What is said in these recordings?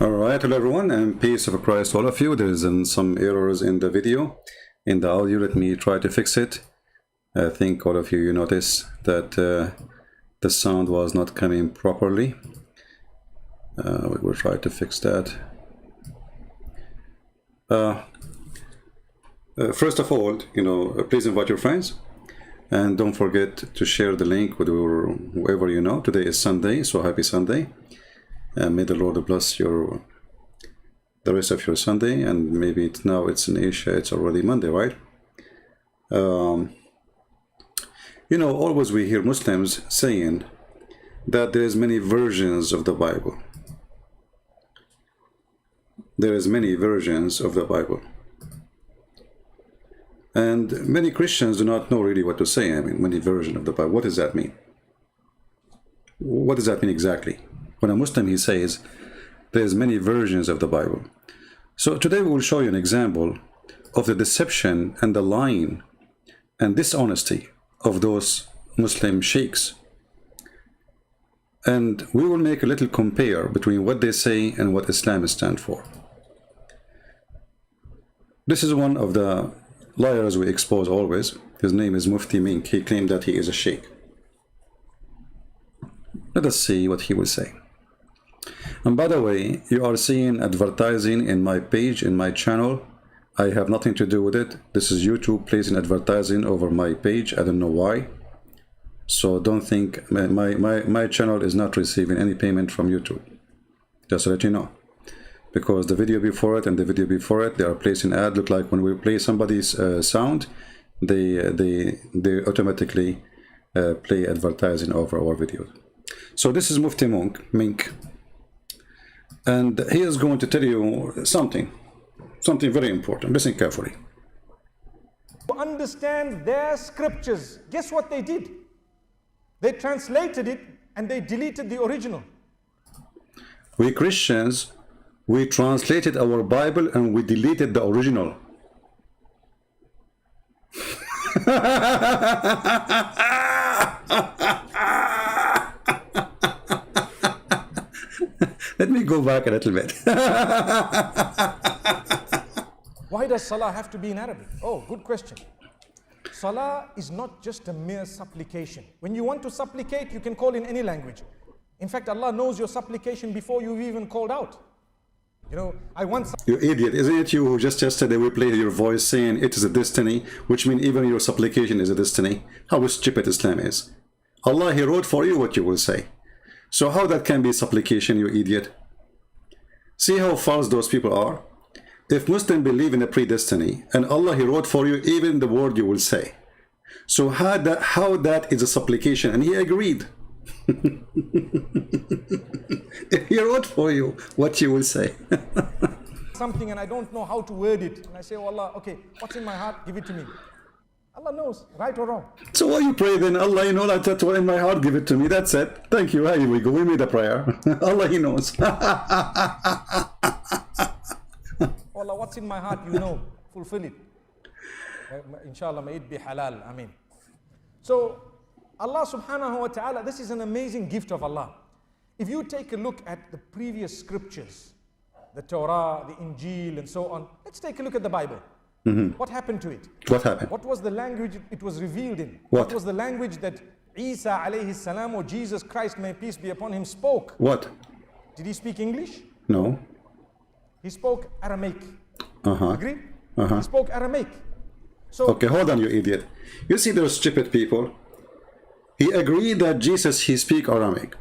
All right, hello everyone, and peace of Christ to all of you. There's some errors in the video, in the audio. Let me try to fix it. I think all of you noticed that the sound was not coming properly. We will try to fix that. First of all, please invite your friends, and don't forget to share the link with whoever you know. Today is Sunday, so happy Sunday. May the Lord bless the rest of your Sunday, and maybe now it's in Asia, it's already Monday, right? Always we hear Muslims saying that there's many versions of the Bible. There is many versions of the Bible. And many Christians do not know really what to say. I mean, many versions of the Bible. What does that mean? What does that mean exactly? When a Muslim, he says, there's many versions of the Bible. So today we will show you an example of the deception and the lying and dishonesty of those Muslim sheikhs. And we will make a little compare between what they say and what Islam stands for. This is one of the liars we expose always. His name is Mufti Mink. He claimed that he is a sheikh. Let us see what he will say. And by the way, you are seeing advertising in my page, in my channel. I have nothing to do with it. This is YouTube placing advertising over my page. I don't know why. So don't think my channel is not receiving any payment from YouTube. Just to let you know. Because the video before it and the video before it, they are placing ad. Look like when we play somebody's sound, they automatically play advertising over our videos. So this is Mufti Mink. And he is going to tell you something very important. Listen carefully. To understand their scriptures, guess what they did? They translated it and they deleted the original. We Christians, we translated our Bible and we deleted the original. Let me go back a little bit. Why does Salah have to be in Arabic? Oh, good question. Salah is not just a mere supplication. When you want to supplicate, you can call in any language. In fact, Allah knows your supplication before you've even called out. I once... You idiot, isn't it you who just yesterday we played your voice saying it is a destiny, which means even your supplication is a destiny? How stupid Islam is. Allah, He wrote for you what you will say. So how that can be supplication, you idiot? See how false those people are? If Muslims believe in a predestiny, and Allah, He wrote for you even the word you will say. So how that is a supplication? And He agreed. He wrote for you what you will say. Something and I don't know how to word it. And I say, oh Allah, okay, what's in my heart? Give it to me. Allah knows, right or wrong. So why you pray then? Allah, that's what in my heart, give it to me. That's it. Thank you. Here we go. We made a prayer. Allah, He knows. Allah, what's in my heart, fulfill it. Inshallah, may it be halal. Ameen. So, Allah subhanahu wa ta'ala, this is an amazing gift of Allah. If you take a look at the previous scriptures, the Torah, the Injil, and so on, let's take a look at the Bible. What happened to it? What happened? What was the language it was revealed in? What was the language that Isa alayhi salam, or Jesus Christ, may peace be upon him, spoke? What? Did he speak English? No. He spoke Aramaic. Agree? He spoke Aramaic. So, okay, hold on, you idiot. You see those stupid people? He agreed that Jesus, He speak Aramaic.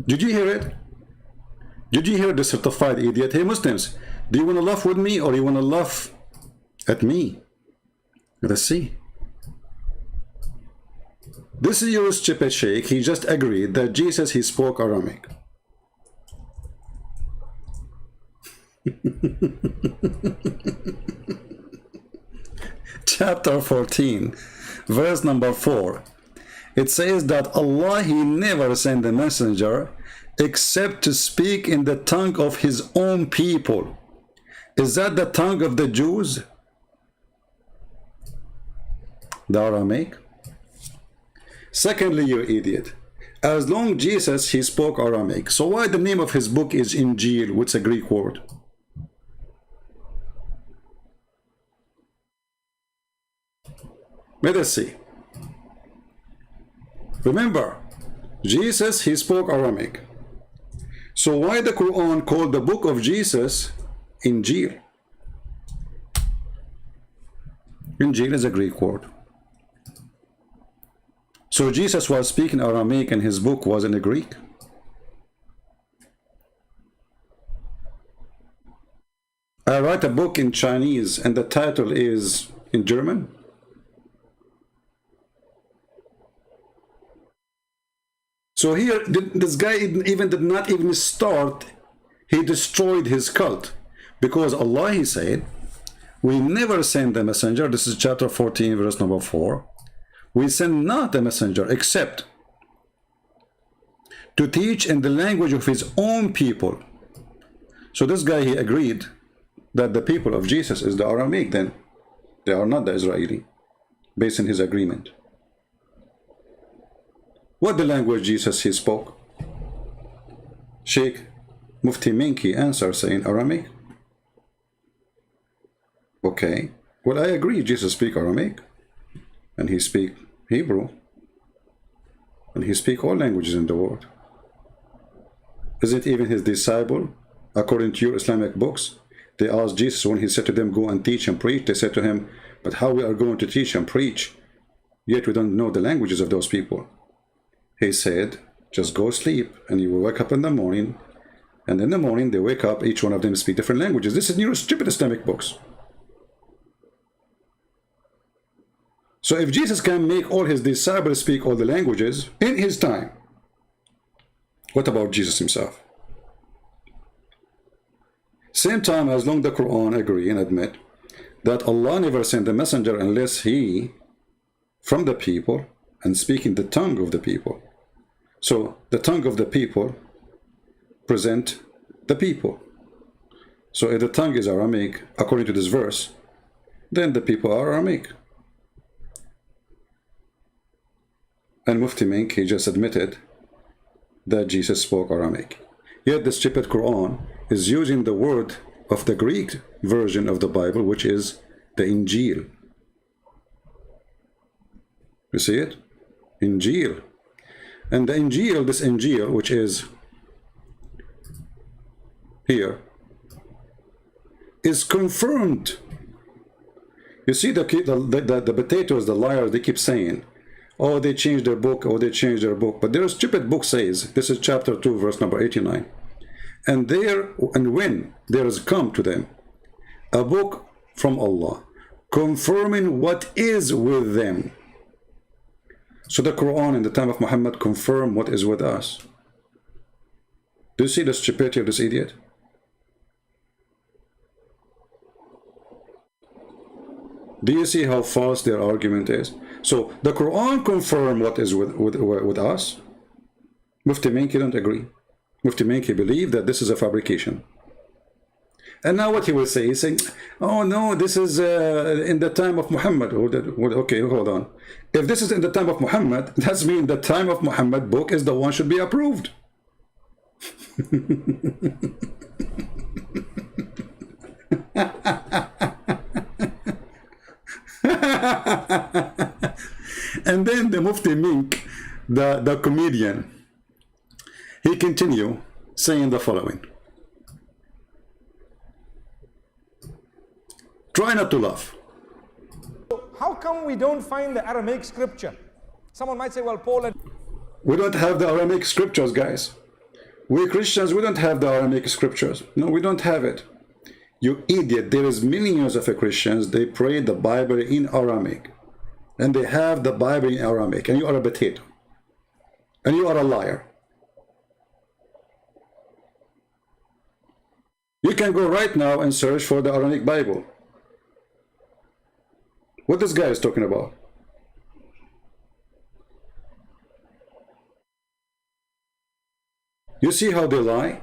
Did you hear it? Did you hear the certified idiot? Hey Muslims, do you want to laugh with me or you want to laugh at me? Let's see. This is your stupid sheikh. He just agreed that Jesus, He spoke Aramaic. Chapter 14, verse number 4. It says that Allah, He never sent a messenger except to speak in the tongue of His own people. Is that the tongue of the Jews? The Aramaic? Secondly, you idiot, As long Jesus, he spoke Aramaic. So why the name of his book is Injil, which is a Greek word? Let us see. Remember, Jesus, he spoke Aramaic. So why the Quran called the book of Jesus Injil? Injil is a Greek word. So Jesus was speaking Aramaic and his book was in the Greek. I write a book in Chinese and the title is in German. So here, this guy even did not even start, he destroyed his cult. Because Allah, he said, we never send a messenger, this is chapter 14, verse number 4. We send not a messenger except to teach in the language of his own people. So this guy, he agreed that the people of Jesus is the Aramaic, then they are not the Israeli, based on his agreement. What the language Jesus he spoke? Sheikh Mufti Minki answered saying Aramaic. Okay, well I agree Jesus speak Aramaic and he speak Hebrew and he speak all languages in the world. Isn't even his disciple, according to your Islamic books, they asked Jesus when he said to them, go and teach and preach, they said to him, but how we are going to teach and preach, yet we don't know the languages of those people. He said, just go sleep and you will wake up in the morning, and in the morning they wake up, each one of them speak different languages. This is in your stupid Islamic books. So if Jesus can make all his disciples speak all the languages in his time, what about Jesus himself? Same time, as long the Quran agree and admit that Allah never sent a messenger unless he from the people and speaking the tongue of the people. So the tongue of the people present the people. So if the tongue is Aramaic, according to this verse, then the people are Aramaic. And Mufti Mink, he just admitted that Jesus spoke Aramaic. Yet the stupid Quran is using the word of the Greek version of the Bible, which is the Injil. You see it? Injil. And the Injil, this Injil, which is here, is confirmed. You see the potatoes, the liars, they keep saying, oh, they changed their book, oh, they changed their book. But their stupid book says, this is chapter 2, verse number 89. And when there has come to them a book from Allah, confirming what is with them. So the Quran in the time of Muhammad confirmed what is with us. Do you see the stupidity of this idiot? Do you see how false their argument is? So the Quran confirmed what is with us. Mufti Minki don't agree. Mufti Minki believe that this is a fabrication. And now what he will say, he's saying, oh no, this is in the time of Muhammad. Okay, hold on. If this is in the time of Muhammad, that means the time of Muhammad book is the one should be approved. And then the Mufti Mink, the comedian, he continue saying the following. Try not to laugh. How come we don't find the Aramaic scripture? Someone might say, well, Paul... We don't have the Aramaic scriptures, guys. We Christians, we don't have the Aramaic scriptures. No, we don't have it. You idiot. There is millions of Christians, they pray the Bible in Aramaic. And they have the Bible in Aramaic. And you are a potato. And you are a liar. You can go right now and search for the Aramaic Bible. What this guy is talking about. You see how they lie?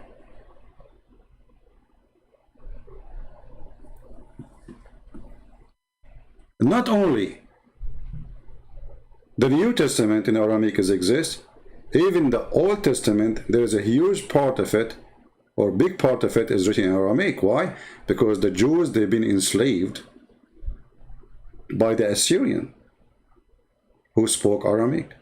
Not only the New Testament in Aramaic exists, even the Old Testament, there is a huge part of it, or big part of it, is written in Aramaic. Why? Because the Jews, they've been enslaved by the Assyrian who spoke Aramaic.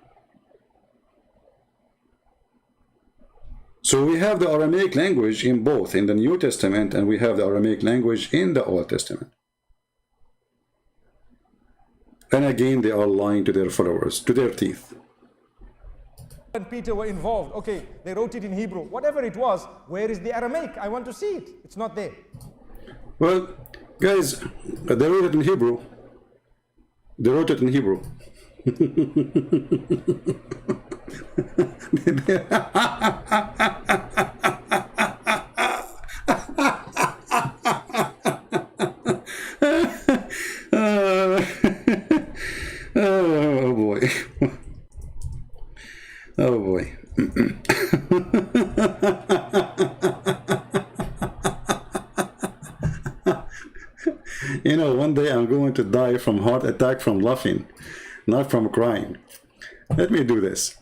So we have the Aramaic language in both, in the New Testament, and we have the Aramaic language in the Old Testament. And again, they are lying to their followers, to their teeth. And Peter were involved. Okay, they wrote it in Hebrew. Whatever it was, where is the Aramaic? I want to see it. It's not there. Well, guys, they wrote it in Hebrew. They wrote it in Hebrew. Oh boy. Oh boy. You know, one day I'm going to die from heart attack from laughing, not from crying. Let me do this.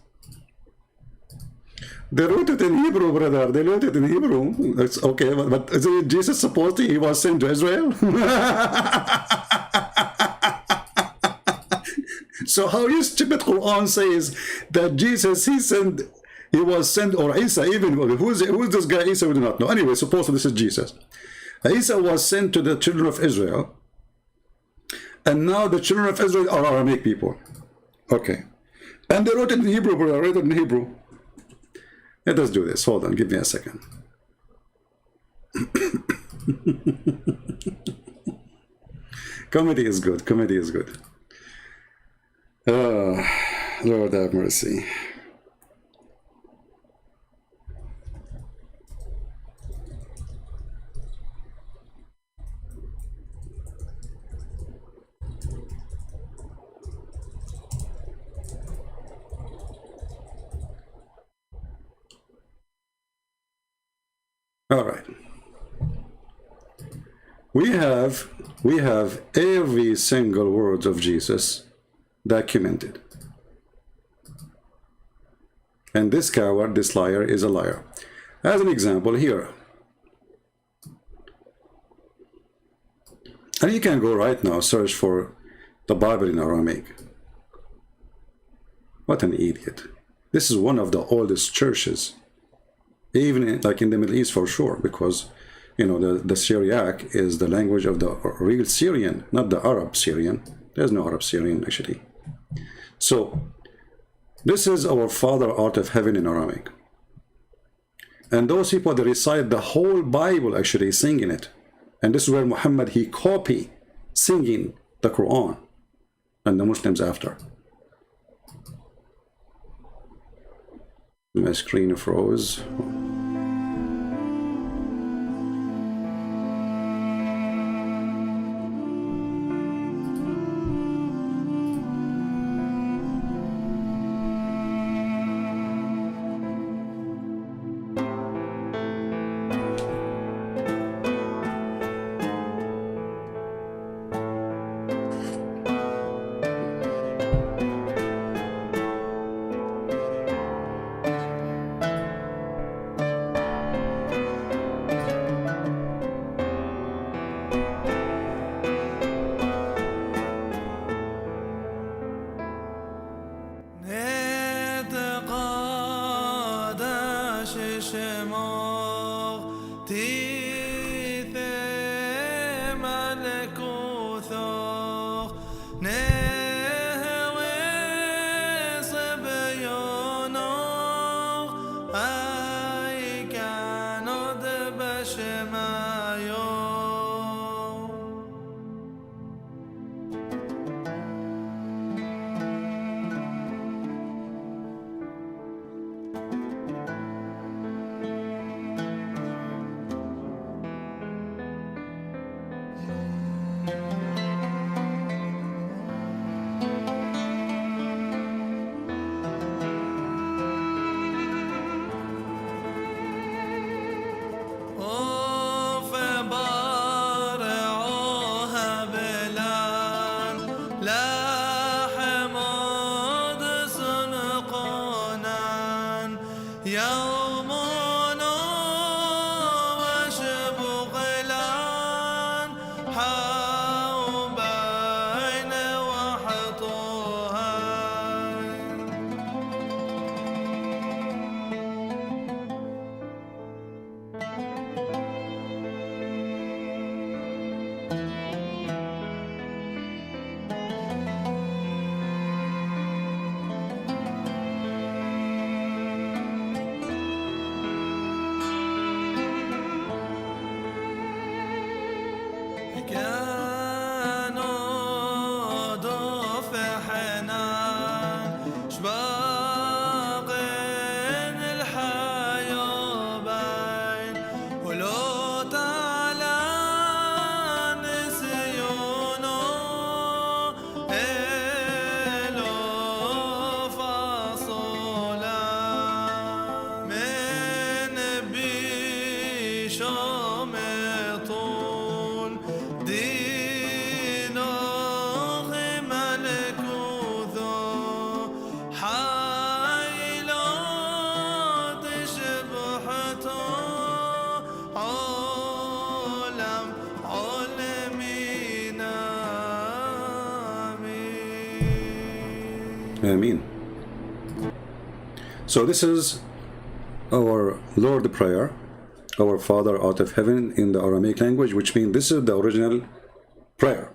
They wrote it in Hebrew, brother. They wrote it in Hebrew. That's okay, but isn't Jesus supposed to, he was sent to Israel? So how your stupid Quran says that Jesus, he was sent, or Isa, even, who's this guy Isa, we do not know. Anyway, supposedly this is Jesus. Isa was sent to the children of Israel, and now the children of Israel are Aramaic people. Okay. And they wrote it in Hebrew, brother. Wrote it in Hebrew. Let us do this. Hold on, give me a second. Comedy is good. Comedy is good. Lord have mercy. All right. We have every single word of Jesus documented. And this coward, this liar, is a liar. As an example here. And you can go right now, search for the Bible in Aramaic. What an idiot. This is one of the oldest churches. Even like in the Middle East for sure, because you know the Syriac is the language of the real Syrian, not the Arab Syrian. There's no Arab Syrian actually. So this is our Father out of heaven in Aramaic. And those people, they recite the whole Bible actually, singing it. And this is where Muhammad, he copy singing the Quran, and the Muslims after. My screen froze. Ameen. So this is our Lord prayer, our Father out of heaven, in the Aramaic language, which means this is the original prayer.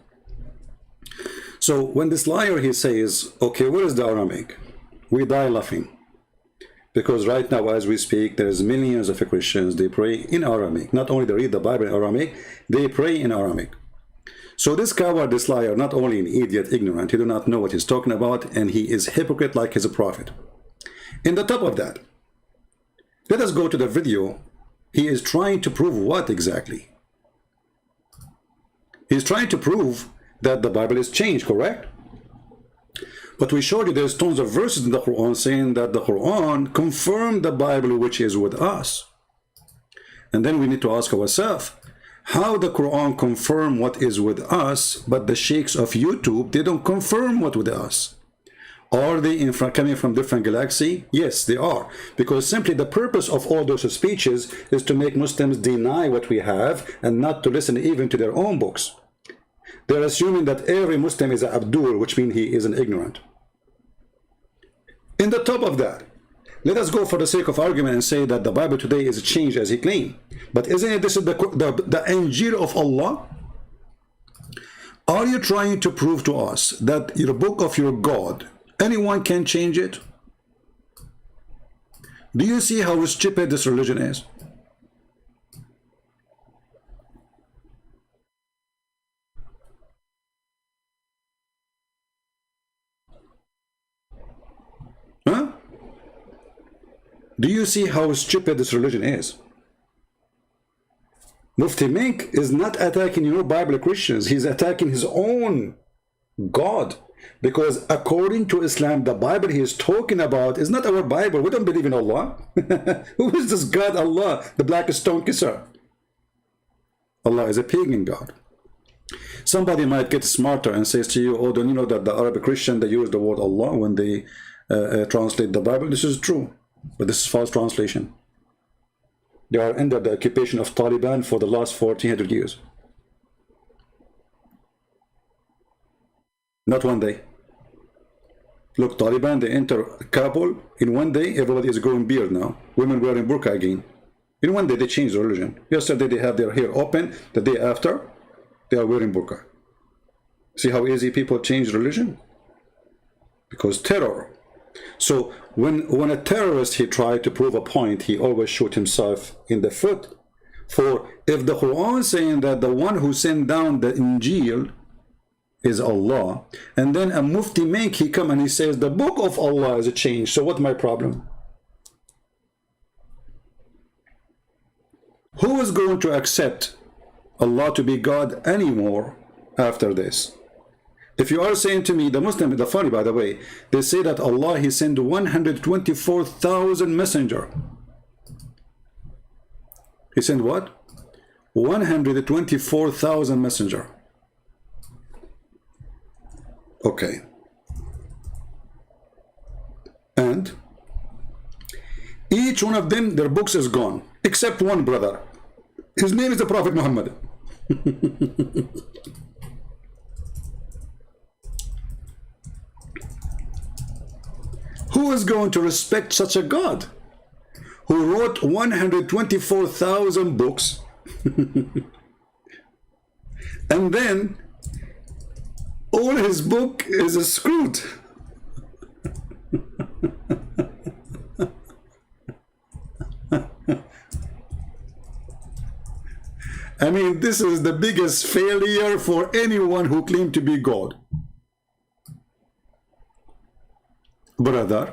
So when this liar, he says, okay, where is the Aramaic? We die laughing. Because right now, as we speak, there's millions of Christians, they pray in Aramaic. Not only they read the Bible in Aramaic, they pray in Aramaic. So this coward, this liar, not only an idiot, ignorant, he do not know what he's talking about, and he is hypocrite like he's a prophet. In the top of that, let us go to the video. He is trying to prove what exactly? He's trying to prove that the Bible is changed, correct? But we showed you there's tons of verses in the Quran saying that the Quran confirmed the Bible which is with us. And then we need to ask ourselves, how the Quran confirm what is with us, but the sheikhs of YouTube, they don't confirm what with us? Are they coming from different galaxy? Yes, they are. Because simply the purpose of all those speeches is to make Muslims deny what we have and not to listen even to their own books. They're assuming that every Muslim is an Abdul, which means he is an ignorant. In the top of that, let us go for the sake of argument and say that the Bible today is changed as he claimed. But isn't it this is the Injil of Allah? Are you trying to prove to us that the book of your God, anyone can change it? Do you see how stupid this religion is? Huh? Do you see how stupid this religion is? Mufti Mink is not attacking your Bible Christians. He's attacking his own God. Because according to Islam, the Bible he is talking about is not our Bible. We don't believe in Allah. Who is this God, Allah, the black stone kisser? Allah is a pagan God. Somebody might get smarter and says to you, oh, don't you know that the Arabic Christian, they use the word Allah when they translate the Bible? This is true, but this is false translation. They are under the occupation of Taliban for the last 1400 years. Not one day. Look, Taliban, they enter Kabul. In one day, everybody is growing beard now. Women wearing burqa again. In one day, they changed religion. Yesterday, they have their hair open. The day after, they are wearing burqa. See how easy people change religion? Because terror. So when a terrorist, he tried to prove a point, he always shoot himself in the foot. For if the Quran is saying that the one who sent down the Injil is Allah, and then a Mufti Mink, he come and he says the book of Allah is a change. So what's my problem? Who is going to accept Allah to be God anymore after this? If you are saying to me, the Muslim, the funny by the way, they say that Allah, he sent 124,000 messenger. He sent what? 124,000 messenger. Okay. And each one of them, their books is gone, except one brother. His name is the Prophet Muhammad. Who is going to respect such a God who wrote 124,000 books and then all his book is screwed? I mean, this is the biggest failure for anyone who claimed to be God. Brother,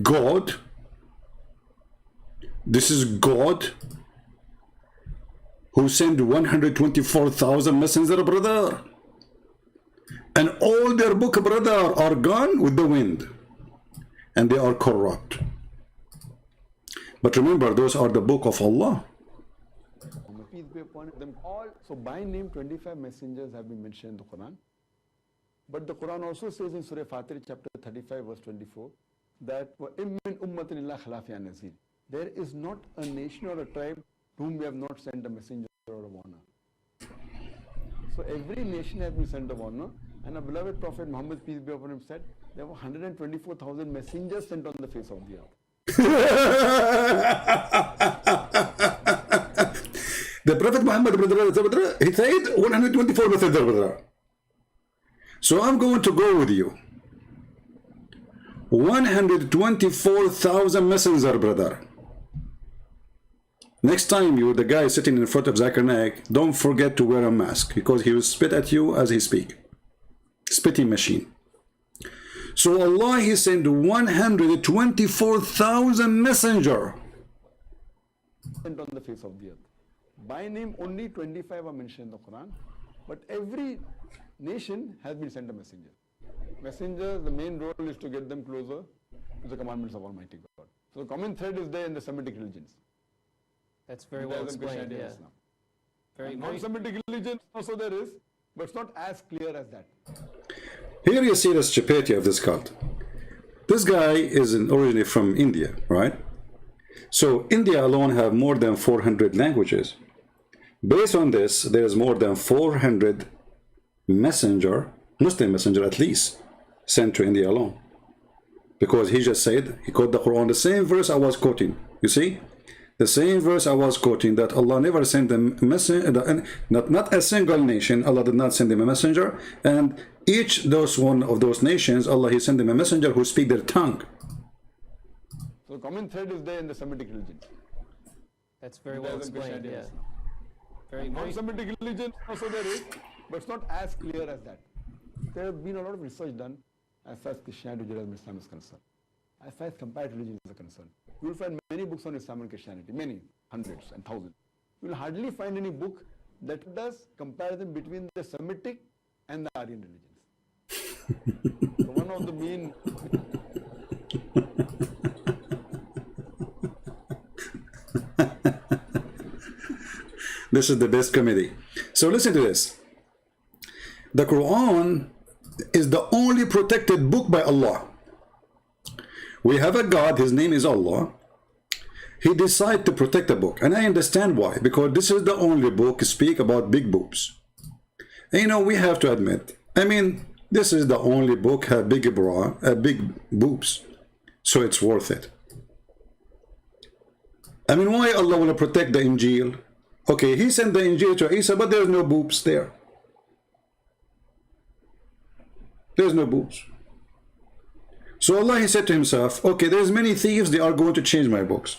God, this is God who sent 124,000 messengers, brother, and all their book, brother, are gone with the wind, and they are corrupt. But remember, those are the book of Allah. Peace be upon them all. So by name 25 messengers have been mentioned in the Quran. But the Quran also says in Surah Fatir chapter 35 verse 24 that there is not a nation or a tribe to whom we have not sent a messenger or a warner. So every nation has been sent a warner. And our beloved Prophet Muhammad, peace be upon him, said there were 124,000 messengers sent on the face of the earth. The Prophet Muhammad, brother, he said 124 messengers, brother. So I'm going to go with you. 124,000 messenger, brother. Next time you're the guy sitting in front of Zakir Naik, don't forget to wear a mask, because he will spit at you as he speaks. Spitting machine. So Allah, he sent 124,000 messenger Sent on the face of the earth. By name, only 25 are mentioned in the Quran, but every nation has been sent a messenger. Messengers, the main role is to get them closer to the commandments of Almighty God. So the common thread is there in the Semitic religions. That's very well explained, yeah. Very Non-Semitic religions also there is, but it's not as clear as that. Here you see the stupidity of this cult. This guy is originally from India, right? So India alone have more than 400 languages. Based on this, there's more than 400 Muslim messenger at least, sent to India alone. Because he just said, he quoted the Quran, the same verse I was quoting. You see? The same verse I was quoting, that Allah never sent them messenger, not a single nation, Allah did not send them a messenger, and each one of those nations, Allah, he sent them a messenger who speak their tongue. So the common thread is there in the Semitic religions. That's very well explained, yeah. Non-Semitic religions also there is, but it's not as clear as that. There have been a lot of research done as far as Christianity, Judaism, Islam is concerned. As far as comparative religions are concerned, you will find many books on Islam and Christianity, many, hundreds and thousands. You will hardly find any book that does comparison between the Semitic and the Aryan religions. So one of the main... This is the best comedy. So listen to this. The Quran is the only protected book by Allah. We have a God, his name is Allah. He decided to protect the book. And I understand why. Because this is the only book speak about big boobs. And you know, we have to admit, I mean, this is the only book have big boobs. So it's worth it. I mean, why Allah will protect the Injil? Okay, he sent the Injil to Isa, but there's no boobs there. There's no boobs. So Allah, he said to himself, okay, there's many thieves, they are going to change my books.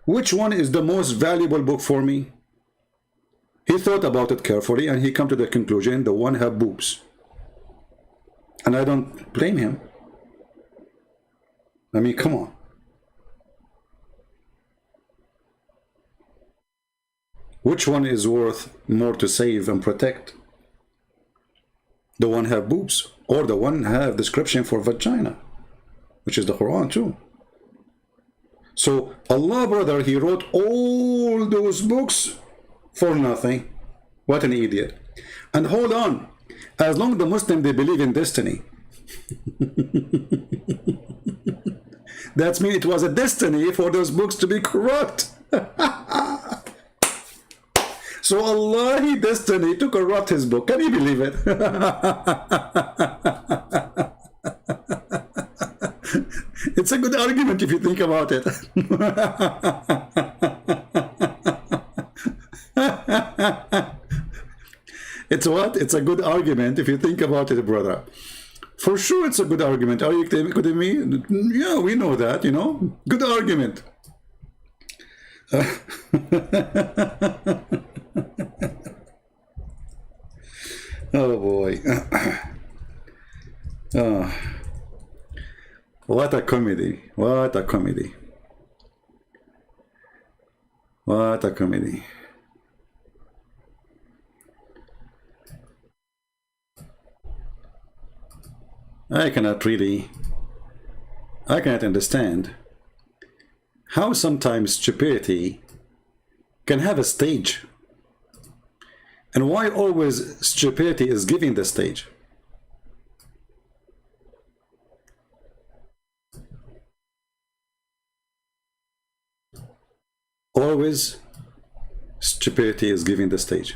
Which one is the most valuable book for me? He thought about it carefully and he come to the conclusion, the one have boobs. And I don't blame him. I mean, come on. Which one is worth more to save and protect? The one have boobs, or the one have description for vagina, which is the Quran too. So Allah, brother, he wrote all those books for nothing. What an idiot. And hold on, as long as the Muslim, they believe in destiny. That means it was a destiny for those books to be corrupt. So Allah, he destiny to corrupt his book. Can you believe it? It's a good argument if you think about it. It's what? It's a good argument if you think about it, brother. For sure it's a good argument. Are you kidding me? Yeah, we know that, you know. Good argument. Oh boy. Oh. What a comedy. What a comedy. What a comedy. I cannot understand how sometimes stupidity can have a stage. And why always stupidity is giving the stage? Always stupidity is giving the stage.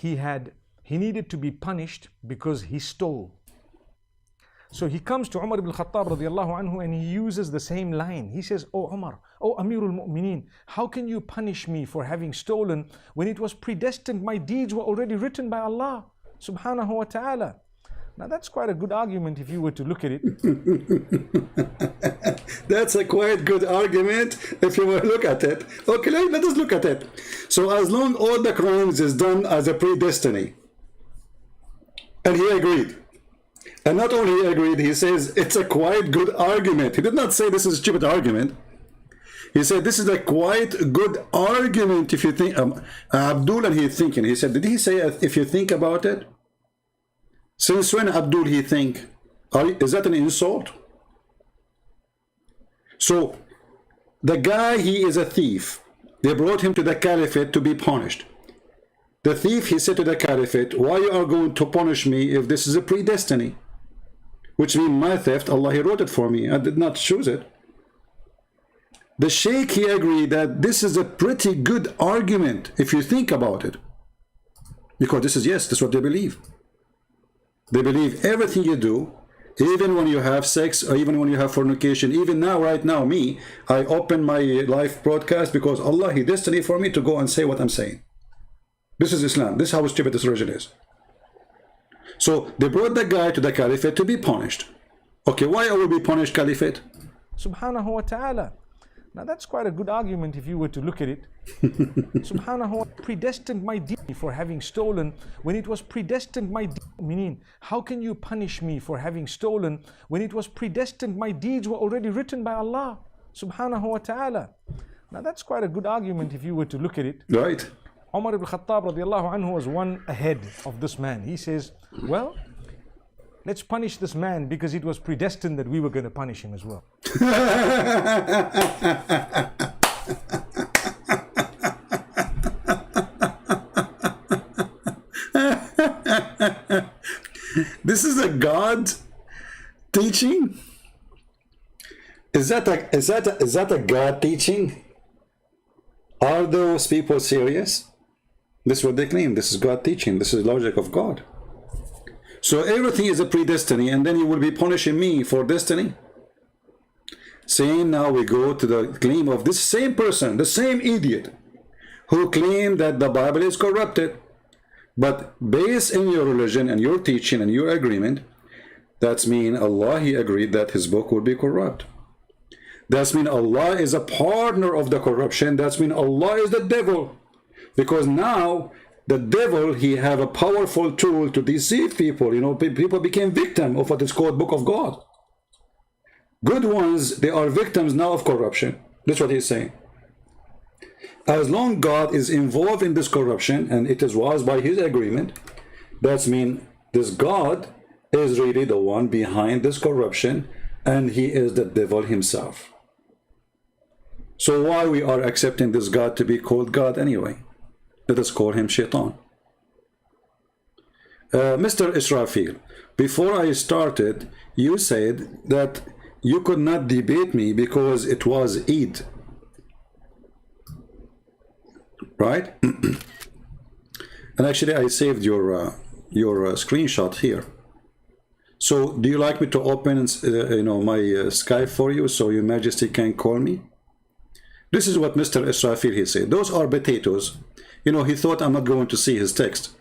he needed to be punished because he stole. So he comes to Umar ibn Khattab radiallahu anhu and he uses the same line. He says, "Oh Umar, oh Amirul Mu'mineen, how can you punish me for having stolen when it was predestined? My deeds were already written by Allah subhanahu wa ta'ala." Now that's quite a good argument if you were to look at it. That's a quite good argument if you were to look at it. Okay, let us look at it. So as long all the crimes is done as a predestiny, and he agreed. And not only he agreed, he says it's a quite good argument. He did not say this is a stupid argument. He said this is a quite good argument if you think. Abdul, and he's thinking. He said, did he say if you think about it? Since when, Abdul, he think? Is that an insult? So the guy, he is a thief. They brought him to the caliphate to be punished. The thief, he said to the caliphate, why you are going to punish me if this is a predestiny? Which means my theft, Allah, he wrote it for me. I did not choose it. The sheikh, he agreed that this is a pretty good argument if you think about it. Because this is, yes, this is what they believe. They believe everything you do, even when you have sex, or even when you have fornication, even now, right now, me, I open my live broadcast because Allah, he destined for me to go and say what I'm saying. This is Islam. This is how stupid this religion is. So they brought the guy to the caliphate to be punished. Okay, why will be punished, caliphate? Subhanahu wa ta'ala. Now that's quite a good argument if you were to look at it. Subhanahu wa ta'ala predestined my deed for having stolen when it was predestined my deed. Meaning, how can you punish me for having stolen when it was predestined my deeds were already written by Allah Subhanahu wa ta'ala. Now that's quite a good argument if you were to look at it. Right. Umar ibn Khattab radiallahu anhu was one ahead of this man. He says, well, let's punish this man because it was predestined that we were going to punish him as well. This is a God teaching? Is that a God teaching? Are those people serious? This is what they claim. This is God teaching. This is logic of God. So everything is a predestiny, and then you will be punishing me for destiny? Saying now we go to the claim of this same person, the same idiot, who claimed that the Bible is corrupted. But based in your religion and your teaching and your agreement, that's mean Allah, he agreed that his book would be corrupt. That's mean Allah is a partner of the corruption. That's mean Allah is the devil. Because now the devil, he have a powerful tool to deceive people. You know, people became victim of what is called Book of God. Good ones, they are victims now of corruption. That's what he's saying. As long God is involved in this corruption, and it was by his agreement, that's mean this God is really the one behind this corruption, and he is the devil himself. So why we are accepting this God to be called God anyway? Let us call him Shaitan. Mr. Israfil, before I started, you said that you could not debate me because it was Eid. Right? And actually I saved your screenshot here. So do you like me to open my Skype for you so your majesty can call me? This is what Mr. Israfil, he said. Those are potatoes. You know, he thought I'm not going to see his text.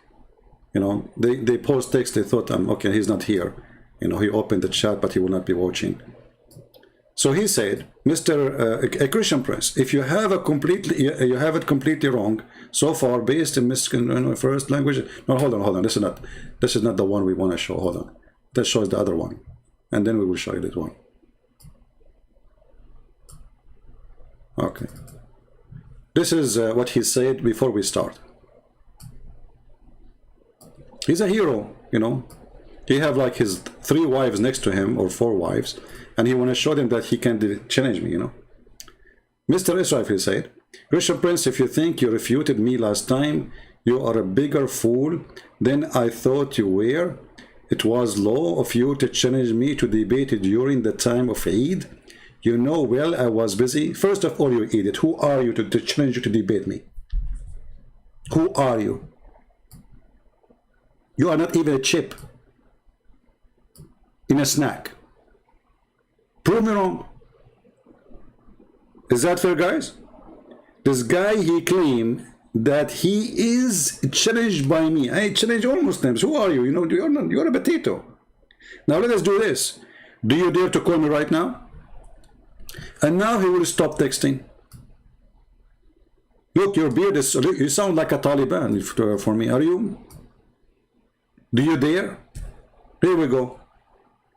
You know, they post text, they thought okay, he's not here. You know, he opened the chat, but he will not be watching. So he said, a Christian Prince, if you have it completely wrong so far, based in first language. No, hold on. This is not the one we want to show. Hold on. That shows the other one, and then we will show you this one. Okay. This is what he said before we start. He's a hero, you know. He have like his 3 wives next to him, or 4 wives, and he want to show them that he can challenge me, you know. Mr. Israfil said, Christian Prince, if you think you refuted me last time, you are a bigger fool than I thought you were. It was law of you to challenge me to debate during the time of Eid. You know well I was busy. First of all, you idiot, who are you to challenge you to debate me? Who are you? You are not even a chip in a snack. Prove me wrong. Is that fair, guys? This guy, he claimed that he is challenged by me. I challenge all Muslims. Who are you? You know, you're a potato. Now let us do this. Do you dare to call me right now? And now he will stop texting. Look, your beard is, you sound like a Taliban for me. Are you? Do you dare? Here we go.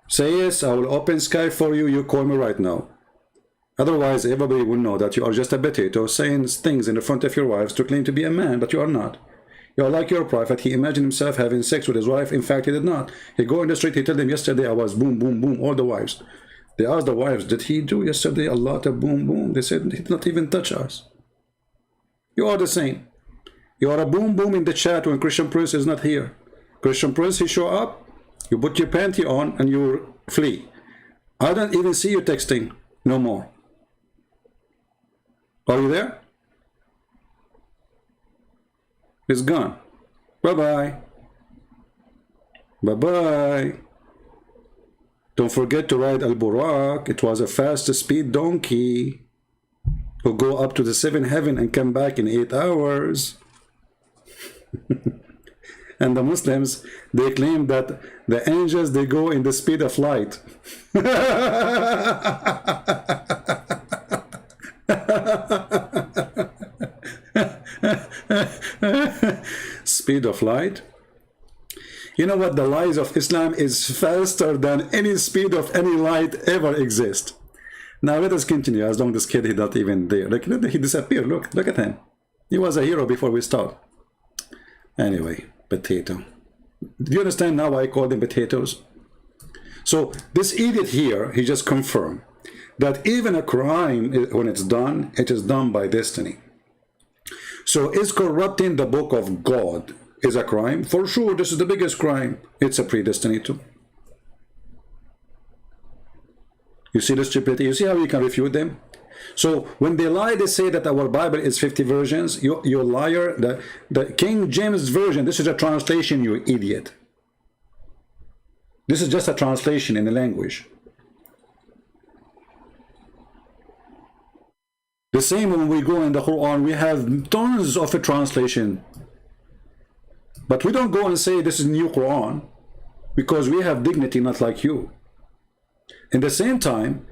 Say yes, I will open Skype for you. You call me right now. Otherwise, everybody will know that you are just a potato saying things in the front of your wives to claim to be a man, but you are not. You are like your prophet. He imagined himself having sex with his wife. In fact, he did not. He go in the street, he told them, yesterday I was boom, boom, boom, all the wives. They asked the wives, did he do yesterday a lot of boom, boom? They said, he did not even touch us. You are the same. You are a boom, boom in the chat when Christian Prince is not here. Christian Prince, he show up, you put your panty on, and you flee. I don't even see you texting no more. Are you there? It's gone. Bye-bye. Bye-bye. Don't forget to ride Al-Burak. It was a fast speed donkey who go up to the seventh heaven and come back in 8 hours. And the Muslims, they claim that the angels, they go in the speed of light. Speed of light. You know what? The lies of Islam is faster than any speed of any light ever exist. Now let us continue. As long as this kid, he's not even there. Like, he disappeared. Look at him. He was a hero before we start. Anyway, potato. Do you understand now why I call them potatoes? So this idiot here, he just confirmed that even a crime, when it's done, it is done by destiny. So is corrupting the book of God is a crime? For sure, this is the biggest crime. It's a predestiny too. You see the stupidity? You see how you can refute them? So when they lie, they say that our Bible is 50 versions. You liar. The King James Version, this is a translation, you idiot. This is just a translation in the language. The same when we go in the Quran, we have tons of a translation. But we don't go and say this is new Quran because we have dignity, not like you. In the same time,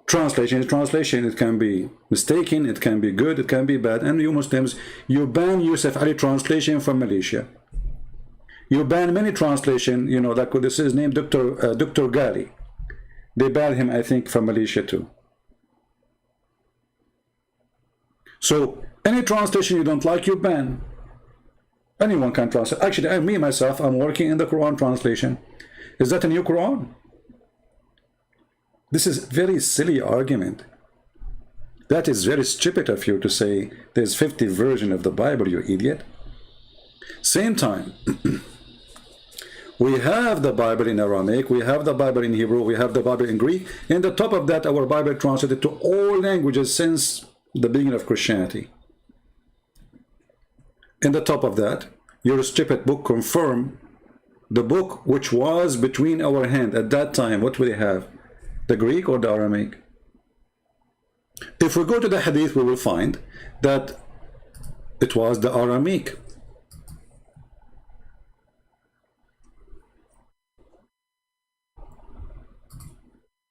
translation is translation. It can be mistaken, it can be good, it can be bad. And you Muslims, you ban Yusuf Ali translation from Malaysia. You ban many translation, you know, like this is named Dr. Gali. They banned him, I think, from Malaysia too. So any translation you don't like, you ban. Anyone can translate. Actually, me myself, I'm working in the Quran translation. Is that a new Quran? This is very silly argument. That is very stupid of you to say there's 50 versions of the Bible, you idiot. Same time, we have the Bible in Aramaic, we have the Bible in Hebrew, we have the Bible in Greek. In the top of that, our Bible translated to all languages since the beginning of Christianity. In the top of that, your stupid book confirmed the book which was between our hand at that time. What will they have? The Greek or the Aramaic? If we go to the Hadith, we will find that it was the Aramaic.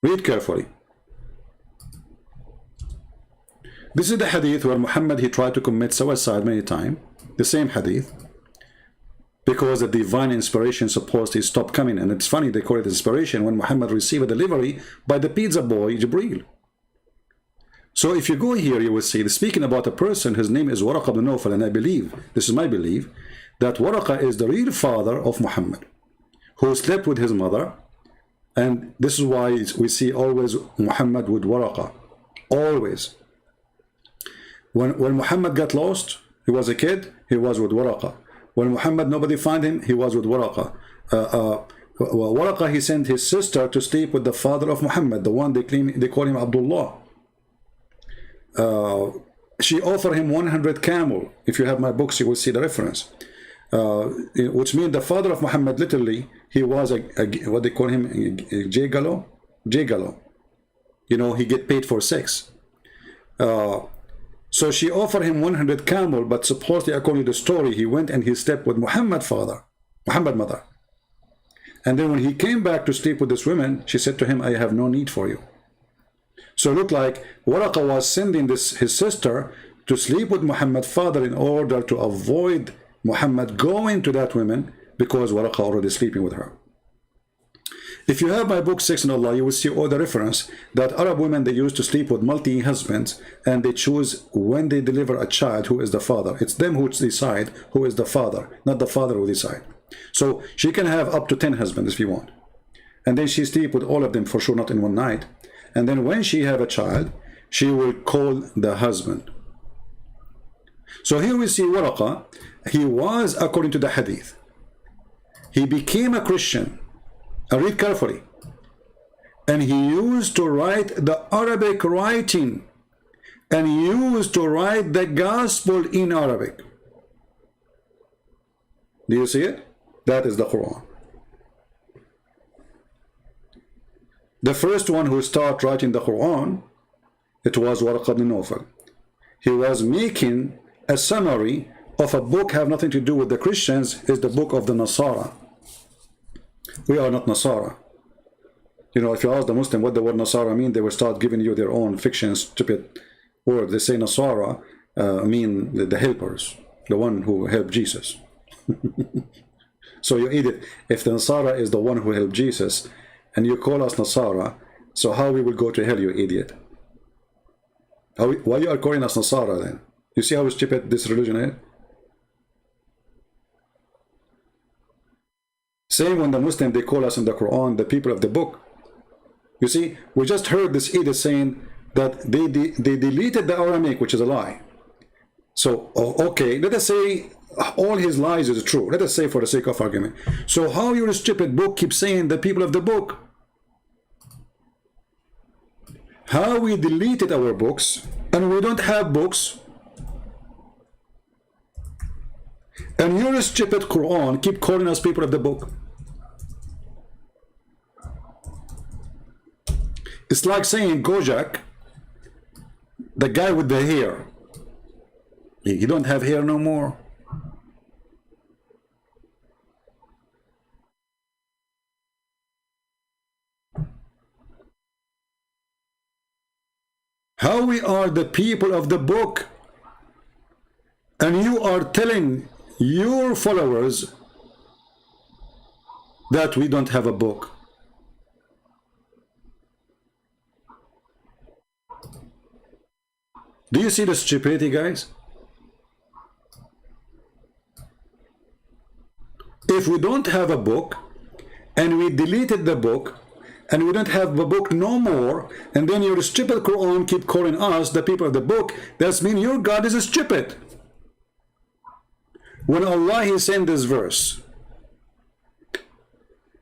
Read carefully. This is the Hadith where Muhammad, he tried to commit suicide many times. The same Hadith. Because the divine inspiration supposed to stop coming. And it's funny, they call it inspiration when Muhammad received a delivery by the pizza boy, Jibreel. So if you go here, you will see, speaking about a person, his name is Waraqah ibn Nawfal, and I believe, this is my belief, that Waraqah is the real father of Muhammad, who slept with his mother. And this is why we see always Muhammad with Waraqah. Always. When Muhammad got lost, he was a kid, he was with Waraqah. When Muhammad, nobody found him, he was with Waraqah. Waraqah, he sent his sister to sleep with the father of Muhammad, the one they call him Abdullah. She offered him 100 camel. If you have my books, you will see the reference. which means the father of Muhammad, literally, he was a what they call him, a gigolo. Gigolo. You know, he get paid for sex. So she offered him 100 camel, but supposedly, according to the story, he went and he slept with Muhammad mother. And then when he came back to sleep with this woman, she said to him, I have no need for you. So it looked like Waraqa was sending his sister to sleep with Muhammad's father in order to avoid Muhammad going to that woman, because Waraqa already sleeping with her. If you have my book, Sex in Allah, you will see all the reference that Arab women, they used to sleep with multi-husbands, and they choose when they deliver a child who is the father. It's them who decide who is the father, not the father who decide. So she can have up to 10 husbands if you want. And then she sleep with all of them, for sure not in one night. And then when she have a child, she will call the husband. So here we see Waraqa. He was, according to the hadith, he became a Christian. I read carefully. And he used to write the Arabic writing, and he used to write the gospel in Arabic. Do you see it? That is the Quran. The first one who started writing the Quran, it was Waraq ibn Nawfal. He was making a summary of a book have nothing to do with the Christians, is the book of the Nasara. We are not Nasara. You know, if you ask the Muslim what the word Nasara mean, they will start giving you their own fiction, stupid word. They say Nasara mean the helpers, the one who helped Jesus. So you idiot, if the Nasara is the one who helped Jesus, and you call us Nasara, so how we will go to hell, you idiot? Why you are calling us Nasara then? You see how stupid this religion is? Same when the Muslim, they call us in the Quran the people of the book. You see, we just heard this idiot saying that they deleted the Aramaic, which is a lie. So, okay, let us say all his lies is true. Let us say for the sake of argument. So how your stupid book keeps saying the people of the book? How we deleted our books and we don't have books? And your stupid Quran keep calling us people of the book. It's like saying Gojak, the guy with the hair. He don't have hair no more. How we are the people of the book, and you are telling your followers that we don't have a book. Do you see the stupidity, guys? If we don't have a book, and we deleted the book, and we don't have the book no more, and then your stupid Quran keep calling us the people of the book, that means your God is stupid. When Allah, he sent this verse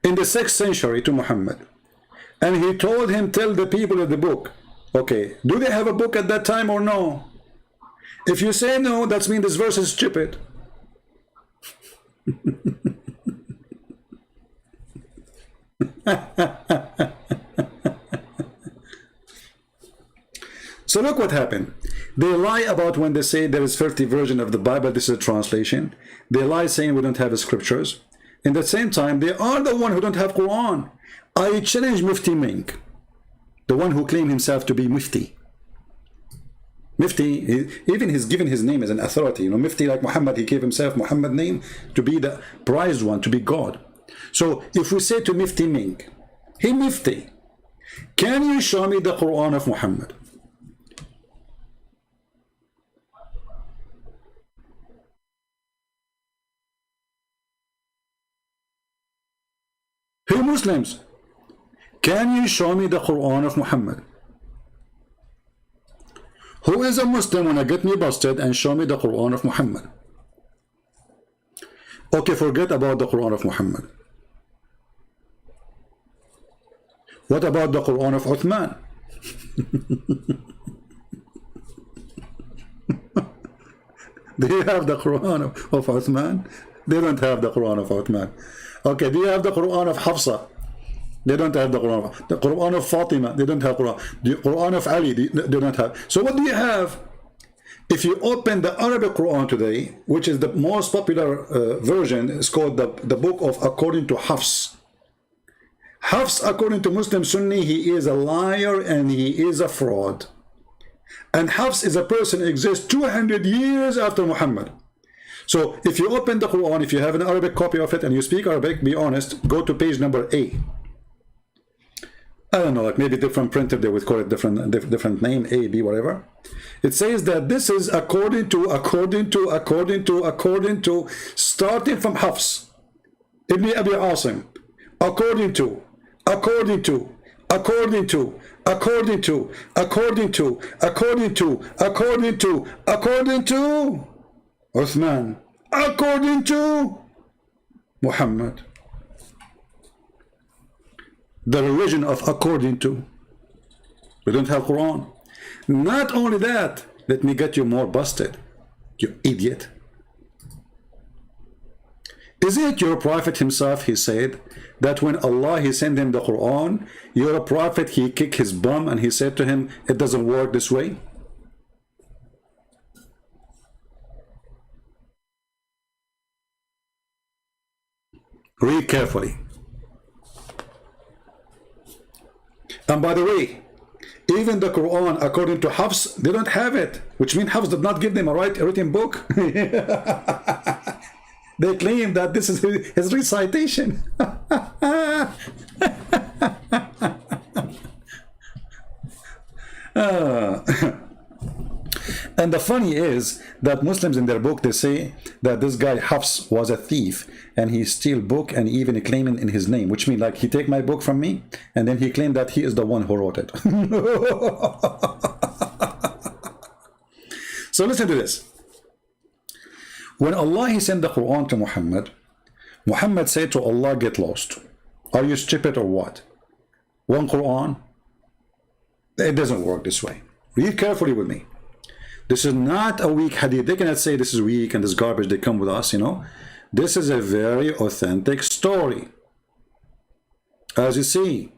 in the 6th century to Muhammad, and he told him, tell the people of the book, okay, do they have a book at that time or no? If you say no, that means this verse is stupid. So look what happened. They lie about when they say there is 30 version of the Bible, this is a translation. They lie saying we don't have scriptures. In the same time, they are the one who don't have Quran. I challenge Mufti Mink, the one who claimed himself to be Mufti. Mufti, even he's given his name as an authority. You know, Mufti, like Muhammad, he gave himself Muhammad name to be the prized one, to be God. So if we say to Mufti Mink, hey Mufti, can you show me the Quran of Muhammad? Hey Muslims, can you show me the Quran of Muhammad? Who is a Muslim when I get me busted and show me the Quran of Muhammad? Okay, forget about the Quran of Muhammad. What about the Quran of Uthman? Do you have the Quran of Uthman? They don't have the Quran of Uthman. Okay, do you have the Quran of Hafsa? They don't have the Quran. The Quran of Fatima, they don't have Quran. The Quran of Ali, they don't have. So what do you have? If you open the Arabic Quran today, which is the most popular version, it's called the book of according to Hafs. Hafs, according to Muslim Sunni, he is a liar and he is a fraud. And Hafs is a person who exists 200 years after Muhammad. So if you open the Quran, if you have an Arabic copy of it and you speak Arabic, be honest, go to page number A. I don't know, like maybe different printer, they would call it different name, A, B, whatever. It says that this is according to, starting from Hafs, Ibn Abi Asim, according to, Uthman, according to Muhammad. The religion of according to. We don't have Quran. Not only that, let me get you more busted, you idiot. Isn't it your prophet himself, he said, that when Allah, he sent him the Quran, your prophet, he kicked his bum and he said to him, it doesn't work this way? Read carefully. And by the way, even the Quran, according to Hafs, they don't have it, which means Hafs did not give them a written book. They claim that this is his recitation. And the funny is that Muslims in their book, they say that this guy Hafs was a thief and he steal book and even claiming in his name, which means like he take my book from me and then he claimed that he is the one who wrote it. So listen to this. When Allah, he sent the Quran to Muhammad, Muhammad said to Allah, get lost. Are you stupid or what? One Quran? It doesn't work this way. Read carefully with me. This is not a weak hadith. They cannot say this is weak and this garbage, they come with us, you know. This is a very authentic story. As you see,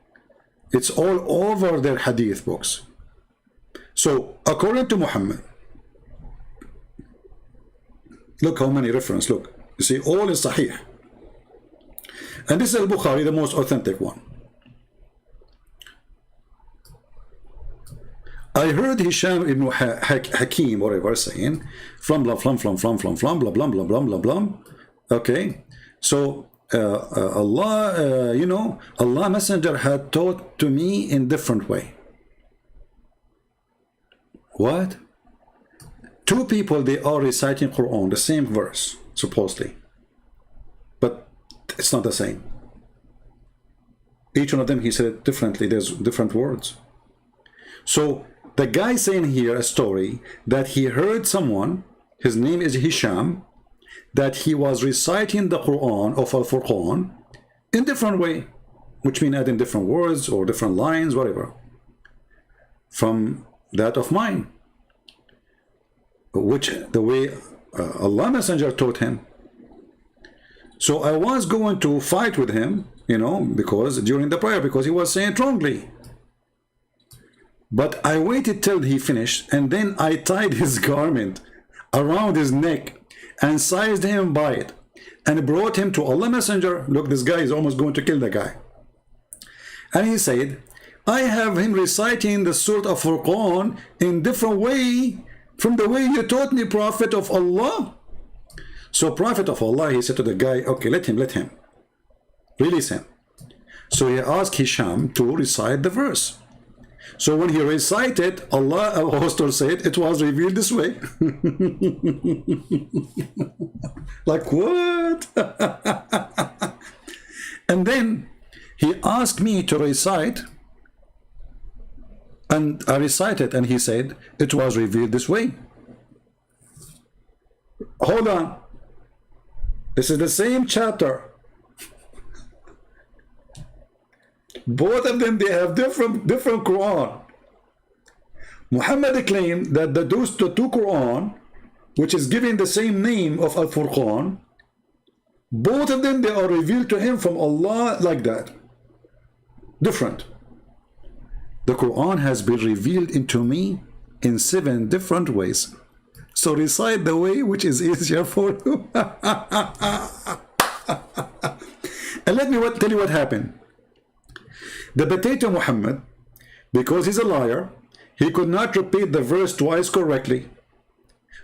it's all over their hadith books. So, according to Muhammad, look how many references, look. You see, all is Sahih. And this is Al-Bukhari, the most authentic one. I heard Hisham ibn Hakim, whatever, saying, flum, blah, flum, flum, flum, flum, flum, blah, blah, blah, blah, blah, blah. Okay, so Allah, you know, Allah Messenger had taught to me in different way. What? Two people, they are reciting Quran, the same verse, supposedly. But it's not the same. Each one of them, he said it differently. There's different words. So the guy saying here a story that he heard someone, his name is Hisham, that he was reciting the Quran of Al-Furqan in different way, which means adding different words or different lines, whatever, from that of mine, which the way Allah Messenger taught him. So I was going to fight with him, you know, because during the prayer, because he was saying it wrongly. But I waited till he finished, and then I tied his garment around his neck and seized him by it and brought him to Allah Messenger. Look, this guy is almost going to kill the guy. And he said, I have him reciting the Surah of Furqan in different way from the way you taught me, Prophet of Allah. So Prophet of Allah, he said to the guy, okay, let him, release him. So he asked Hisham to recite the verse. So when he recited, Allah Apostle said, it was revealed this way. Like what? And then he asked me to recite, and I recited, and he said, it was revealed this way. Hold on. This is the same chapter. Both of them, they have different Quran. Muhammad claimed that the two Quran, which is giving the same name of Al-Furqan, Both of them, they are revealed to him from Allah like that. Different. The Quran has been revealed into me in 7 different ways. So recite the way which is easier for you. And let me tell you what happened. The potato Muhammad, because he's a liar, he could not repeat the verse twice correctly.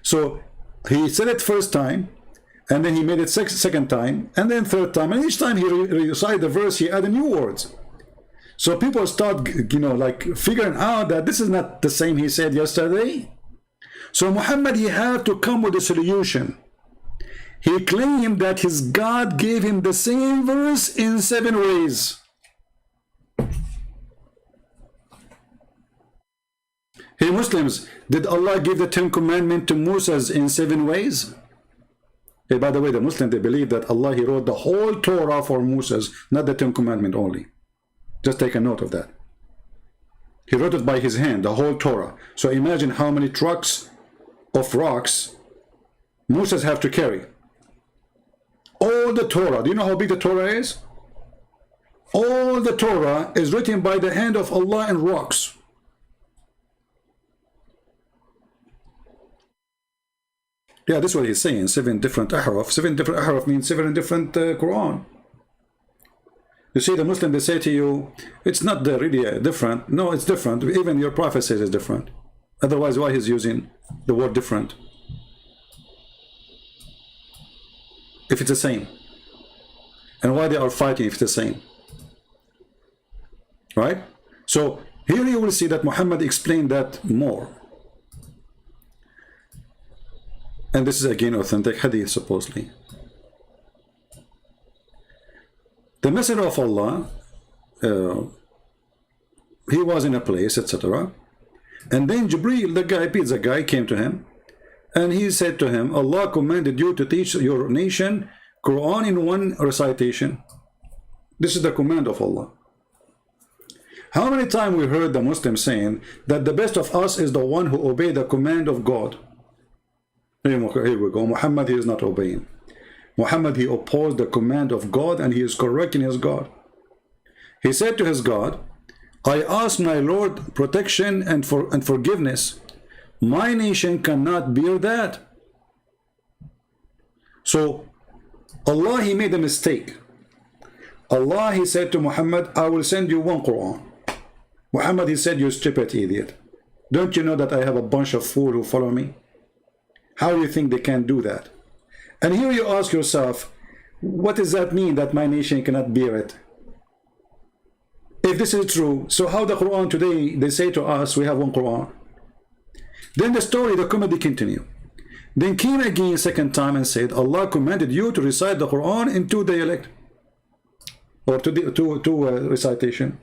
So he said it first time, and then he made it second time, and then third time, and each time he recited the verse, he added new words. So people start, like figuring out that this is not the same he said yesterday. So Muhammad, he had to come with a solution. He claimed that his God gave him the same verse in 7 ways. Hey Muslims, did Allah give the 10 commandments to Moses in 7 ways? Hey, by the way, the Muslims, they believe that Allah, he wrote the whole Torah for Moses, not the 10 commandments only. Just take a note of that. He wrote it by his hand, the whole Torah. So imagine how many trucks of rocks Moses have to carry. All the Torah. Do you know how big the Torah is? All the Torah is written by the hand of Allah in rocks. Yeah, this is what he's saying. 7 different ahraf. 7 different ahraf means 7 different Quran. You see, the Muslim, they say to you, it's not really different. No, it's different. Even your prophet says it's different. Otherwise, why he's using the word different? If it's the same. And why they are fighting if it's the same. Right? So here you will see that Muhammad explained that more. And this is again authentic hadith, supposedly. The Messenger of Allah, he was in a place, etc. And then Jibreel, the guy, pizza guy, came to him. And he said to him, Allah commanded you to teach your nation Quran in 1 recitation. This is the command of Allah. How many times we heard the Muslims saying that the best of us is the one who obey the command of God? Here we go. Muhammad, he is not obeying. Muhammad, he opposed the command of God, and he is correcting his God. He said to his God, I ask my Lord protection and forgiveness. My nation cannot bear that. So Allah, he made a mistake. Allah, he said to Muhammad, I will send you 1 Quran. Muhammad, he said, you stupid idiot. Don't you know that I have a bunch of fools who follow me? How do you think they can do that? And here you ask yourself, what does that mean that my nation cannot bear it? If this is true, so how the Quran today, they say to us, we have 1 Quran. Then the story, the comedy continue. Then came again second time and said, Allah commanded you to recite the Quran in 2 dialect. Or two recitation.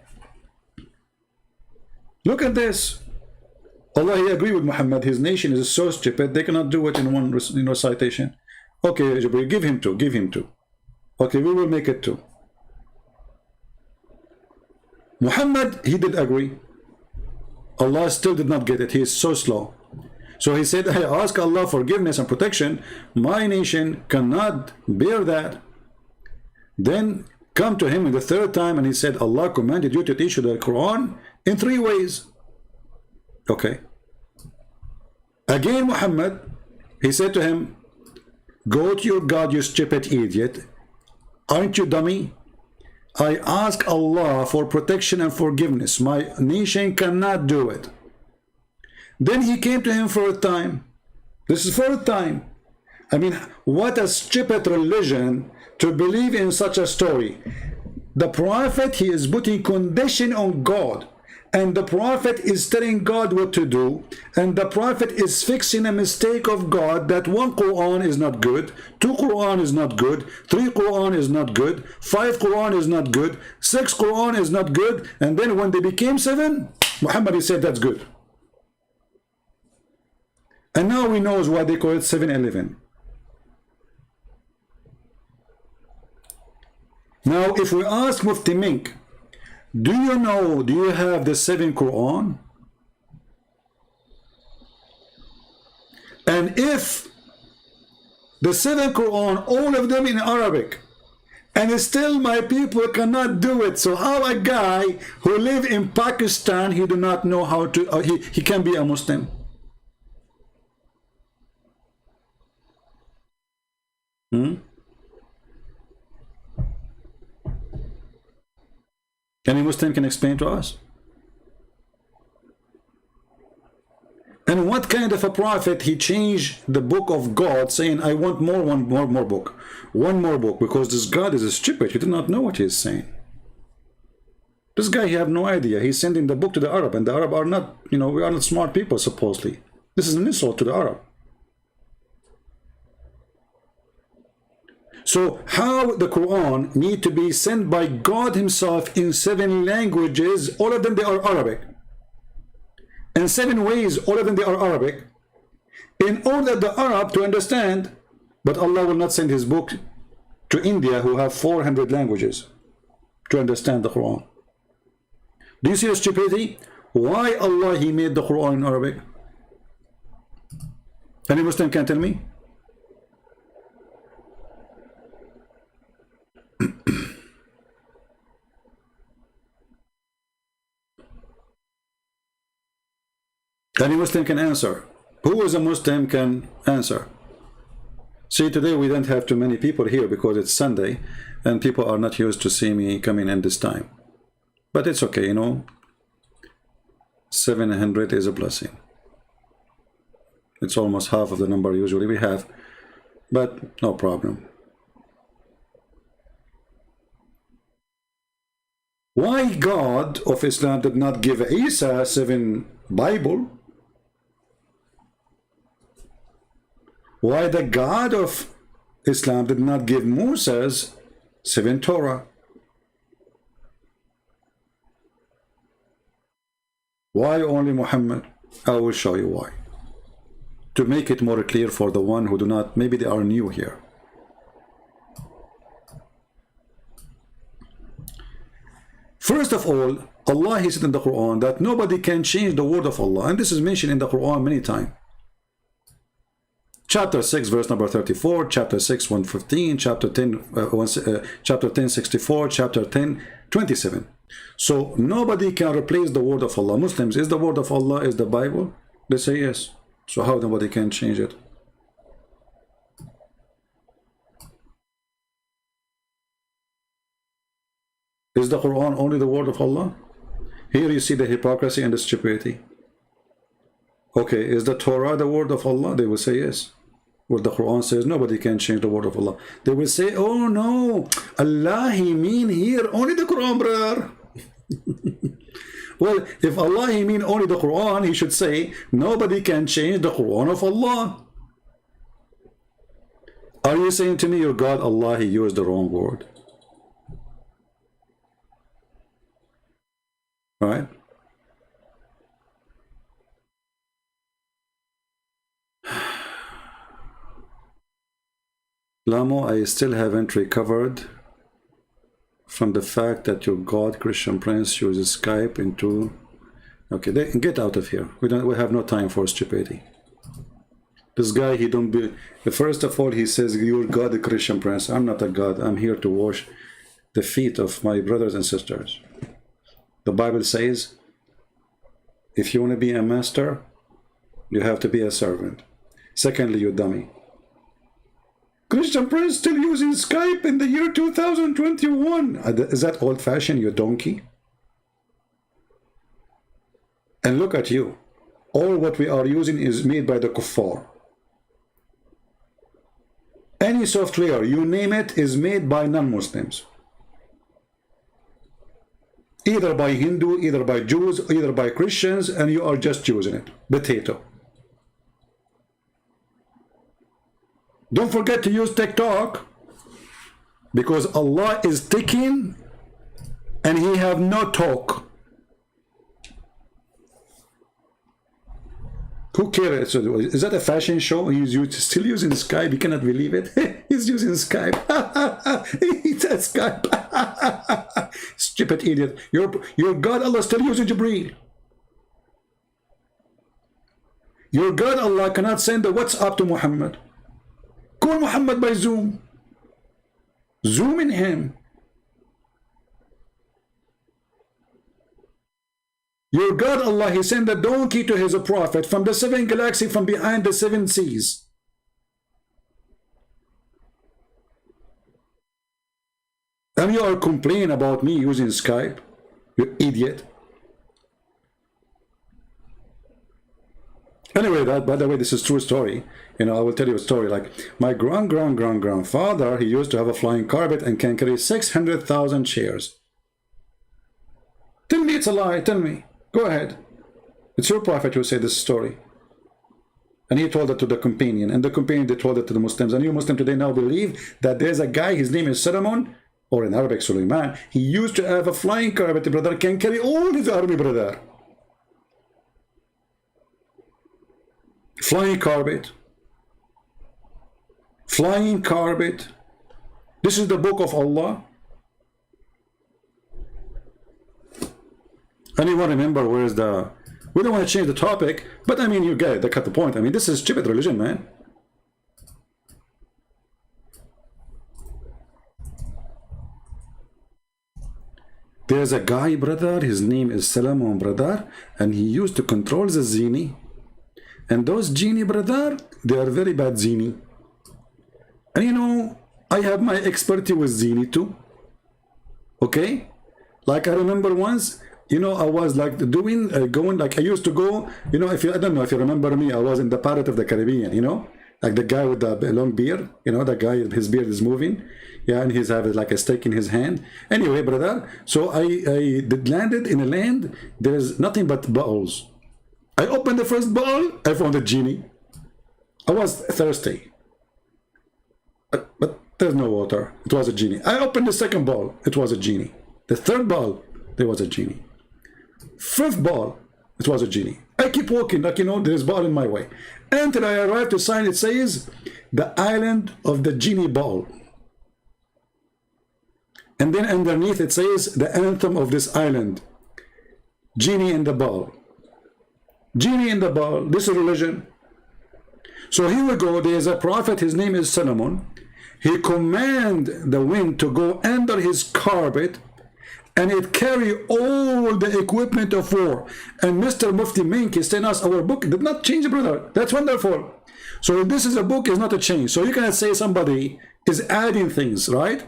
Look at this. Allah, he agreed with Muhammad. His nation is so stupid, they cannot do it in 1 recitation. Okay, Jibreel, give him 2, give him 2. Okay, we will make it 2. Muhammad, he did agree. Allah still did not get it. He is so slow. So he said, I ask Allah forgiveness and protection. My nation cannot bear that. Then come to him in the 3rd time and he said, Allah commanded you to teach the Quran in 3 ways. Okay. Again Muhammad, he said to him, go to your God, you stupid idiot. Aren't you dummy? I ask Allah for protection and forgiveness. My nation cannot do it. Then he came to him 4th time. This is 4th time. I mean, what a stupid religion to believe in such a story. The prophet, he is putting condition on God. And the prophet is telling God what to do, and the prophet is fixing a mistake of God that 1 Quran is not good, 2 Quran is not good, 3 Quran is not good, 5 Quran is not good, 6 Quran is not good, and then when they became 7, Muhammad, he said that's good. And now we know why they call it 7-11. Now if we ask Mufti Mink, do you know, do you have the 7 Quran? And if The 7 Quran, all of them in Arabic. And still my people cannot do it. So how a guy who live in Pakistan, he do not know how to, he can be a Muslim? Any Muslim can explain to us? And what kind of a prophet he changed the book of God, saying, I want one more book, because this God is stupid. He did not know what he is saying. This guy, he have no idea. He's sending the book to the Arab, and the Arab are not, we are not smart people, supposedly. This is an insult to the Arab. So how the Quran need to be sent by God himself in 7 languages, all of them they are Arabic. In 7 ways, all of them they are Arabic, in order the Arab to understand. But Allah will not send his book to India, who have 400 languages, to understand the Quran. Do you see the stupidity? Why Allah he made the Quran in Arabic? Any Muslim can tell me? Any Muslim can answer. Who is a Muslim can answer? See, today we don't have too many people here because it's Sunday and people are not used to see me coming in this time. But it's okay, 700 is a blessing. It's almost half of the number usually we have, but no problem. Why God of Islam did not give Isa 7 Bible? Why the God of Islam did not give Moses 7 Torah? Why only Muhammad? I will show you why. To make it more clear for the one who do not, maybe they are new here. First of all, Allah he said in the Quran that nobody can change the word of Allah, and this is mentioned in the Quran many times. Chapter 6 verse number 34, chapter 6 115, chapter 10 64, chapter 10 27. So nobody can replace the word of Allah. Muslims, is the word of Allah is the Bible? They say yes. So how nobody can change it? Is the Quran only the word of Allah? Here you see the hypocrisy and the stupidity. Okay, is the Torah the word of Allah? They will say yes. Well, the Quran says nobody can change the word of Allah. They will say, oh no, Allah he mean here only the Quran, brother. Well, if Allah he mean only the Quran, he should say nobody can change the Quran of Allah. Are you saying to me your God Allah he used the wrong word? Right? Lamo, I still haven't recovered from the fact that your God Christian Prince uses Skype into... Okay, get out of here. We have no time for stupidity. This guy, he don't be... First of all, he says, you're God the Christian Prince. I'm not a God. I'm here to wash the feet of my brothers and sisters. The Bible says, if you want to be a master, you have to be a servant. Secondly, you dummy. Christian Prince still using Skype in the year 2021. Is that old-fashioned, you donkey? And look at you. All what we are using is made by the kuffar. Any software, you name it, is made by non-Muslims. Either by Hindu, either by Jews, either by Christians, and you are just using it. Potato. Don't forget to use TikTok, because Allah is taking and he have no talk. Who cares? Is that a fashion show? He's still using Skype. You cannot believe it. He's using Skype. He said Skype. Stupid idiot. Your God Allah still using Jibreel. Your God Allah cannot send the WhatsApp to Muhammad. Call Muhammad by Zoom. Zoom in him. Your God Allah, He sent a donkey to His prophet from the 7 galaxy, from behind the 7 seas. And you are complaining about me using Skype, you idiot. Anyway, by the way, this is true story. You know, I will tell you a story. Like, my grandfather, he used to have a flying carpet and can carry 600,000 chairs. Tell me it's a lie, tell me. Go ahead. It's your prophet who said this story. And he told it to the companion, and the companion, they told it to the Muslims. And you Muslims today now believe that there's a guy, his name is Solomon, or in Arabic, Suleiman. He used to have a flying carpet, brother, can carry all his army, brother. Flying carpet. Flying carpet. This is the book of Allah. Anyone remember where is the... We don't want to change the topic, but I mean, you get it, cut the point. I mean, this is stupid religion, man. There's a guy, brother, his name is Solomon, brother, and he used to control the genie. And those genie, brother, they are very bad genie. And you know, I have my expertise with genie too. Okay? Like I remember once, you know, I was like doing, going, like I used to go, you know, if you, I don't know if you remember me, I was in the Pirate of the Caribbean, you know? Like the guy with the long beard, you know, the guy, his beard is moving. Yeah, and he's having like a stake in his hand. Anyway, brother, so I landed in a land, there's nothing but bowls. I opened the first bowl, I found a genie. I was thirsty. But there's no water. It was a genie. I opened the second bowl, it was a genie. The third bowl, there was a genie. Fifth bowl, it was a genie. I keep walking, like, you know, there's ball in my way. Until I arrived to sign, it says, the island of the genie ball. And then underneath it says, the anthem of this island. Genie in the ball. Genie in the ball. This is religion. So here we go. There is a prophet. His name is Solomon. He commanded the wind to go under his carpet, and it carry all the equipment of war. And Mr. Mufti Menk is telling us our book did not change, brother. That's wonderful. So if this is a book, it's not a change. So you cannot say somebody is adding things, right?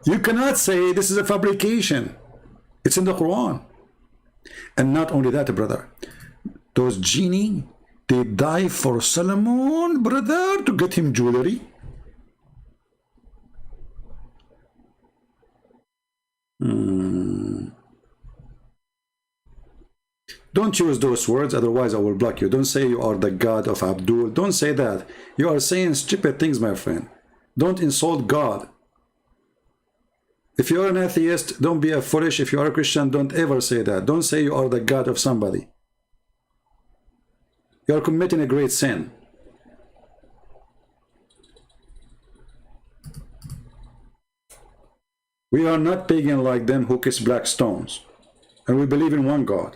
You cannot say this is a fabrication. It's in the Quran. And not only that, brother, those genie, they die for Solomon, brother, to get him jewelry. Don't use those words, otherwise I will block you. Don't say you are the God of Abdul. Don't say that. You are saying stupid things, my friend. Don't insult God. If you are an atheist, don't be a foolish. If you are a Christian, don't ever say that. Don't say you are the God of somebody. You are committing a great sin. We are not pagan like them who kiss black stones. And we believe in one God.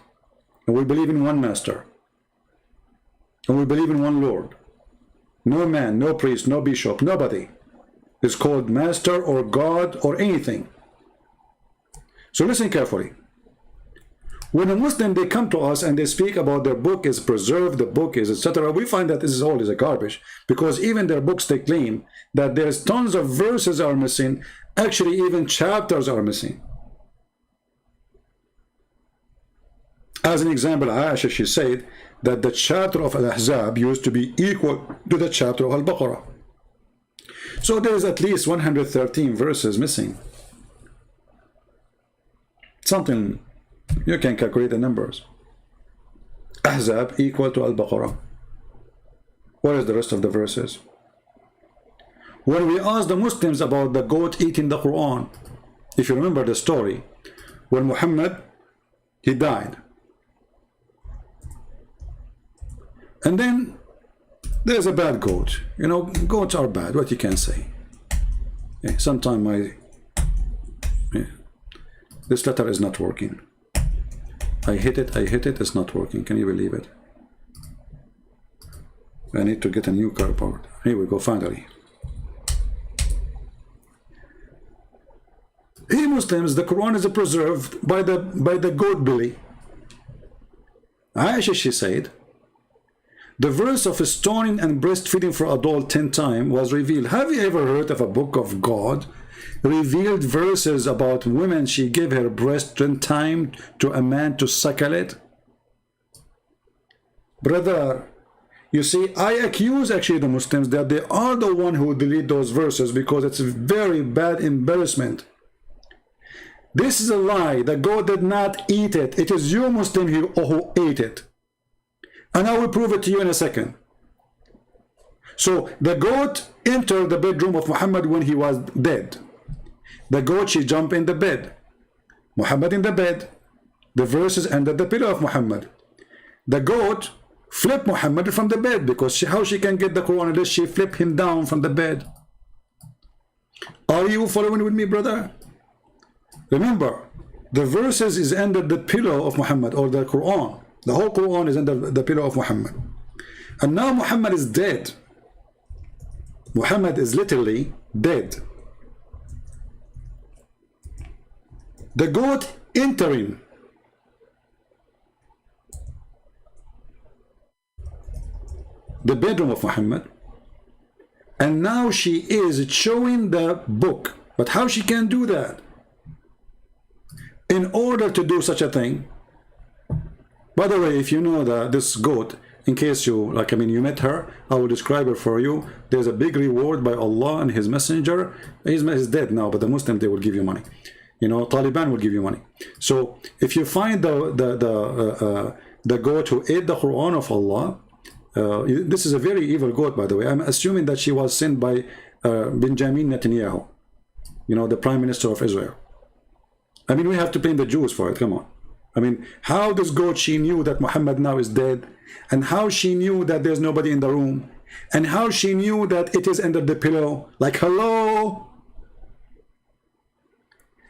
And we believe in one Master. And we believe in one Lord. No man, no priest, no bishop, nobody is called Master or God or anything. So listen carefully. When a Muslim, they come to us and they speak about their book is preserved, the book is etc., we find that this is all is a garbage, because even their books, they claim that there's tons of verses are missing. Actually, even chapters are missing. As an example, Aisha, she said that the chapter of Al-Ahzab used to be equal to the chapter of Al-Baqarah. So there's at least 113 verses missing. Something, you can calculate the numbers. Ahzab equal to Al-Baqarah. What is the rest of the verses? When we asked the Muslims about the goat eating the Quran, if you remember the story, when Muhammad, he died. And then there's a bad goat. You know, goats are bad, what you can say. Yeah, sometime this letter is not working. I hit it, it's not working. Can you believe it? I need to get a new cardboard. Here we go, finally. Hey Muslims, the Quran is preserved by the goat belly. Aisha, she said, the verse of stoning and breastfeeding for adult 10 times was revealed. Have you ever heard of a book of God revealed verses about women she gave her breast 10 times to a man to suckle it? Brother, you see, I accuse actually the Muslims that they are the one who delete those verses because it's a very bad embarrassment. This is a lie. The goat did not eat it. It is you, Muslim, who ate it. And I will prove it to you in a second. So the goat entered the bedroom of Muhammad when he was dead. The goat, she jumped in the bed. Muhammad in the bed. The verses under the pillow of Muhammad. The goat flipped Muhammad from the bed because how she can get the Quran unless she flipped him down from the bed. Are you following with me, brother? Remember, the verses is under the pillow of Muhammad, or the Quran. The whole Quran is under the pillow of Muhammad. And now Muhammad is dead. Muhammad is literally dead. The goat entering the bedroom of Muhammad, and now she is showing the book. But how she can do that? In order to do such a thing, by the way, if you know this goat, in case you, like, I mean, you met her, I will describe her for you. There's a big reward by Allah and His Messenger. He's dead now, but the Muslim, they will give you money. You know, Taliban will give you money. So if you find the goat who ate the Quran of Allah, this is a very evil goat, by the way. I'm assuming that she was sent by Benjamin Netanyahu, you know, the Prime Minister of Israel. I mean, we have to blame the Jews for it. Come on. I mean, how this goat, she knew that Muhammad now is dead, and how she knew that there's nobody in the room, and how she knew that it is under the pillow. Like, hello?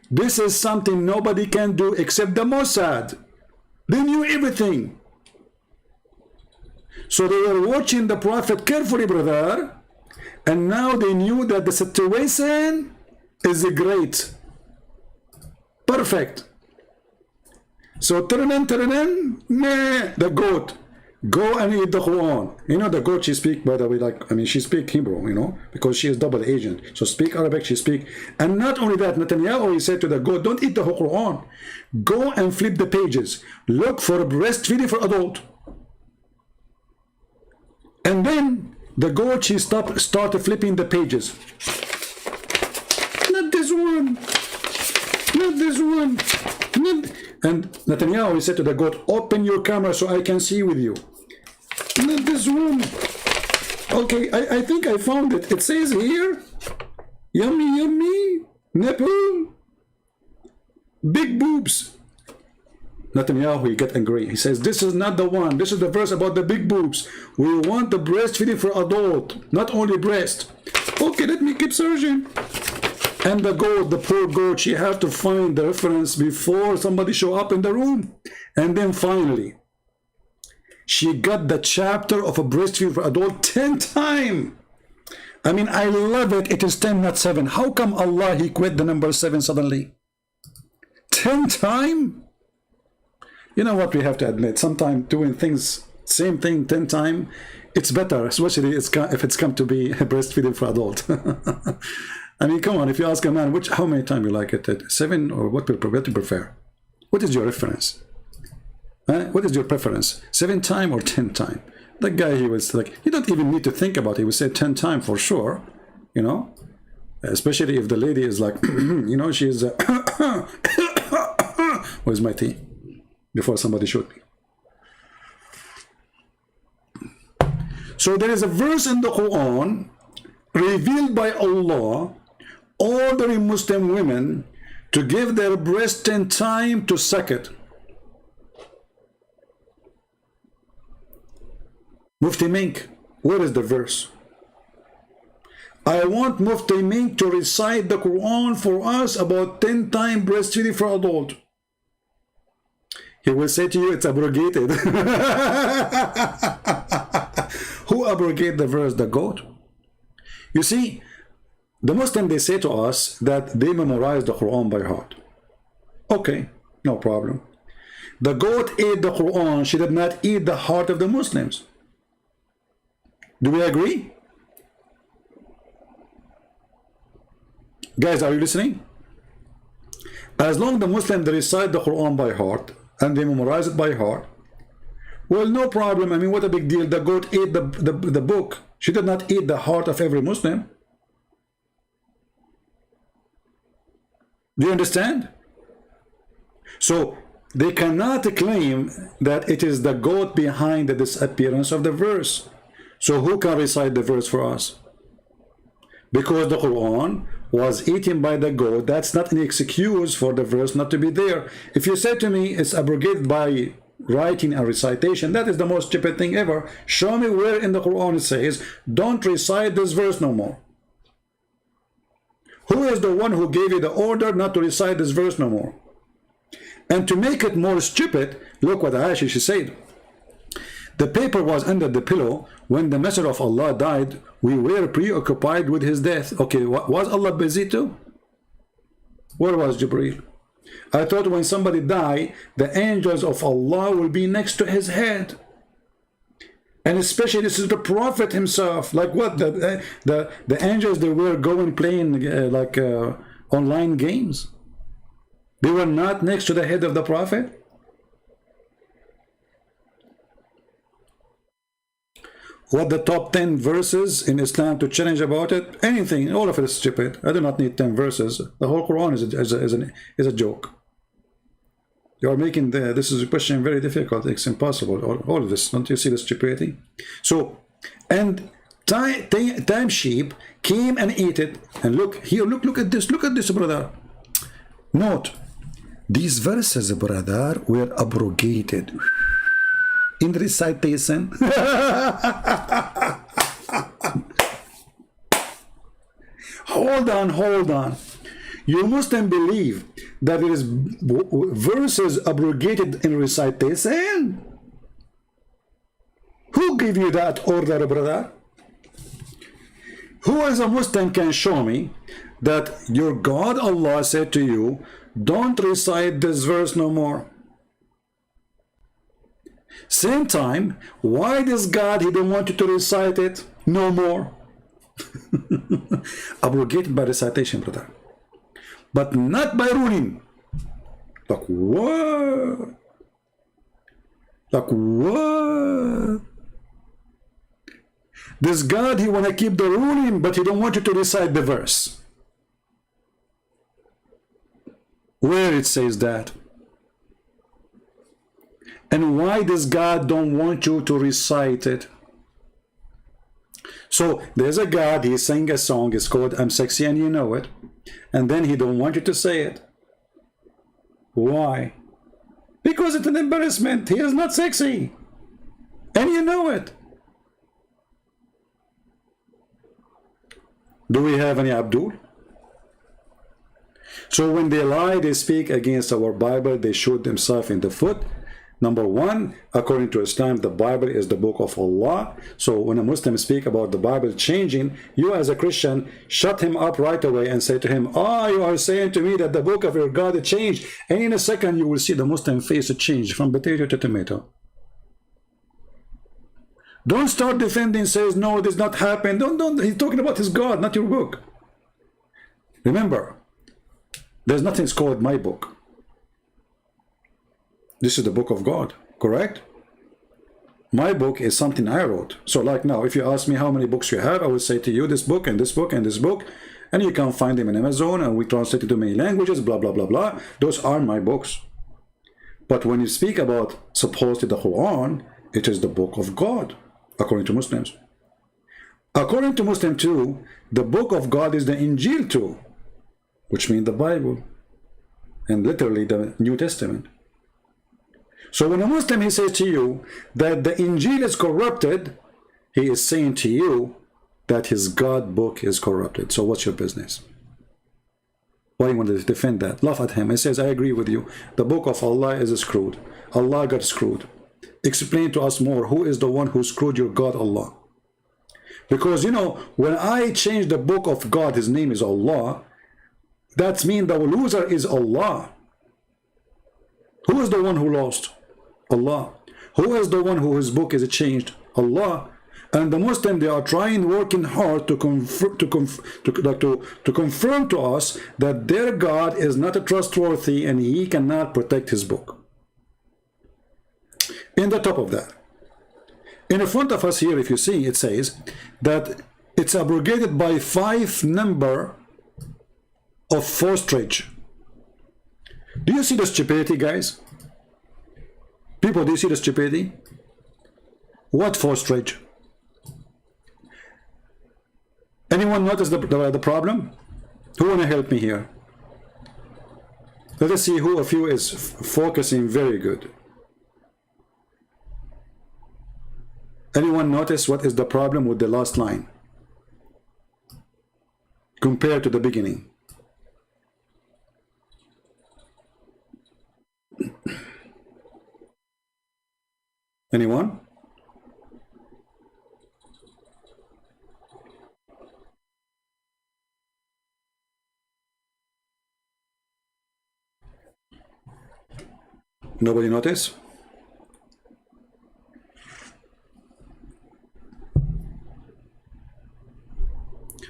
This is something nobody can do except the Mossad. They knew everything. So they were watching the Prophet carefully, brother, and now they knew that the situation is great. Perfect. So the goat, go and eat the Quran. You know, the goat, she speak, by the way, like, I mean, she speak Hebrew, you know, because she is double agent. So speak Arabic, she speak. And not only that, Netanyahu, he said to the goat, don't eat the whole Quran. Go and flip the pages. Look for breastfeeding for adult. And then the goat, she started flipping the pages. Not this one. Not this one. And Netanyahu, he said to the goat, open your camera so I can see with you. Not this one. Okay, I think I found it. It says here, yummy, yummy, nipple, big boobs. Netanyahu, he get angry. He says, this is not the one. This is the verse about the big boobs. We want the breastfeeding for adult, not only breast. Okay, let me keep searching. And the goat, the poor goat, she had to find the reference before somebody show up in the room. And then finally, she got the chapter of a breastfeeding for adult 10 times. I mean, I love it. It is 10, not 7. How come Allah, He quit the number 7 suddenly? 10 times? You know what, we have to admit, sometimes doing things, same thing 10 times, it's better, especially if it's come to be breastfeeding for adult. I mean, come on, if you ask a man, how many times you like it, 7 or what do you prefer? What is your reference? What is your preference? 7 times or 10 times? That guy, he was like, you don't even need to think about it. He would say 10 times for sure, you know, especially if the lady is like, you know, she's, where's my tea? Before somebody shoot me. So there is a verse in the Quran revealed by Allah ordering Muslim women to give their breast 10 times to suck it. Mufti Mink, where is the verse? I want Mufti Mink to recite the Quran for us about 10 times breastfeeding for adult. He will say to you, it's abrogated. Who abrogate the verse, the goat? You see, the Muslim, they say to us that they memorize the Quran by heart. Okay, no problem. The goat ate the Quran. She did not eat the heart of the Muslims. Do we agree? Guys, are you listening? As long as the Muslims, they recite the Quran by heart and they memorize it by heart, well, no problem. I mean, what a big deal. The goat ate the book. She did not eat the heart of every Muslim. Do you understand? So they cannot claim that it is the goat behind the disappearance of the verse. So who can recite the verse for us? Because the Quran was eaten by the goat, that's not an excuse for the verse not to be there. If you say to me it's abrogated by writing and recitation, that is the most stupid thing ever. Show me where in the Quran it says, don't recite this verse no more. Who is the one who gave you the order not to recite this verse no more? And to make it more stupid, look what Aisha, she said. The paper was under the pillow. When the Messenger of Allah died, we were preoccupied with his death. Okay, was Allah busy too? Where was Jibreel? I thought when somebody died, the angels of Allah will be next to his head. And especially this is the Prophet himself. Like what? The angels, they were going playing online games. They were not next to the head of the Prophet. What the top 10 verses in Islam to challenge about it? Anything, all of it is stupid. I do not need 10 verses. The whole Quran is a joke. You are making this is a question very difficult. It's impossible. All of this. Don't you see the stupidity? So, and time sheep came and ate it. And look here, look at this. Look at this, brother. Note, these verses, brother, were abrogated in recitation. Hold on. You Muslim believe that there is verses abrogated in recitation? Who gave you that order, brother? Who as a Muslim can show me that your God Allah said to you, don't recite this verse no more? Same time, why this God, he don't want you to recite it no more? Abrogated by recitation, brother, but not by ruling. Like what? Like what? This God, he want to keep the ruling, but he don't want you to recite the verse. Where it says that? And why does God don't want you to recite it? So there's a God, he sang a song, it's called I'm Sexy and You Know It. And then he don't want you to say it. Why? Because it's an embarrassment. He is not sexy. And you know it. Do we have any Abdul? So when they lie, they speak against our Bible, they shoot themselves in the foot. Number one, according to Islam, the Bible is the book of Allah. So when a Muslim speak about the Bible changing, you as a Christian, shut him up right away and say to him, you are saying to me that the book of your God changed. And in a second, you will see the Muslim face change from potato to tomato. Don't start defending, says, no, this not happened. Don't. He's talking about his God, not your book. Remember, there's nothing called my book. This is the book of God, correct? My book is something I wrote. So like now, if you ask me how many books you have, I will say to you this book and this book and this book, and you can find them in Amazon, and we translate it to many languages, blah, blah, blah, blah. Those are my books. But when you speak about supposedly the Quran, it is the book of God, according to Muslims. According to Muslim too, the book of God is the Injil too, which means the Bible, and literally the New Testament. So when a Muslim, he says to you that the Injil is corrupted, he is saying to you that his God book is corrupted. So what's your business? Why do you want to defend that? Laugh at him. He says, I agree with you. The book of Allah is screwed. Allah got screwed. Explain to us more. Who is the one who screwed your God Allah? Because, you know, when I change the book of God, his name is Allah, that means the loser is Allah. Who is the one who lost? Allah. Who is the one whose book is changed? Allah. And the Muslim, they are trying, working hard to confirm to us that their God is not trustworthy and he cannot protect his book. In the top of that, in front of us here, if you see, it says that it's abrogated by 5 number of forstrage. Do you see the stupidity, guys? People, do you see the stupidity? What forstrage? Anyone notice the problem? Who want to help me here? Let us see who of you is focusing very good. Anyone notice what is the problem with the last line compared to the beginning? Anyone? Nobody notice?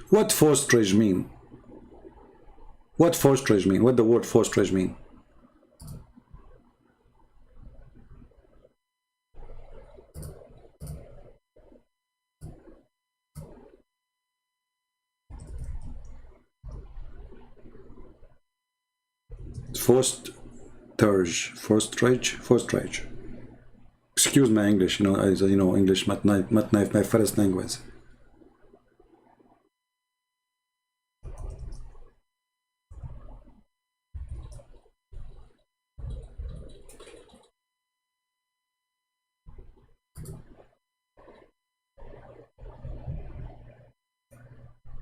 What forstrage mean? What forstrage mean? What the word forstrage mean? Forstrage. Excuse my English, English not my first language.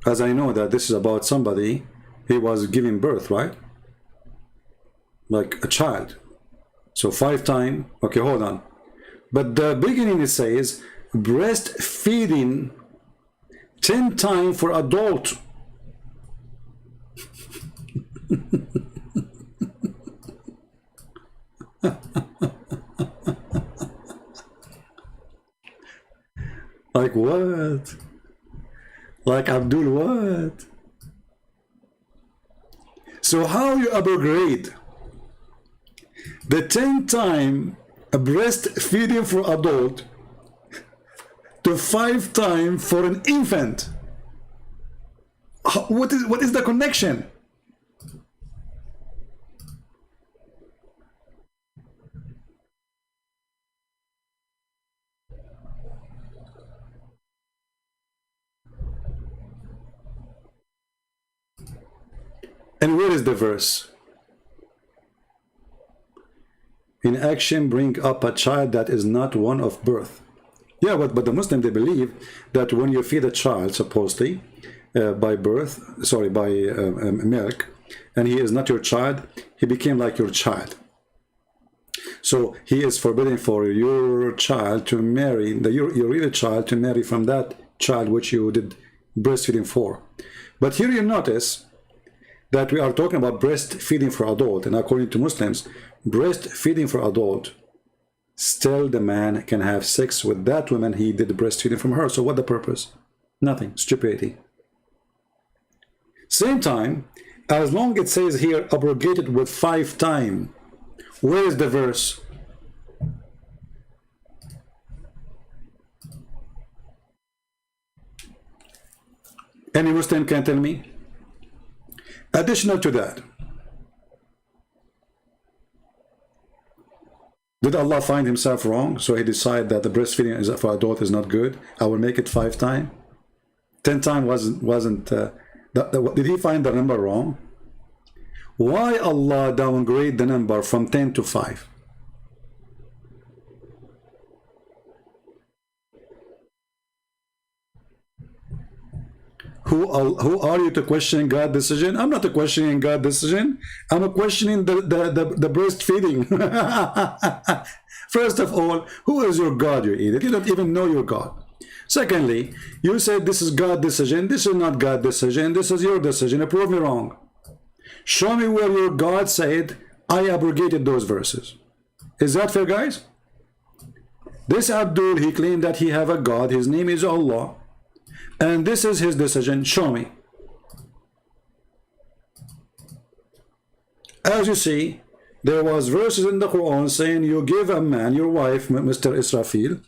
As I know that this is about somebody, he was giving birth, right? Like a child. So 5 times, okay, hold on. But the beginning it says breastfeeding 10 times for adult. Like what? Like Abdul what? So how you upgrade the 10 time breastfeeding for adult to 5 times for an infant? What is the connection? And where is the verse? In action bring up a child that is not one of birth. Yeah, but the Muslim, they believe that when you feed a child, supposedly, by birth, sorry, by milk, and he is not your child, he became like your child. So he is forbidden for your child to marry, your real child to marry from that child which you did breastfeeding for. But here you notice that we are talking about breastfeeding for adult, and according to Muslims, breastfeeding for adult, still the man can have sex with that woman he did breastfeeding from her. So what the purpose? Nothing. Stupidity. Same time, as long it says here abrogated with 5 times, where is the verse? Any Muslim can tell me? Additional to that, did Allah find himself wrong? So he decided that the breastfeeding for adult is not good. I will make it 5 times. 10 times wasn't. Did he find the number wrong? Why Allah downgrade the number from 10 to 5? Who are you to question God's decision? I'm not questioning God's decision. I'm questioning the breastfeeding. First of all, who is your God, you idiot? You don't even know your God. Secondly, you said this is God's decision. This is not God's decision. This is your decision. Prove me wrong. Show me where your God said, I abrogated those verses. Is that fair, guys? This Abdul, he claimed that he have a God. His name is Allah. And this is his decision. Show me. As you see, there was verses in the Quran saying you give a man, your wife, Mr. Israfil,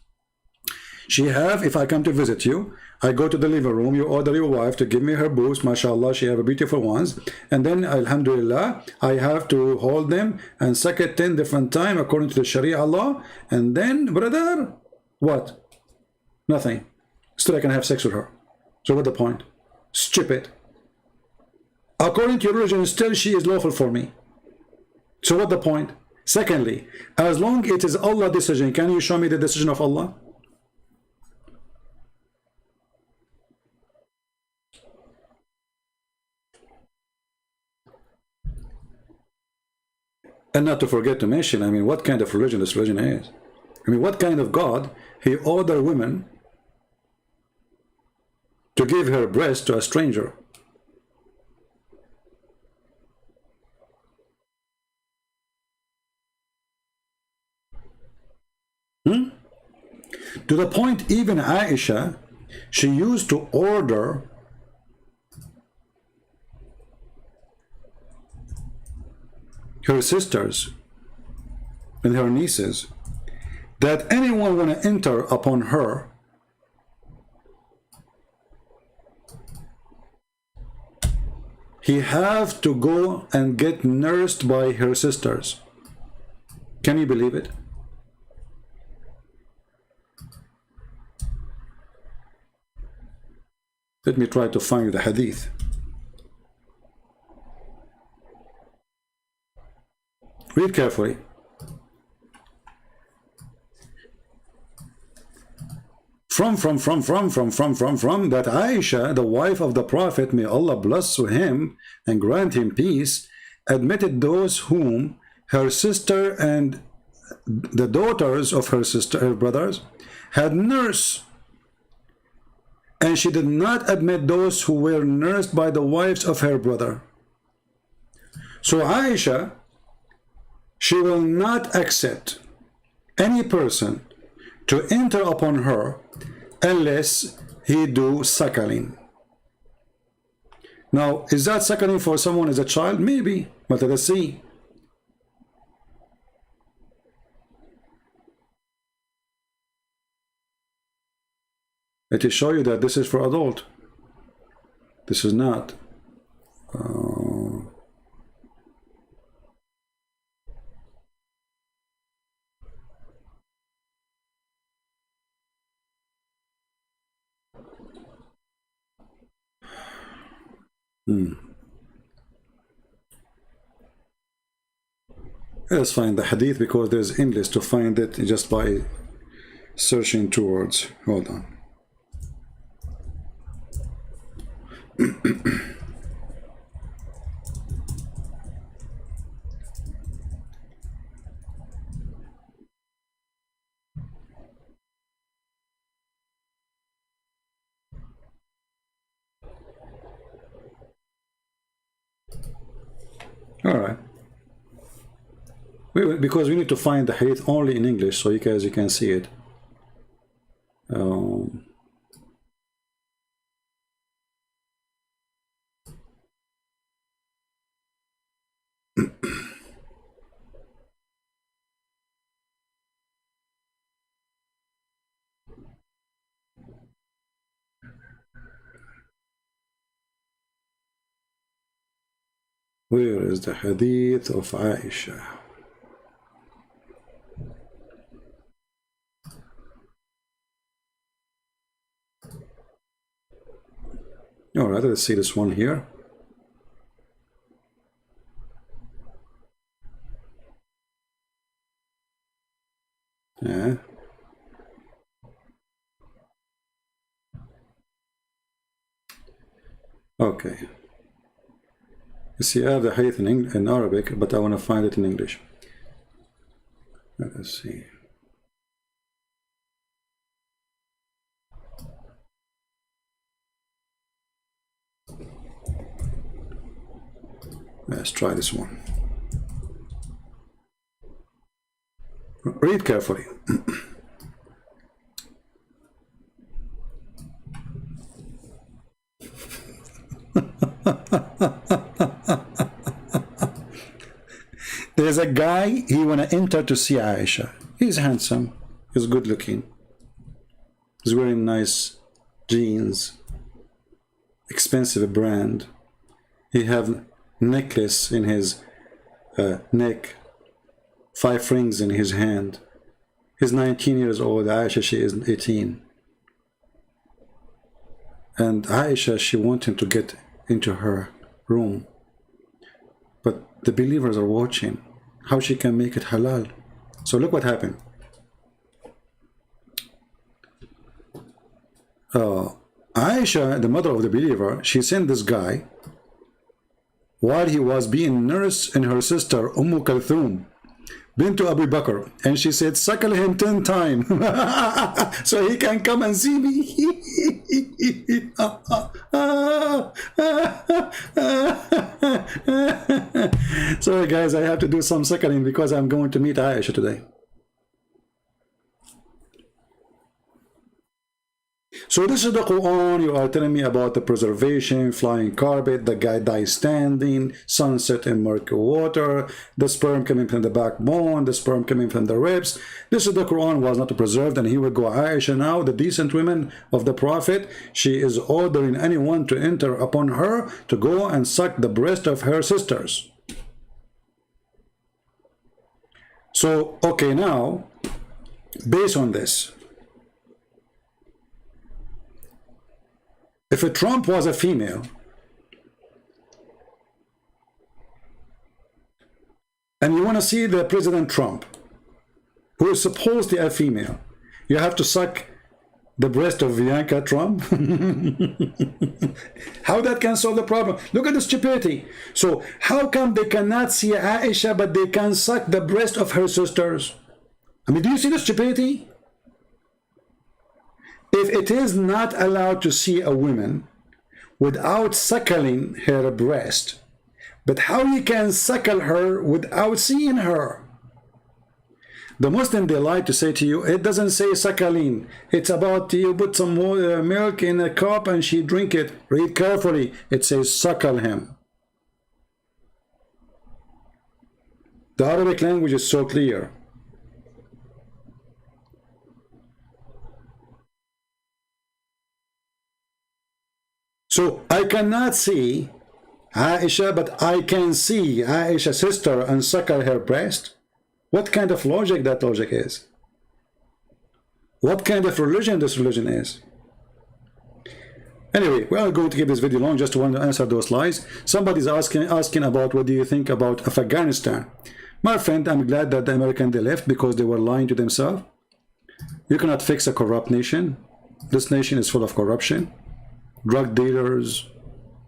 she have, if I come to visit you, I go to the living room, you order your wife to give me her boobs, mashallah, she have a beautiful ones, and then alhamdulillah, I have to hold them and suck it 10 different times according to the Sharia law, and then, brother, what? Nothing. Still I can have sex with her. So what's the point? Stupid. According to your religion, still she is lawful for me. So what's the point? Secondly, as long as it is Allah's decision, can you show me the decision of Allah? And not to forget to mention, I mean, what kind of religion this religion is. I mean, what kind of God he order women to give her breast to a stranger? To the point even Aisha, she used to order her sisters and her nieces that anyone want to enter upon her, he have to go and get nursed by her sisters. Can you believe it? Let me try to find the hadith. Read carefully. From that Aisha, the wife of the Prophet, may Allah bless him and grant him peace, admitted those whom her sister and the daughters of her sister, her brothers, had nursed. And she did not admit those who were nursed by the wives of her brother. So Aisha, she will not accept any person to enter upon her unless he do suckling. Now, is that suckling for someone as a child? Maybe, but let us see. It will show you that this is for adult. This is not. Let's find the hadith because there's endless to find it just by searching two words. Hold on. All right. Because we need to find the hadith only in English, so you guys you can see it. Where is the hadith of Aisha? All right, let's see this one here. Yeah. Okay. You see, I have the hadith in Arabic, but I want to find it in English. Let us see. Let's try this one. Read carefully. There's a guy, he wanna enter to see Aisha. He's handsome, he's good looking, he's wearing nice jeans, expensive brand. He have necklace in his neck, 5 rings in his hand. He's 19 years old, Aisha, she is 18. And Aisha, she wants him to get into her room. But the believers are watching how she can make it halal. So look what happened. Aisha, the mother of the believer, she sent this guy while he was being nursed in her sister Umm Kulthum bint Abu Bakr, and she said, suckle him 10 times so he can come and see me. Sorry guys, I have to do some suckling because I'm going to meet Aisha today. So this is the Quran. You are telling me about the preservation, flying carpet, the guy dies standing, sunset in murky water, the sperm coming from the backbone, the sperm coming from the ribs. This is the Quran was not preserved, and here we go. Aisha now, the decent women of the Prophet, she is ordering anyone to enter upon her to go and suck the breast of her sisters. So, okay, now, based on this, if a Trump was a female, and you want to see the President Trump, who is supposedly a female, you have to suck the breast of Bianca Trump? How that can solve the problem? Look at the stupidity. So how come they cannot see Aisha, but they can suck the breast of her sisters? I mean, do you see the stupidity? If it is not allowed to see a woman without suckling her breast, but how you can suckle her without seeing her? The Muslim, they like to say to you, it doesn't say suckling. It's about you put some milk in a cup and she drink it. Read carefully. It says suckle him. The Arabic language is so clear. So I cannot see Aisha, but I can see Aisha's sister and suckle her breast. What kind of logic that logic is? What kind of religion this religion is? Anyway, we are going to keep this video long, just want to answer those lies. Somebody's asking about what do you think about Afghanistan. My friend, I'm glad that the Americans, they left because they were lying to themselves. You cannot fix a corrupt nation. This nation is full of corruption. Drug dealers,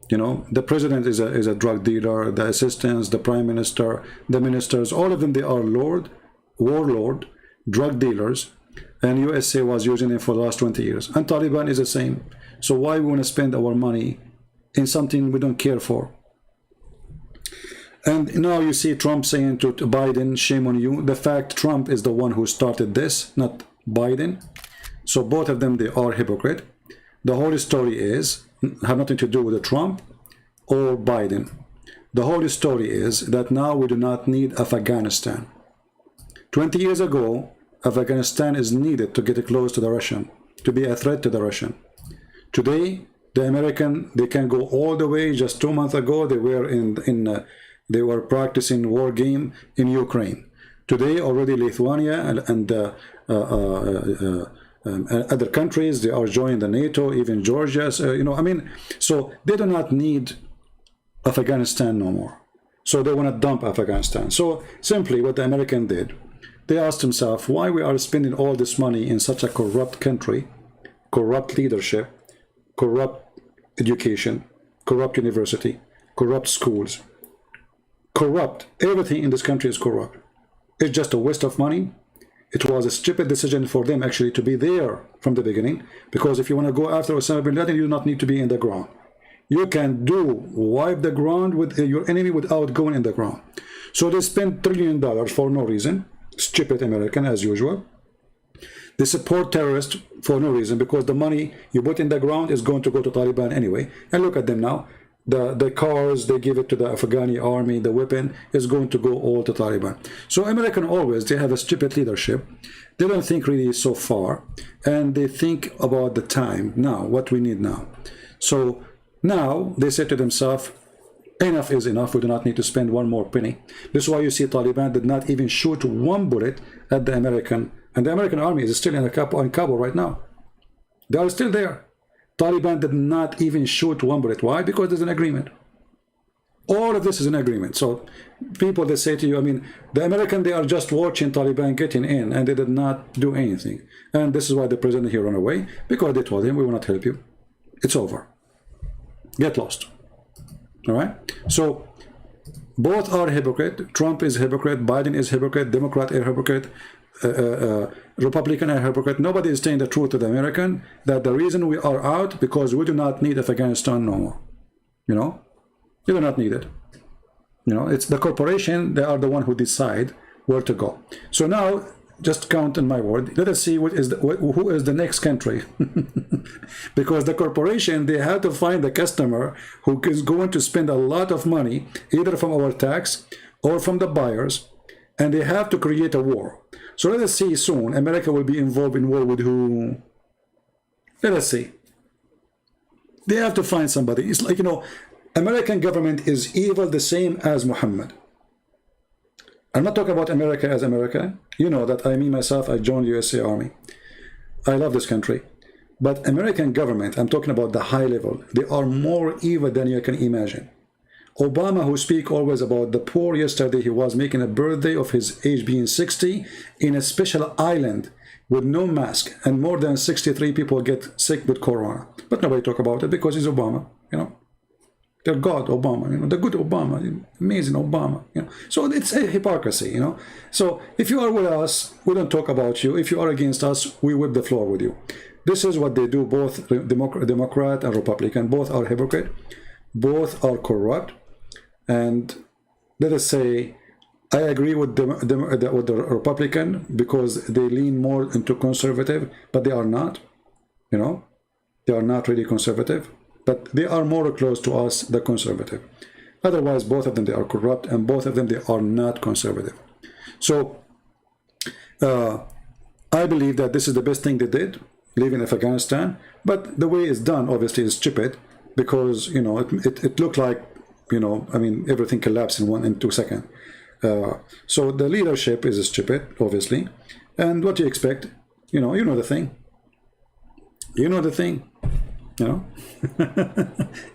you know, the president is a drug dealer, the assistants, the prime minister, the ministers, all of them, they are warlord, drug dealers, and USA was using it for the last 20 years. And Taliban is the same. So why we want to spend our money in something we don't care for? And now you see Trump saying to Biden, shame on you. The fact Trump is the one who started this, not Biden. So both of them, they are hypocrite. The whole story is, have nothing to do with Trump or Biden. The whole story is that now we do not need Afghanistan. 20 years ago, Afghanistan is needed to get close to the Russian, to be a threat to the Russian. Today, the American, they can go all the way. Just 2 months ago, they were they were practicing war game in Ukraine. Today, already Lithuania and other countries, they are joining the NATO, even Georgia, you know, I mean, so they do not need Afghanistan no more. So they want to dump Afghanistan. So simply what the American did, they asked themselves why we are spending all this money in such a corrupt country, corrupt leadership, corrupt education, corrupt university, corrupt schools, corrupt, everything in this country is corrupt. It's just a waste of money. It was a stupid decision for them actually to be there from the beginning, because if you want to go after Osama bin Laden, you do not need to be in the ground. you can wipe the ground with your enemy without going in the ground. So they spend $1 trillion for no reason. Stupid American as usual. They support terrorists for no reason, because the money you put in the ground is going to go to Taliban anyway. And look at them now. The cars, they give it to the Afghani army. The weapon is going to go all to Taliban. So American always, they have a stupid leadership. They don't think really so far. And they think about the time now, what we need now. So now they say to themselves, enough is enough. We do not need to spend one more penny. This is why you see Taliban did not even shoot one bullet at the American. And the American army is still in Kabul right now. They are still there. Taliban did not even shoot one bullet. Why? Because there's an agreement. All of this is an agreement. So people, they say to you, I mean, the American, they are just watching Taliban getting in, and they did not do anything. And this is why the president here ran away, because they told him, we will not help you. It's over. Get lost. All right? So both are hypocrite. Trump is hypocrite. Biden is hypocrite. Democrat are hypocrite. Republican are hypocrite. Nobody is saying the truth to the American, that the reason we are out because we do not need Afghanistan no more. You know, you do not need it. You know, it's the corporation. They are the one who decide where to go. So now, just count in my word. Let us see who is the next country, because the corporation, they have to find a customer who is going to spend a lot of money, either from our tax or from the buyers, and they have to create a war. So let us see soon. America will be involved in war with who? Let us see. They have to find somebody. It's like, you know, American government is evil the same as Muhammad. I'm not talking about America as America. You know that I myself, I joined USA Army. I love this country. But American government, I'm talking about the high level, they are more evil than you can imagine. Obama, who speak always about the poor, yesterday he was making a birthday of his age being 60 in a special island with no mask, and more than 63 people get sick with corona. But nobody talk about it because he's Obama, you know. They're God Obama, you know, the good Obama, amazing Obama, you know. So it's a hypocrisy, you know. So if you are with us, we don't talk about you. If you are against us, we whip the floor with you. This is what they do, both Democrat and Republican. Both are hypocrite. Both are corrupt. And let us say, I agree with the Republican because they lean more into conservative, but they are not, you know. They are not really conservative. But they are more close to us, the conservative. Otherwise, both of them, they are corrupt, and both of them, they are not conservative. So, I believe that this is the best thing they did, leaving Afghanistan. But the way it's done, obviously, is stupid, because, you know, it looked like, you know, I mean, everything collapsed in 2 seconds. So the leadership is stupid, obviously. And what do you expect? You know the thing. You know the thing. You know,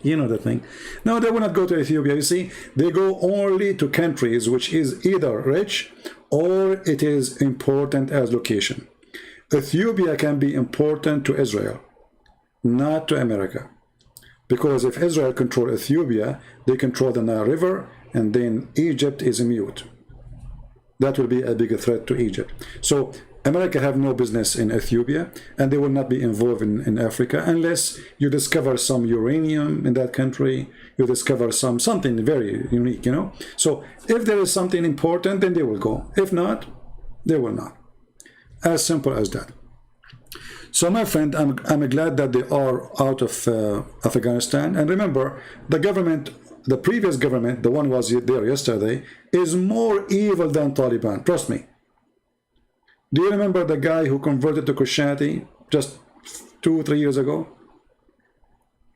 you know the thing. No, they will not go to Ethiopia. You see, they go only to countries which is either rich or it is important as location. Ethiopia can be important to Israel, not to America. Because if Israel control Ethiopia, they control the Nile River, and then Egypt is mute. That will be a bigger threat to Egypt. So America have no business in Ethiopia, and they will not be involved in Africa unless you discover some uranium in that country, you discover something very unique, you know. So if there is something important, then they will go. If not, they will not. As simple as that. So my friend, I'm glad that they are out of Afghanistan. And remember, the government, the previous government, the one was there yesterday, is more evil than Taliban. Trust me. Do you remember the guy who converted to Christianity just 2 or 3 years ago?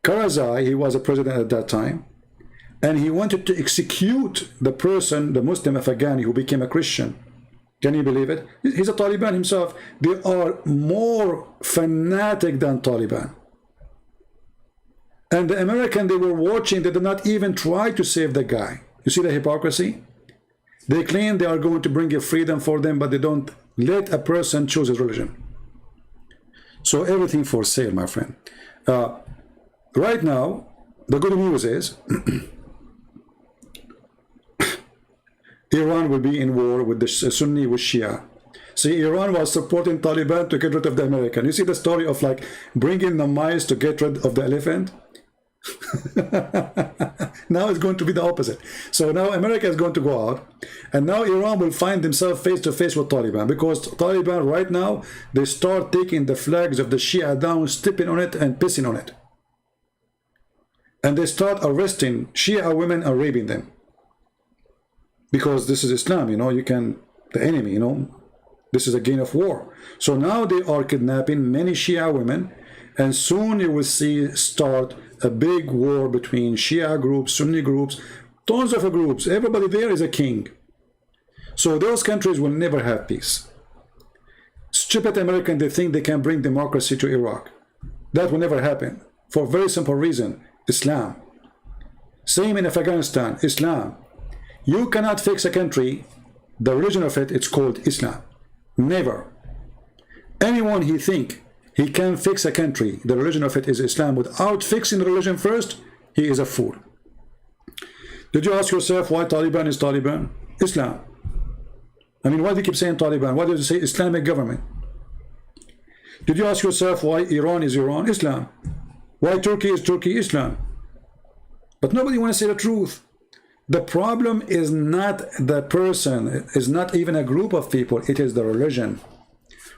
Karzai, he was a president at that time, and he wanted to execute the person, the Muslim Afghani who became a Christian. Can you believe it? He's a Taliban himself. They are more fanatic than Taliban. And the American, they were watching, they did not even try to save the guy. You see the hypocrisy? They claim they are going to bring a freedom for them, but they don't let a person choose his religion. So everything for sale, my friend. Right now, the good news is Iran will be in war with the Sunni with Shia. See, Iran was supporting Taliban to get rid of the American. You see the story of like bringing the mice to get rid of the elephant? Now it's going to be the opposite. So now America is going to go out, and now Iran will find themselves face to face with Taliban, because Taliban right now, they start taking the flags of the Shia down, stepping on it and pissing on it. And they start arresting Shia women and raping them. Because this is Islam, you know, you can, the enemy, you know, this is a game of war. So now they are kidnapping many Shia women, and soon you will see start a big war between Shia groups, Sunni groups, tons of groups. Everybody there is a king. So those countries will never have peace. Stupid Americans, they think they can bring democracy to Iraq. That will never happen, for a very simple reason: Islam. Same in Afghanistan, Islam. You cannot fix a country, the religion of it, it's called Islam. Never. Anyone he think he can fix a country, the religion of it is Islam, without fixing the religion first, he is a fool. Did you ask yourself why Taliban is Taliban? Islam. I mean, why do you keep saying Taliban? Why do you say Islamic government? Did you ask yourself why Iran is Iran? Islam. Why Turkey is Turkey? Islam. But nobody wants to say the truth. The problem is not the person, is not even a group of people, it is the religion.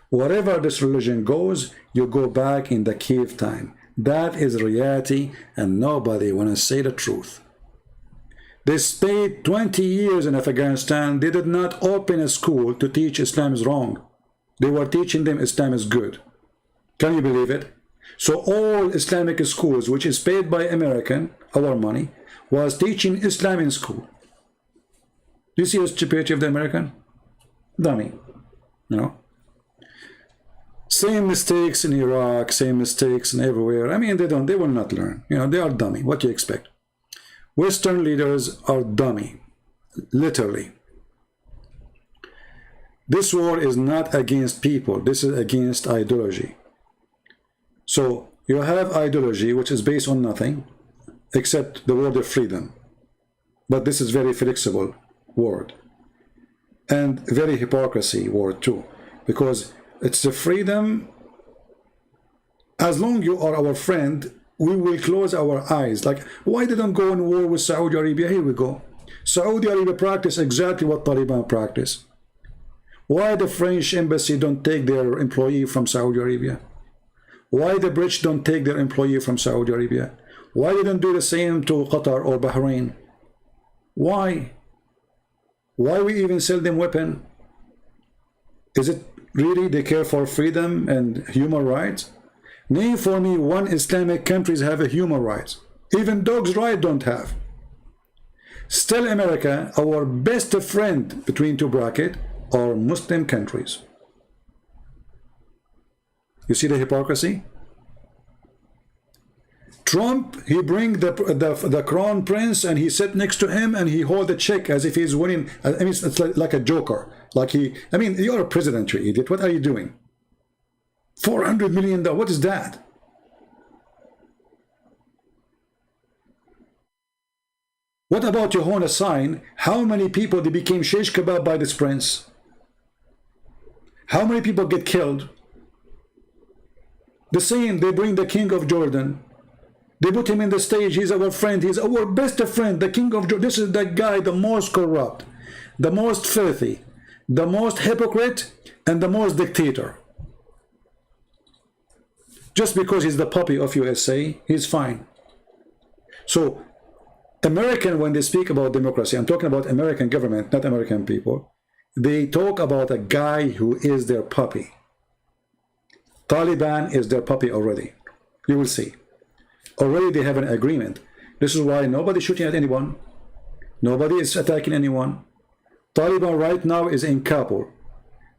Wherever this religion goes, you go back in the cave time. That is reality, and nobody wants to say the truth. They stayed 20 years in Afghanistan. They did not open a school to teach Islam is wrong. They were teaching them Islam is good. Can you believe it? So all Islamic schools, which is paid by American, our money, was teaching Islam in school. Do you see the stupidity of the American? Dummy. You know? Same mistakes in Iraq, same mistakes in everywhere. I mean, they will not learn. You know, they are dummy. What do you expect? Western leaders are dummy. Literally. This war is not against people. This is against ideology. So you have ideology which is based on nothing except the word of freedom. But this is very flexible word. And very hypocrisy word too. Because it's the freedom. As long you are our friend, we will close our eyes. Like, why didn't go in war with Saudi Arabia? Here we go. Saudi Arabia practice exactly what Taliban practice. Why the French embassy don't take their employee from Saudi Arabia? Why the British don't take their employee from Saudi Arabia? Why they don't do the same to Qatar or Bahrain? Why? Why we even sell them weapon? Is it really they care for freedom and human rights? Name for me one Islamic countries have a human rights. Even dogs' rights don't have. Still America, our best friend between two brackets, are Muslim countries. You see the hypocrisy? Trump, he bring the crown prince and he sit next to him and he hold the check as if he's winning. I mean, it's like a joker. Like he, I mean, you're a president, you idiot. What are you doing? $400 million, what is that? What about you hold a sign? How many people they became shish kebab by this prince? How many people get killed? The same, they bring the king of Jordan. They put him in the stage. He's our friend. He's our best friend, the king of Jordan. This is the guy, the most corrupt, the most filthy, the most hypocrite, and the most dictator. Just because he's the puppy of USA, he's fine. So, American, when they speak about democracy, I'm talking about American government, not American people. They talk about a guy who is their puppy. Taliban is their puppy already. You will see. Already they have an agreement. This is why nobody's shooting at anyone. Nobody is attacking anyone. Taliban right now is in Kabul.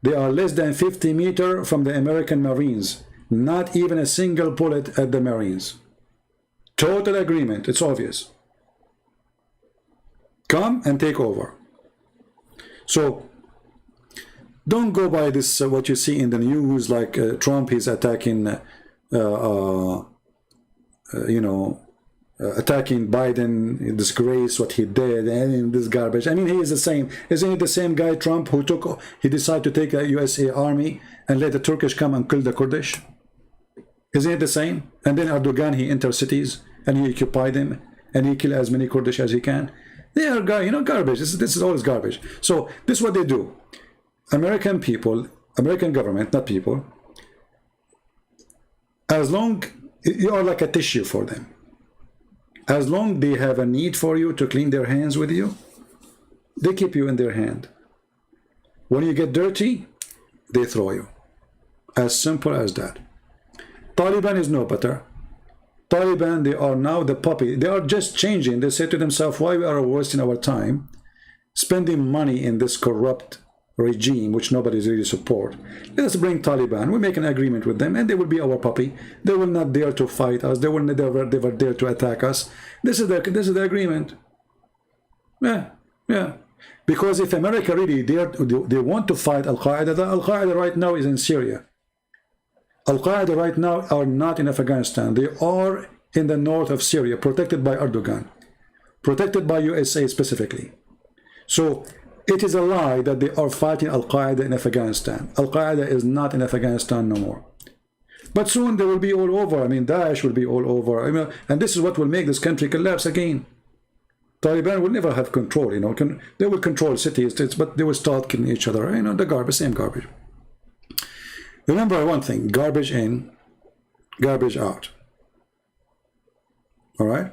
They are less than 50 meters from the American Marines. Not even a single bullet at the Marines. Total agreement. It's obvious. Come and take over. So, don't go by this, what you see in the news, like Trump is attacking, attacking Biden, disgrace, what he did, and this garbage. I mean, he is the same. Isn't he the same guy, Trump, who he decided to take a USA army and let the Turkish come and kill the Kurdish? Isn't it the same? And then Erdogan, he enters cities and he occupy them, and he kill as many Kurdish as he can. They are, garbage. This is always garbage. So this is what they do. American people, American government, not people, as long you are like a tissue for them. As long they have a need for you to clean their hands with you, they keep you in their hand. When you get dirty, they throw you. As simple as that. Taliban is no better. Taliban, they are now the puppy. They are just changing. They say to themselves, why we are wasting our time spending money in this corrupt regime, which nobody really support. Let us bring Taliban. We make an agreement with them, and they will be our puppy. They will not dare to fight us. They will never dare to attack us. This is the agreement. Yeah. Because if America really they want to fight Al-Qaeda, Al-Qaeda right now is in Syria. Al-Qaeda right now are not in Afghanistan. They are in the north of Syria, protected by Erdogan, protected by USA specifically. So it is a lie that they are fighting Al-Qaeda in Afghanistan. Al-Qaeda is not in Afghanistan no more. But soon they will be all over. I mean, Daesh will be all over. I mean, and this is what will make this country collapse again. Taliban will never have control, they will control cities, but they will start killing each other, the garbage, same garbage. Remember one thing, garbage in, garbage out. All right?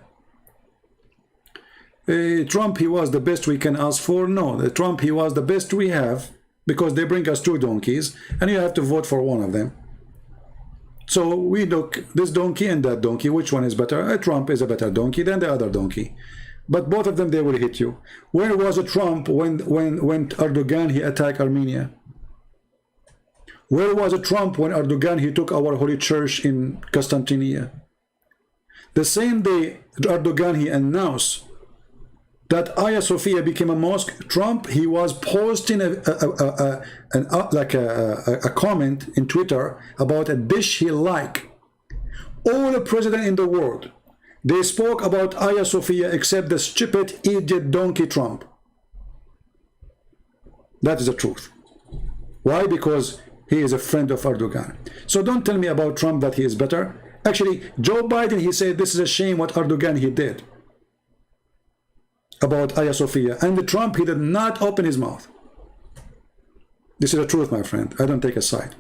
Trump, he was the best we can ask for. No, Trump, he was the best we have, because they bring us two donkeys, and you have to vote for one of them. So we look, this donkey and that donkey, which one is better? Trump is a better donkey than the other donkey. But both of them, they will hit you. Where was Trump when Erdogan, he attacked Armenia? Where was Trump when Erdogan, he took our holy church in Constantinople? The same day Erdogan, he announced that Hagia Sophia became a mosque, Trump, he was posting a comment in Twitter about a dish he liked. All the president in the world, they spoke about Hagia Sophia except the stupid idiot donkey Trump. That is the truth. Why? Because he is a friend of Erdogan. So don't tell me about Trump that he is better. Actually, Joe Biden, he said this is a shame what Erdogan he did about Hagia Sophia. And Trump, he did not open his mouth. This is the truth, my friend. I don't take a side.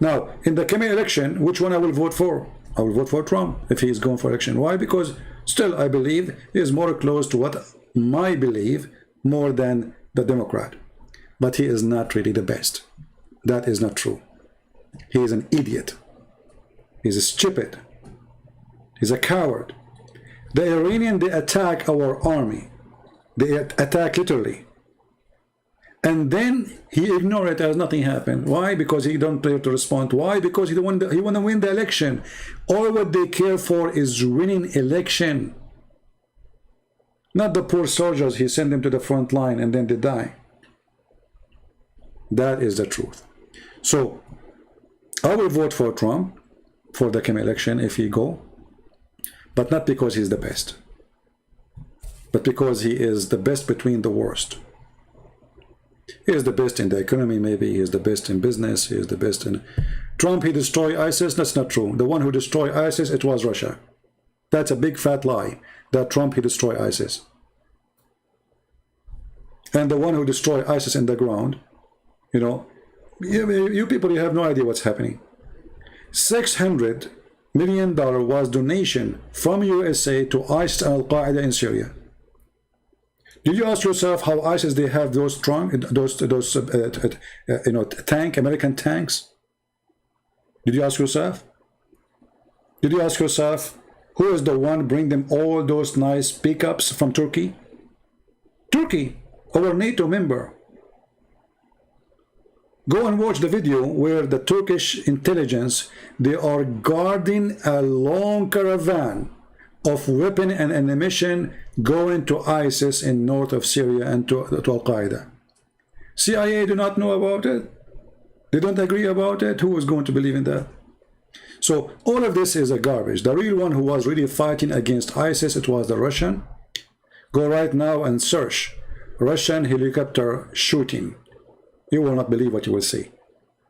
Now, in the coming election, which one I will vote for? I will vote for Trump if he is going for election. Why? Because still I believe he is more close to what I believe more than the Democrat. But he is not really the best. That is not true. He is an idiot. He's stupid. He's a coward. The Iranian, they attack our army. They attack literally. And then he ignored it as nothing happened. Why? Because he don't dare to respond. Why? Because he want to win the election. All what they care for is winning election. Not the poor soldiers, he sent them to the front line and then they die. That is the truth. So, I will vote for Trump for the coming election if he go. But not because he's the best. But because he is the best between the worst. He is the best in the economy, maybe. He is the best in business. He is the best in... Trump, he destroyed ISIS. That's not true. The one who destroyed ISIS, it was Russia. That's a big fat lie, that Trump, he destroyed ISIS. And the one who destroyed ISIS in the ground, you people, you have no idea what's happening. $600 million was donation from USA to ISIS and Al-Qaeda in Syria. Did you ask yourself how ISIS, they have those American tanks? Did you ask yourself? Did you ask yourself who is the one bring them all those nice pickups from Turkey? Turkey, our NATO member. Go and watch the video where the Turkish intelligence, they are guarding a long caravan of weapon and ammunition going to ISIS in north of Syria and to Al-Qaeda. CIA do not know about it. They don't agree about it. Who is going to believe in that? So all of this is a garbage. The real one who was really fighting against ISIS, it was the Russian. Go right now and search Russian helicopter shooting. You will not believe what you will see.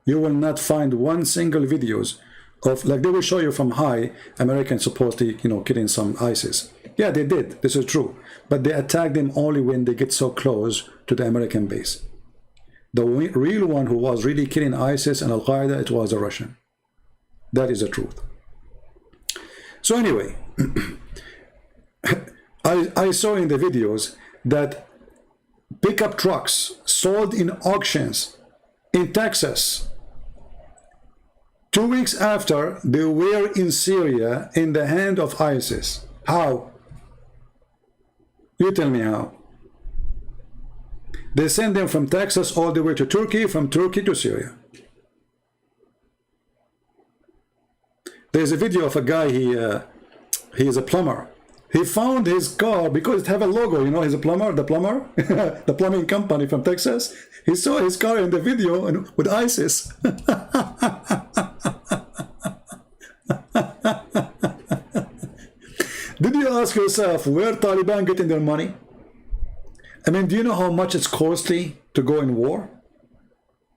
You will not find one single videos of, like they will show you from high, Americans supposedly, you know, killing some ISIS. Yeah, they did. This is true. But they attack them only when they get so close to the American base. The real one who was really killing ISIS and Al-Qaeda, it was a Russian. That is the truth. So anyway, I saw in the videos that pickup trucks sold in auctions in Texas 2 weeks after they were in Syria in the hand of ISIS. How? You tell me how. They send them from Texas all the way to Turkey, from Turkey to Syria. There's a video of a guy, he is a plumber. He found his car because it have a logo, you know, he's a plumber, the plumber, the plumbing company from Texas. He saw his car in the video and with ISIS. Did you ask yourself where Taliban getting their money? I mean, do you know how much it's costly to go in war?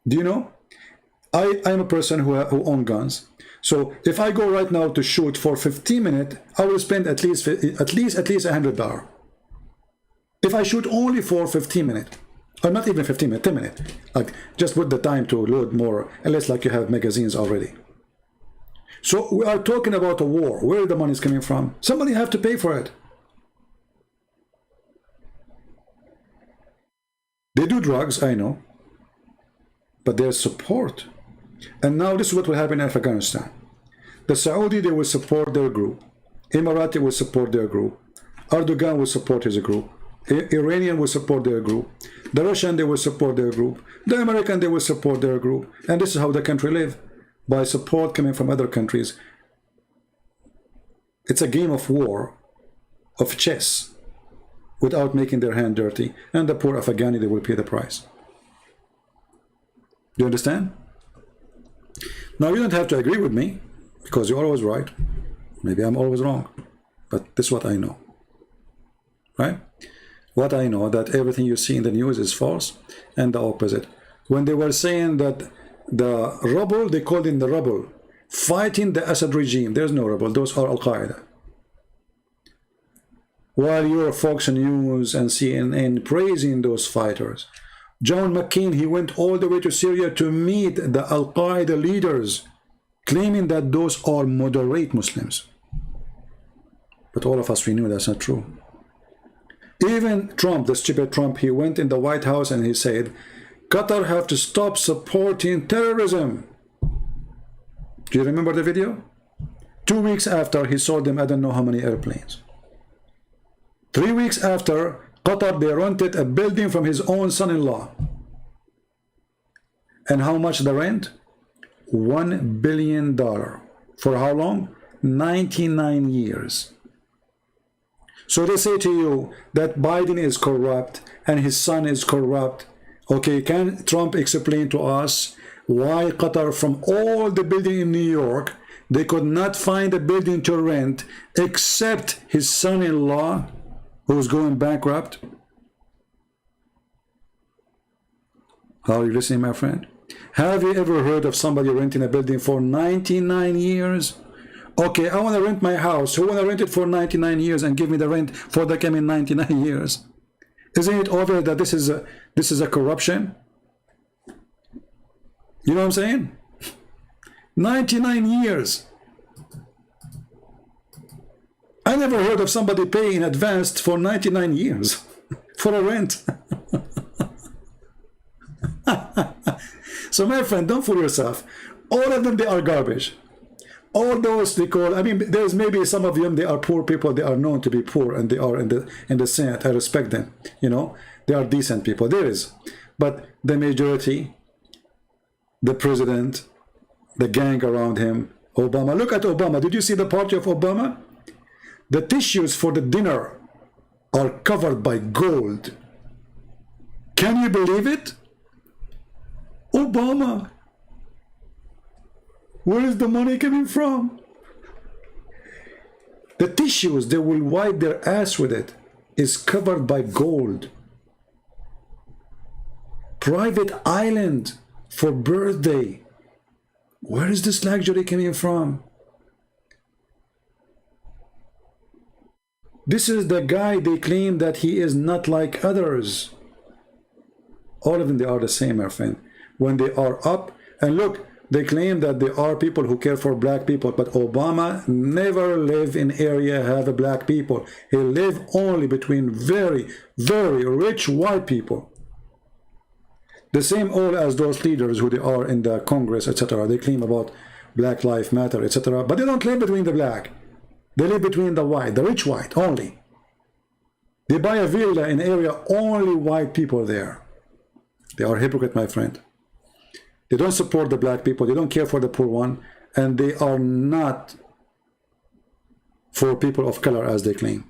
Do you know? I'm a person who owns guns. So if I go right now to shoot for 15 minutes, I will spend at least $100. If I shoot only for 15 minutes, or not even 15 minutes, 10 minutes, like just put the time to load more, unless like you have magazines already. So we are talking about a war. Where the money is coming from? Somebody have to pay for it. They do drugs, I know, but there's support. And now this is what will happen in Afghanistan. The Saudi, they will support their group. Emirati will support their group. Erdogan will support his group. Iranian will support their group. The Russian, they will support their group. The American, they will support their group. And this is how the country live, by support coming from other countries. It's a game of war, of chess, without making their hand dirty. And the poor Afghani, they will pay the price. Do you understand? Now, you don't have to agree with me, because you're always right. Maybe I'm always wrong. But this is what I know. Right? What I know, that everything you see in the news is false, and the opposite. When they were saying that the rebel, they called in the rebel, fighting the Assad regime. There's no rebel. Those are Al-Qaeda. While your Fox News and CNN praising those fighters. John McCain, he went all the way to Syria to meet the Al-Qaeda leaders, claiming that those are moderate Muslims. But all of us, we knew that's not true. Even Trump, the stupid Trump, he went in the White House and he said, Qatar have to stop supporting terrorism. Do you remember the video? 2 weeks after, he sold them I don't know how many airplanes. 3 weeks after, Qatar, they rented a building from his own son-in-law. And how much the rent? $1 billion. For how long? 99 years. So they say to you that Biden is corrupt and his son is corrupt. Okay, can Trump explain to us why Qatar, from all the buildings in New York, they could not find a building to rent except his son-in-law, who's going bankrupt? How are you listening, my friend? Have you ever heard of somebody renting a building for 99 years? Okay, I want to rent my house. Who want to rent it for 99 years and give me the rent for the coming 99 years? Isn't it obvious that this is a corruption? You know what I'm saying? 99 years. I never heard of somebody paying in advance for 99 years for a rent. So my friend, don't fool yourself. All of them, they are garbage. All those they call, I mean, there's maybe some of them, they are poor people, they are known to be poor, and they are in the Senate. I respect them, you know, they are decent people, there is. But the majority, the president, the gang around him, Obama. Look at Obama. Did you see the party of Obama? The tissues for the dinner are covered by gold. Can you believe it? Obama. Where is the money coming from? The tissues, they will wipe their ass with it, is covered by gold. Private island for birthday. Where is this luxury coming from? This is the guy they claim that he is not like others. All of them, they are the same, my friend. When they are up, and look, they claim that there are people who care for black people, but Obama never lived in area have black people. He lived only between very, very rich white people. The same all as those leaders who they are in the Congress, etc. They claim about Black Lives Matter, etc. But they don't live between the black. They live between the white, the rich white only. They buy a villa in area only white people there. They are hypocrite, my friend. They don't support the black people. They don't care for the poor one, and they are not for people of color as they claim.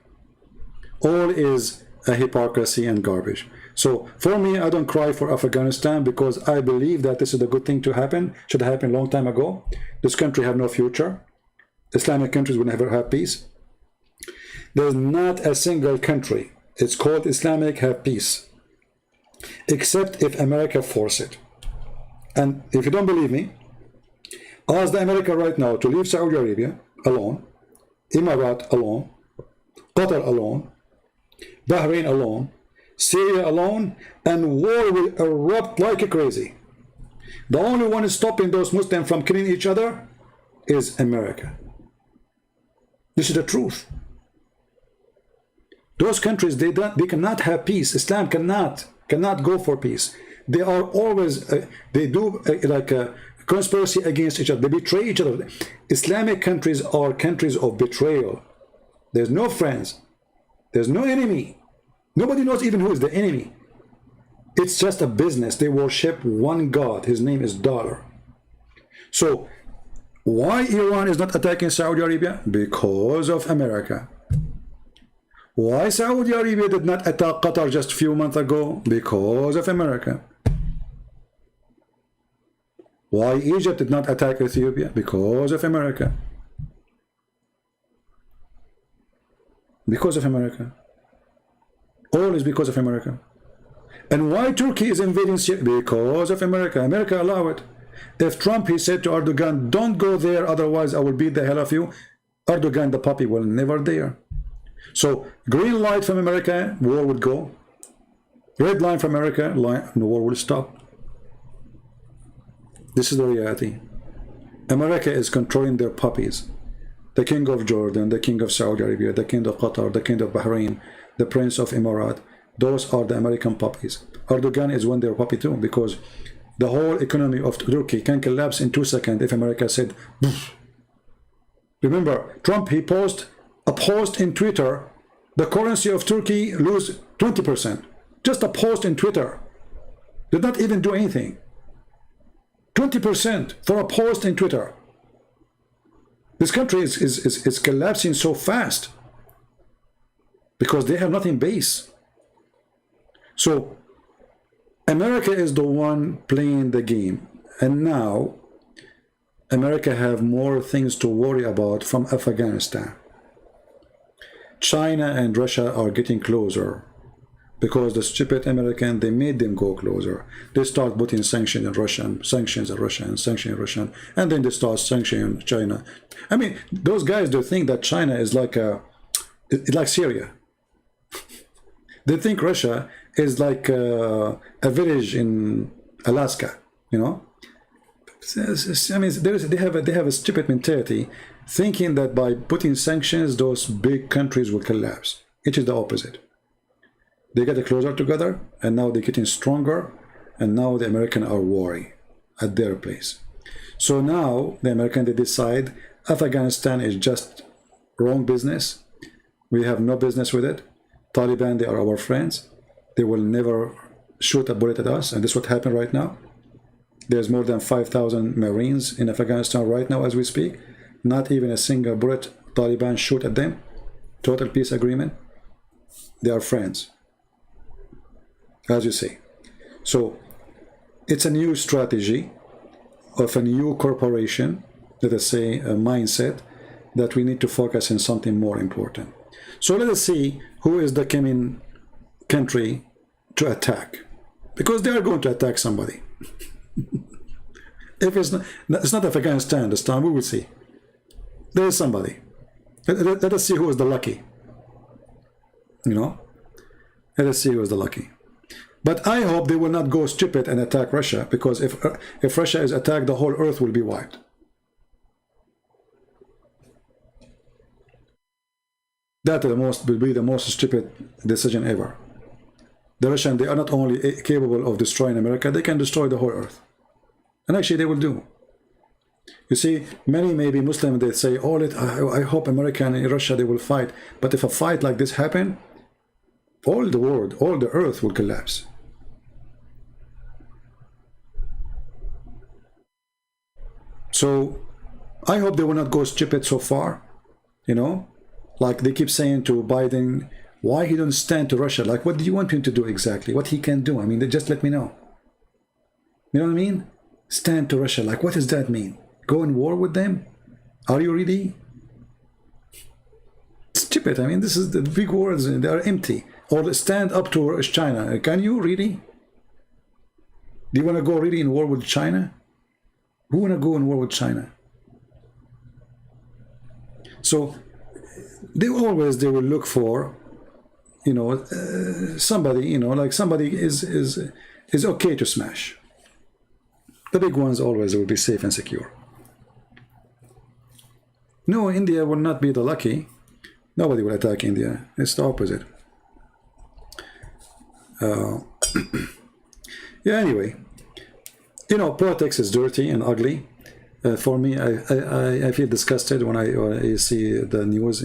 All is a hypocrisy and garbage. So for me, I don't cry for Afghanistan because I believe that this is a good thing to happen. Should have happened a long time ago. This country have no future. Islamic countries will never have peace. There's not a single country, it's called Islamic, have peace, except if America force it. And if you don't believe me, ask the America right now to leave Saudi Arabia alone, Emirates alone, Qatar alone, Bahrain alone, Syria alone, and war will erupt like crazy. The only one stopping those Muslims from killing each other is America. This is the truth. Those countries, they cannot have peace. Islam cannot go for peace. They are always, they do like a conspiracy against each other. They betray each other. Islamic countries are countries of betrayal. There's no friends. There's no enemy. Nobody knows even who is the enemy. It's just a business. They worship one God. His name is dollar. So why Iran is not attacking Saudi Arabia? Because of America. Why Saudi Arabia did not attack Qatar just a few months ago? Because of America. Why Egypt did not attack Ethiopia? Because of America. Because of America. All is because of America. And why Turkey is invading Syria? Because of America. America allow it. If Trump, he said to Erdogan, don't go there, otherwise I will beat the hell of you, Erdogan, the puppy, will never dare. So green light from America, war would go. Red line from America, the war will stop. This is the reality. America is controlling their puppies. The king of Jordan, the king of Saudi Arabia, the king of Qatar, the king of Bahrain, the prince of Emirates. Those are the American puppies. Erdogan is one their puppy too, because the whole economy of Turkey can collapse in 2 seconds if America said, poof. Remember, Trump, he posted a post in Twitter, the currency of Turkey lose 20%. Just a post in Twitter. Did not even do anything. 20% for a post in Twitter. This country is collapsing so fast because they have nothing base. So America is the one playing the game, and now America have more things to worry about from Afghanistan. China and Russia are getting closer because the stupid American, they made them go closer. They start putting sanctions in Russia, sanctions in Russia, and sanctions in Russia, and then they start sanctioning China. I mean, those guys, they think that China is like like Syria. They think Russia is like a village in Alaska, you know. I mean, they have a stupid mentality, thinking that by putting sanctions, those big countries will collapse. It is the opposite. They get closer together, and now they're getting stronger, and now the Americans are worried at their place. So now the Americans, they decide Afghanistan is just wrong business. We have no business with it. Taliban, they are our friends. They will never shoot a bullet at us, and this is what happened right now. There's more than 5,000 Marines in Afghanistan right now as we speak. Not even a single bullet Taliban shoot at them. Total peace agreement. They are friends, as you say. So it's a new strategy of a new corporation, let us say a mindset, that we need to focus on something more important. So let us see who is the coming country to attack, because they are going to attack somebody. If it's not Afghanistan this time, we will see. There is somebody. Let us see who is the lucky. You know? Let us see who is the lucky. But I hope they will not go stupid and attack Russia, because if Russia is attacked, the whole earth will be wiped. That will be the most stupid decision ever. The Russians, they are not only capable of destroying America, they can destroy the whole earth. And actually they will do. You see, many maybe Muslims, they say, oh, I hope America and Russia, they will fight. But if a fight like this happen, all the world, all the earth will collapse. So I hope they will not go stupid so far, you know, like they keep saying to Biden, why he don't stand to Russia? Like, what do you want him to do exactly? What he can do? I mean, just let me know. You know what I mean? Stand to Russia. Like, what does that mean? Go in war with them? Are you really? Stupid. I mean, this is the big words. They are empty. Or stand up to China. Can you really? Do you want to go really in war with China? Who want to go in war with China? So they will look for, you know, somebody, you know, like somebody is okay to smash. The big ones always will be safe and secure. No, India will not be the lucky. Nobody will attack India. It's the opposite. Yeah, anyway, you know, politics is dirty and ugly. For me, I feel disgusted when I see the news,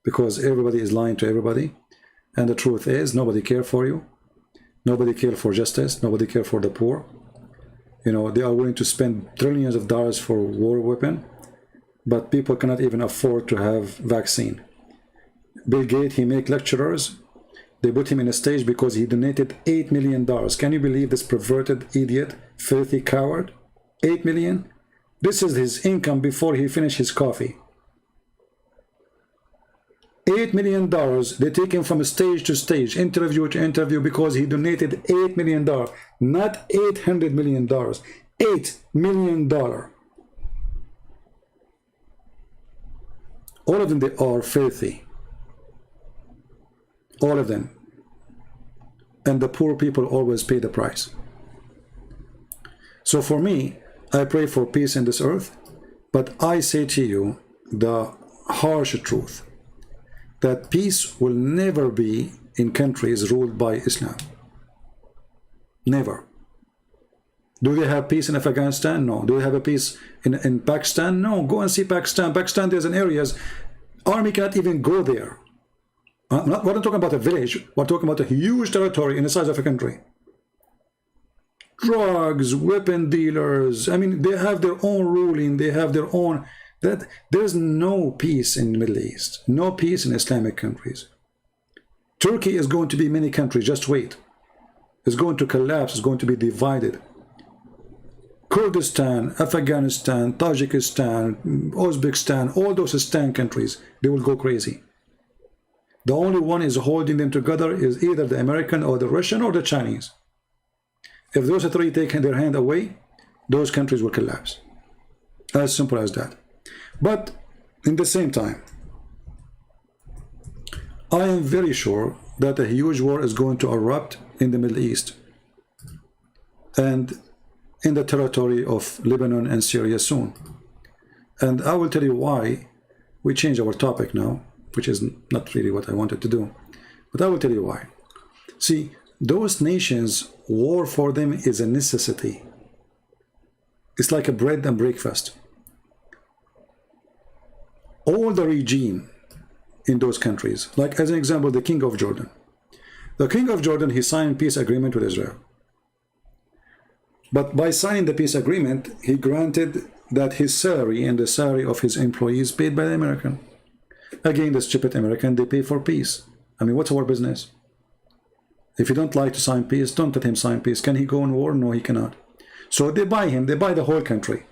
because everybody is lying to everybody. And the truth is, nobody cares for you. Nobody cares for justice. Nobody cares for the poor. You know, they are willing to spend trillions of dollars for war weapon, but people cannot even afford to have vaccine. Bill Gates, he make lecturers. They put him in a stage because he donated $8 million. Can you believe this perverted idiot, filthy coward? 8 million? This is his income before he finished his coffee. $8 million. They take him from stage to stage, interview to interview, because he donated $8 million. Not $800 million. $8 million. All of them, they are filthy. All of them. And the poor people always pay the price. So for me, I pray for peace in this earth, but I say to you the harsh truth, that peace will never be in countries ruled by Islam. Never. Do they have peace in Afghanistan? No. Do they have a peace in Pakistan? No. Go and see Pakistan. Pakistan, there's an areas, army cannot even go there. We're not talking about a village. We're talking about a huge territory in the size of a country. Drugs, weapon dealers. I mean, they have their own ruling. They have their own. That there's no peace in the Middle East. No peace in Islamic countries. Turkey is going to be many countries. Just wait. It's going to collapse. It's going to be divided. Kurdistan, Afghanistan, Tajikistan, Uzbekistan, all those Stan countries, they will go crazy. The only one is holding them together is either the American or the Russian or the Chinese. If those three take their hand away, those countries will collapse. As simple as that. But in the same time, I am very sure that a huge war is going to erupt in the Middle East and in the territory of Lebanon and Syria soon. And I will tell you why we change our topic now, which is not really what I wanted to do. But I will tell you why. See, those nations, war for them is a necessity. It's like a bread and breakfast. All the regime in those countries, like as an example, the King of Jordan. The King of Jordan, he signed peace agreement with Israel. But by signing the peace agreement, he granted that his salary and the salary of his employees paid by the American. Again, the stupid American, they pay for peace. I mean, what's our business? If you don't like to sign peace, don't let him sign peace. Can he go in war? No, he cannot. So they buy him. They buy the whole country.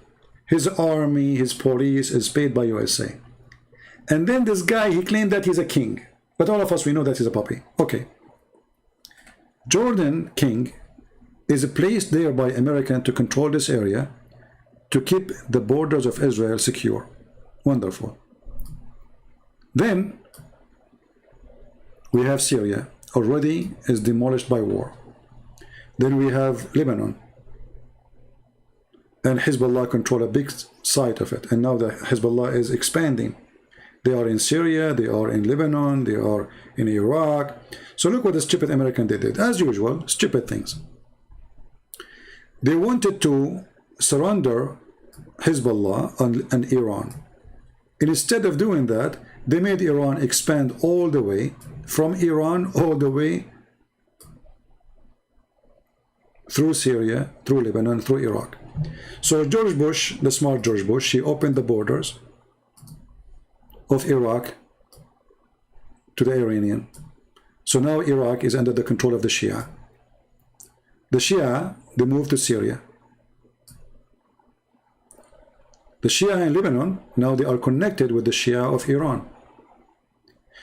His army, his police is paid by USA. And then this guy, he claimed that he's a king. But all of us, we know that he's a puppy. Okay. Jordan king is placed there by American to control this area to keep the borders of Israel secure. Wonderful. Then we have Syria, already is demolished by war. Then we have Lebanon, and Hezbollah control a big side of it, and now the Hezbollah is expanding. They are in Syria, they are in Lebanon, they are in Iraq. So look what the stupid American did. As usual, stupid things. They wanted to surrender Hezbollah and Iran. Instead of doing that, they made Iran expand all the way, from Iran all the way through Syria, through Lebanon, through Iraq. So George Bush, the smart George Bush, he opened the borders of Iraq to the Iranian. So now Iraq is under the control of the Shia. The Shia, they moved to Syria. The Shia in Lebanon, now they are connected with the Shia of Iran.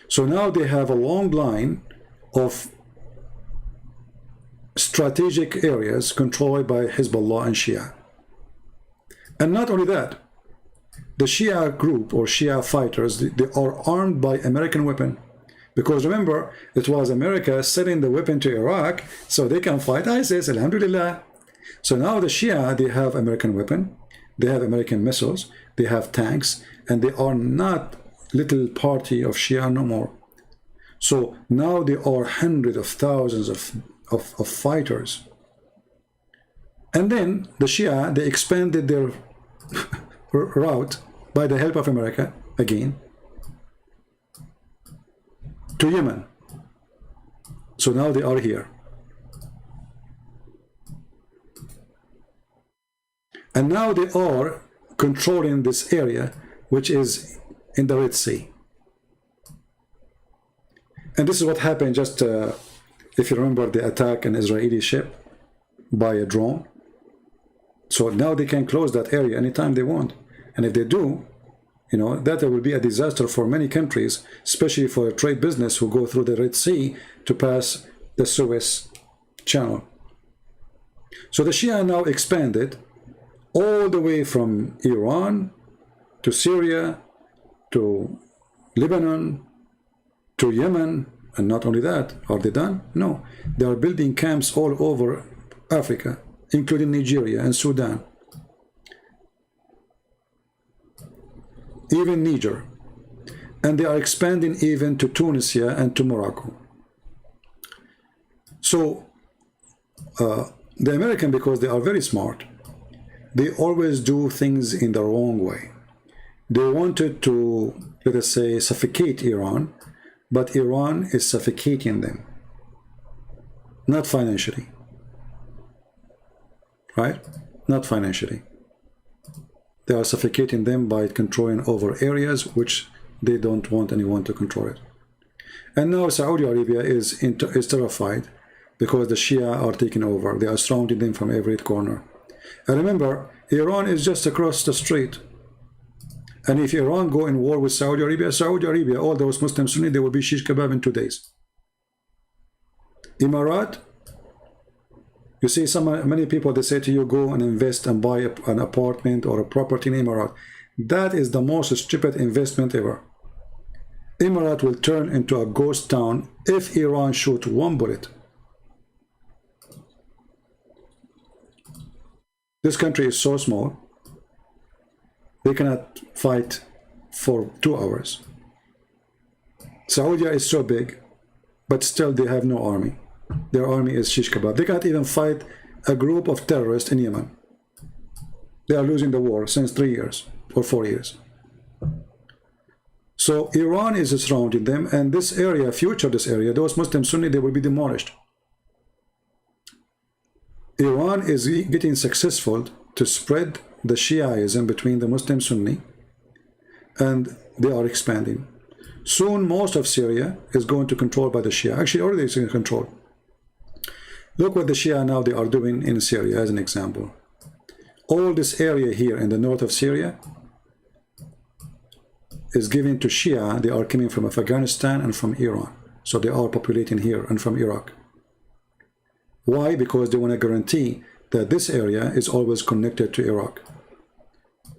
So now they have a long line of strategic areas controlled by Hezbollah and Shia. And not only that, the Shia group or Shia fighters, they are armed by American weapon. Because remember, it was America selling the weapon to Iraq so they can fight ISIS, alhamdulillah. So now the Shia, they have American weapon, they have American missiles, they have tanks, and they are not little party of Shia no more. So now there are hundreds of thousands of fighters. And then the Shia, they expanded their route by the help of America again to Yemen. So now they are here. And now they are controlling this area, which is in the Red Sea. And this is what happened just, if you remember, the attack an Israeli ship by a drone. So now they can close that area anytime they want. And if they do, you know, that will be a disaster for many countries, especially for trade business who go through the Red Sea to pass the Suez Channel. So the Shia now expanded all the way from Iran to Syria to Lebanon to Yemen. And not only that, are they done? No. They are building camps all over Africa, including Nigeria and Sudan. Even Niger. And they are expanding even to Tunisia and to Morocco. So the American, because they are very smart, they always do things in the wrong way. They wanted to, let us say, suffocate Iran, but Iran is suffocating them. Not financially. Right? Not financially. They are suffocating them by controlling over areas which they don't want anyone to control it. And now Saudi Arabia is terrified because the Shia are taking over. They are surrounding them from every corner. And remember, Iran is just across the street. And if Iran go in war with Saudi Arabia, all those Muslim Sunni, they will be shish kebab in 2 days. Emirat, you see, many people, they say to you, go and invest and buy an apartment or a property in Emirat. That is the most stupid investment ever. Emirat will turn into a ghost town if Iran shoots one bullet. This country is so small, they cannot fight for 2 hours. Saudi is so big, but still they have no army. Their army is shish kebab. They cannot even fight a group of terrorists in Yemen. They are losing the war since 3 years or 4 years. So Iran is surrounding them, and this area, this area, those Muslim Sunni, they will be demolished. Iran is getting successful to spread the Shiaism between the Muslim Sunni, and they are expanding. Soon most of Syria is going to control by the Shia. Actually already is in control. Look what the Shia now they are doing in Syria as an example. All this area here in the north of Syria is given to Shia. They are coming from Afghanistan and from Iran. So they are populating here and from Iraq. Why? Because they want to guarantee that this area is always connected to Iraq.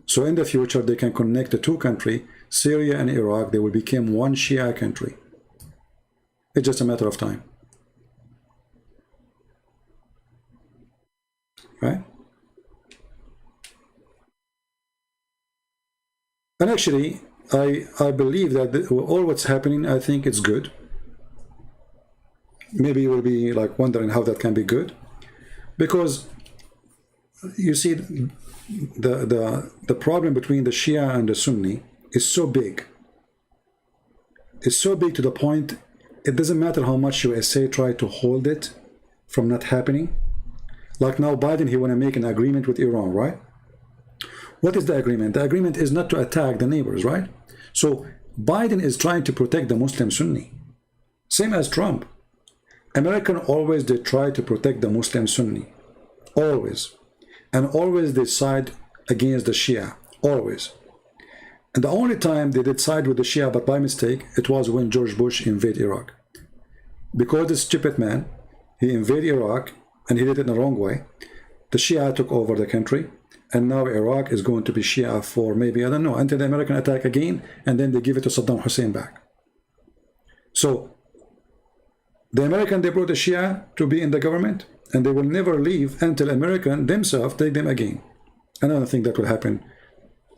So in the future, they can connect the two countries, Syria and Iraq. They will become one Shia country. It's just a matter of time. Right? And actually, I believe that all what's happening, I think it's good. Maybe you will be like wondering how that can be good. Because you see, the problem between the Shia and the Sunni is so big. It's so big to the point, it doesn't matter how much USA try to hold it from not happening. Like now Biden, he want to make an agreement with Iran, right? What is the agreement? The agreement is not to attack the neighbors, right? So Biden is trying to protect the Muslim Sunni. Same as Trump. American always they try to protect the Muslim Sunni. Always. And always they side against the Shia. Always. And the only time they did side with the Shia, but by mistake, it was when George Bush invaded Iraq. Because this stupid man, he invaded Iraq, and he did it in the wrong way. The Shia took over the country, and now Iraq is going to be Shia for maybe, I don't know, until the American attack again, and then they give it to Saddam Hussein back. So, the American, they brought the Shia to be in the government, and they will never leave until American themselves take them again. And I don't think that will happen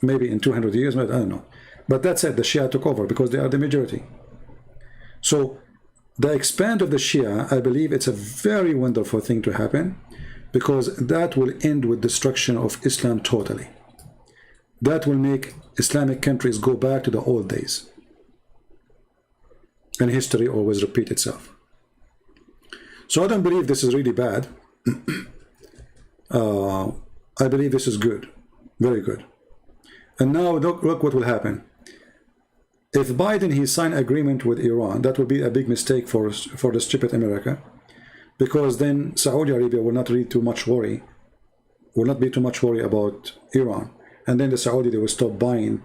maybe in 200 years, I don't know. But that said, the Shia took over because they are the majority. So the expand of the Shia, I believe it's a very wonderful thing to happen, because that will end with destruction of Islam totally. That will make Islamic countries go back to the old days. And history always repeats itself. So I don't believe this is really bad. I believe this is good. Very good. And now look what will happen. If Biden, he signed agreement with Iran, that would be a big mistake for the stupid America, because then Saudi Arabia will not really too much worry, will not be too much worry about Iran, and then the Saudi, they will stop buying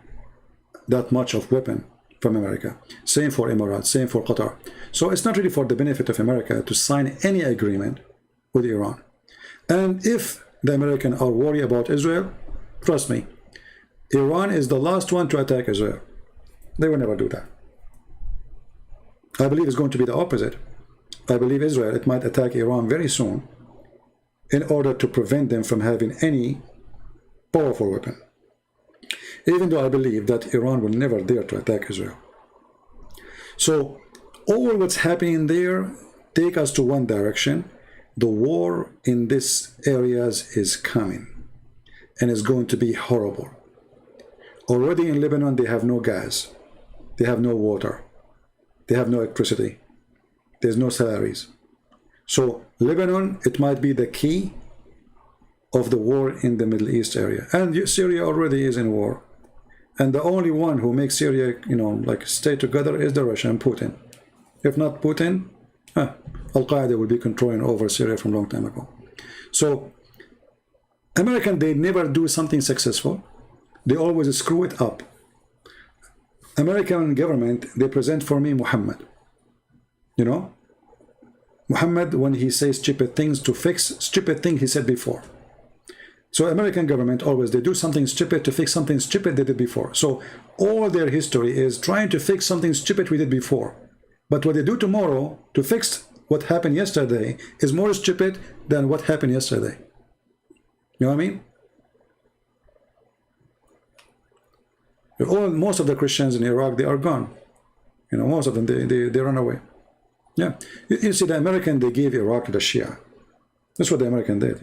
that much of weapon from America. Same for Emirates, same for Qatar. So it's not really for the benefit of America to sign any agreement with Iran. And if the Americans are worried about Israel, trust me, Iran is the last one to attack Israel. They will never do that. I believe it's going to be the opposite. I believe Israel, it might attack Iran very soon in order to prevent them from having any powerful weapon. Even though I believe that Iran will never dare to attack Israel. So all what's happening there take us to one direction. The war in these areas is coming, and it's going to be horrible. Already in Lebanon, they have no gas, they have no water, they have no electricity, there's no salaries. So Lebanon, it might be the key of the war in the Middle East area. And Syria already is in war. And the only one who makes Syria, like stay together is the Russian, Putin. If not Putin, Al-Qaeda will be controlling over Syria from a long time ago. So American, they never do something successful. They always screw it up. American government, they present for me Muhammad. Muhammad, when he says stupid things to fix stupid thing he said before. So American government always, they do something stupid to fix something stupid they did before. So all their history is trying to fix something stupid we did before. But what they do tomorrow to fix what happened yesterday is more stupid than what happened yesterday. You know what I mean? Most of the Christians in Iraq, they are gone. Most of them, they run away. Yeah. You see, the American, they gave Iraq to the Shia. That's what the American did,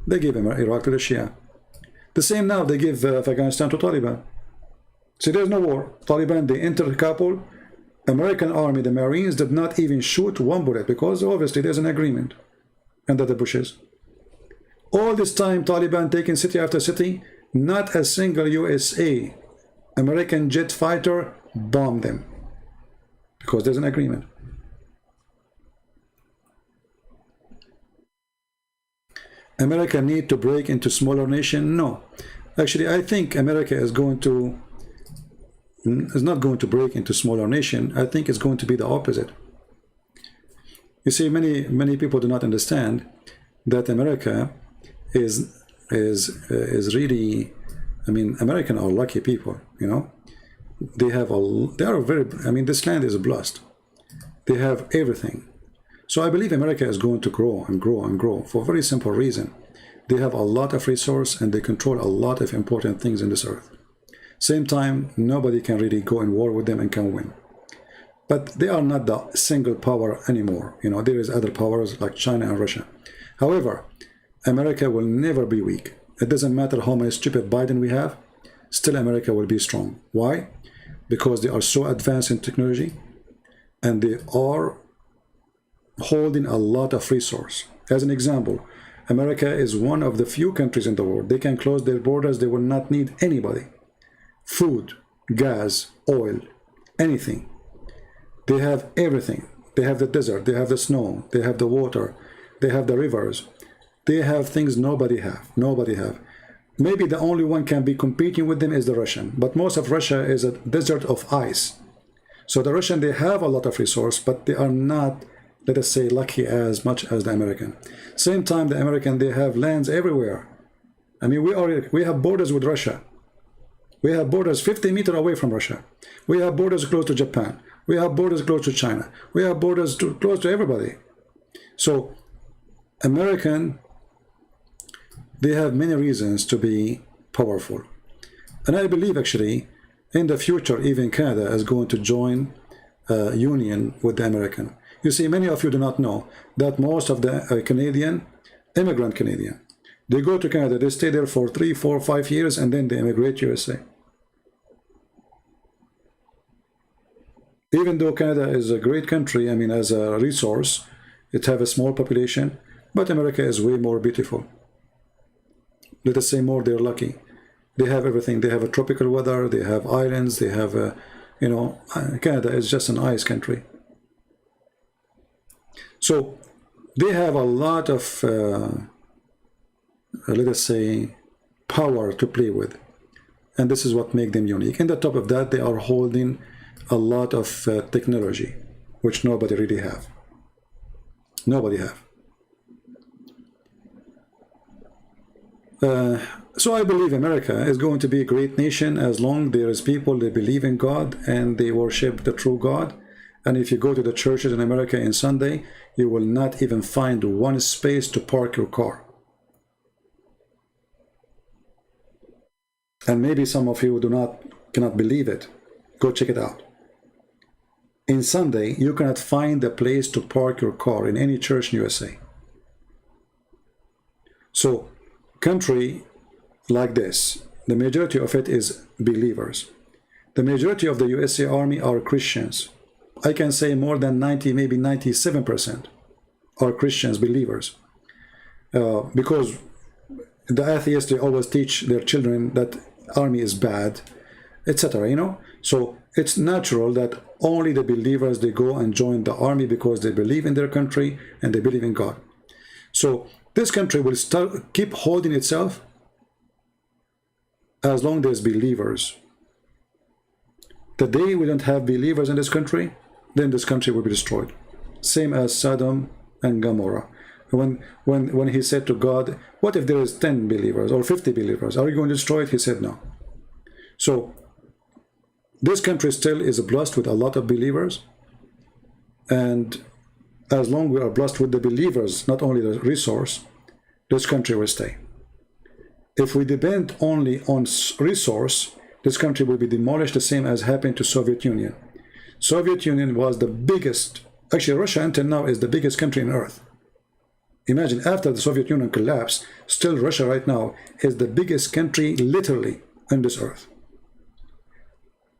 They gave Iraq to the Shia. The same now, they give Afghanistan to Taliban. See, there's no war. Taliban, they entered Kabul. American army, the Marines, did not even shoot one bullet because obviously there's an agreement under the bushes. All this time, Taliban taking city after city, not a single USA American jet fighter bombed them because there's an agreement. America need to break into smaller nation? No. Actually, I think America is not going to break into smaller nation. I think it's going to be the opposite. You see, many people do not understand that America is really I mean, Americans are lucky people, you know. They are very, I mean, this land is blessed. They have everything. So I believe America is going to grow and grow and grow for a very simple reason. They have a lot of resource and they control a lot of important things in this earth. Same time, nobody can really go in war with them and can win. But they are not the single power anymore. You know, there is other powers like China and Russia. However, America will never be weak. It doesn't matter how many stupid Biden we have, still America will be strong. Why? Because they are so advanced in technology and they are holding a lot of resource. As an example, America is one of the few countries in the world. They can close their borders. They will not need anybody. Food, gas, oil, anything. They have everything. They have the desert. They have the snow. They have the water. They have the rivers. They have things nobody have. Nobody have. Maybe the only one can be competing with them is the Russian. But most of Russia is a desert of ice. So the Russian, they have a lot of resource, but they are not, let us say, lucky as much as the American. Same time, the American, they have lands everywhere. I mean, we have borders with Russia. We have borders 50 meters away from Russia. We have borders close to Japan. We have borders close to China. We have borders close to everybody. So, American, they have many reasons to be powerful. And I believe, actually, in the future, even Canada is going to join a union with the American. You see, many of you do not know that most of the Canadian, immigrant Canadian, they go to Canada, they stay there for 3, 4, 5 years, and then they immigrate to USA. Even though Canada is a great country, I mean, as a resource, it have a small population, but America is way more beautiful. Let us say more, they're lucky. They have everything. They have a tropical weather, they have islands, they have, you know, Canada is just an ice country. So they have a lot of, let us say, power to play with. And this is what makes them unique. And on top of that, they are holding a lot of technology, which nobody really have. Nobody have. So I believe America is going to be a great nation as long there is people that believe in God and they worship the true God. And if you go to the churches in America on Sunday, you will not even find one space to park your car. And maybe some of you cannot believe it. Go check it out. In Sunday, you cannot find a place to park your car in any church in USA. So, country like this, the majority of it is believers. The majority of the USA Army are Christians. I can say more than 90, maybe 97% are Christians, believers. Because the atheists, they always teach their children that army is bad, etc., you know. So it's natural that only the believers, they go and join the army because they believe in their country and they believe in God. So this country will keep holding itself as long as there's believers. The day we don't have believers in this country, then this country will be destroyed. Same as Sodom and Gomorrah. When he said to God, what if there is 10 believers or 50 believers? Are you going to destroy it? He said no. So this country still is blessed with a lot of believers. And as long as we are blessed with the believers, not only the resource, this country will stay. If we depend only on resource, this country will be demolished, the same as happened to Soviet Union. Soviet Union was the biggest, actually Russia until now is the biggest country on earth. Imagine, after the Soviet Union collapsed, still Russia right now is the biggest country literally on this earth.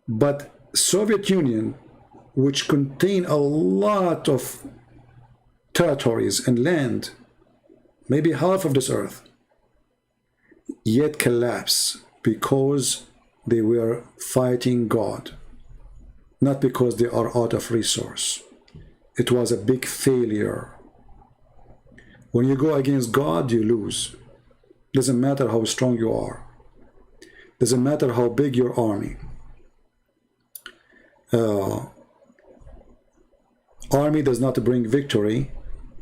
But Soviet Union, which contained a lot of territories and land, maybe half of this earth, yet collapsed because they were fighting God, not because they are out of resource. It was a big failure. When you go against God, you lose. Doesn't matter how strong you are. Doesn't matter how big your army. Army does not bring victory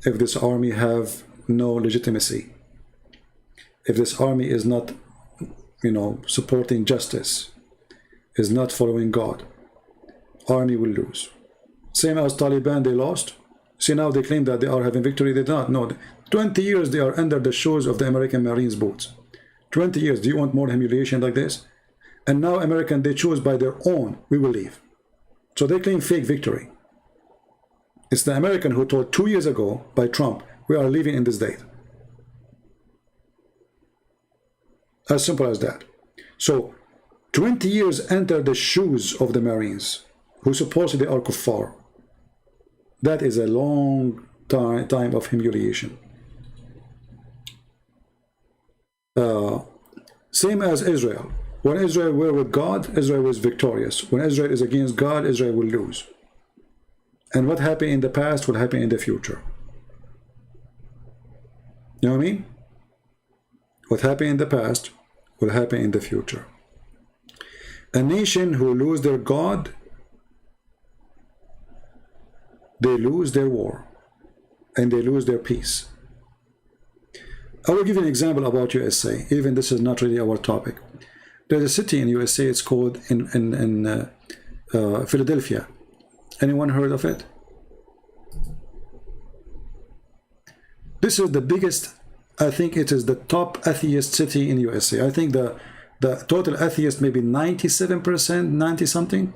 if this army have no legitimacy. If this army is not you know, supporting justice, is not following God, army will lose. Same as Taliban, they lost. See, now they claim that they are having victory. They did not. No, 20 years they are under the shoes of the American Marines boots. 20 years. Do you want more humiliation like this? And now American, they choose by their own, we will leave. So they claim fake victory. It's the American who told 2 years ago by Trump, we are leaving in this date. As simple as that. So 20 years enter the shoes of the Marines, who supposedly are kuffar. That is a long time of humiliation. Same as Israel. When Israel were with God, Israel was victorious. When Israel is against God, Israel will lose. And what happened in the past will happen in the future. You know what I mean? What happened in the past will happen in the future. A nation who lose their God, they lose their war and they lose their peace. I will give you an example about USA. Even this is not really our topic. There's a city in USA, it's called in Philadelphia. Anyone heard of it? This is the biggest, I think it is the top atheist city in USA. I think the total atheist maybe 97%, 90 something.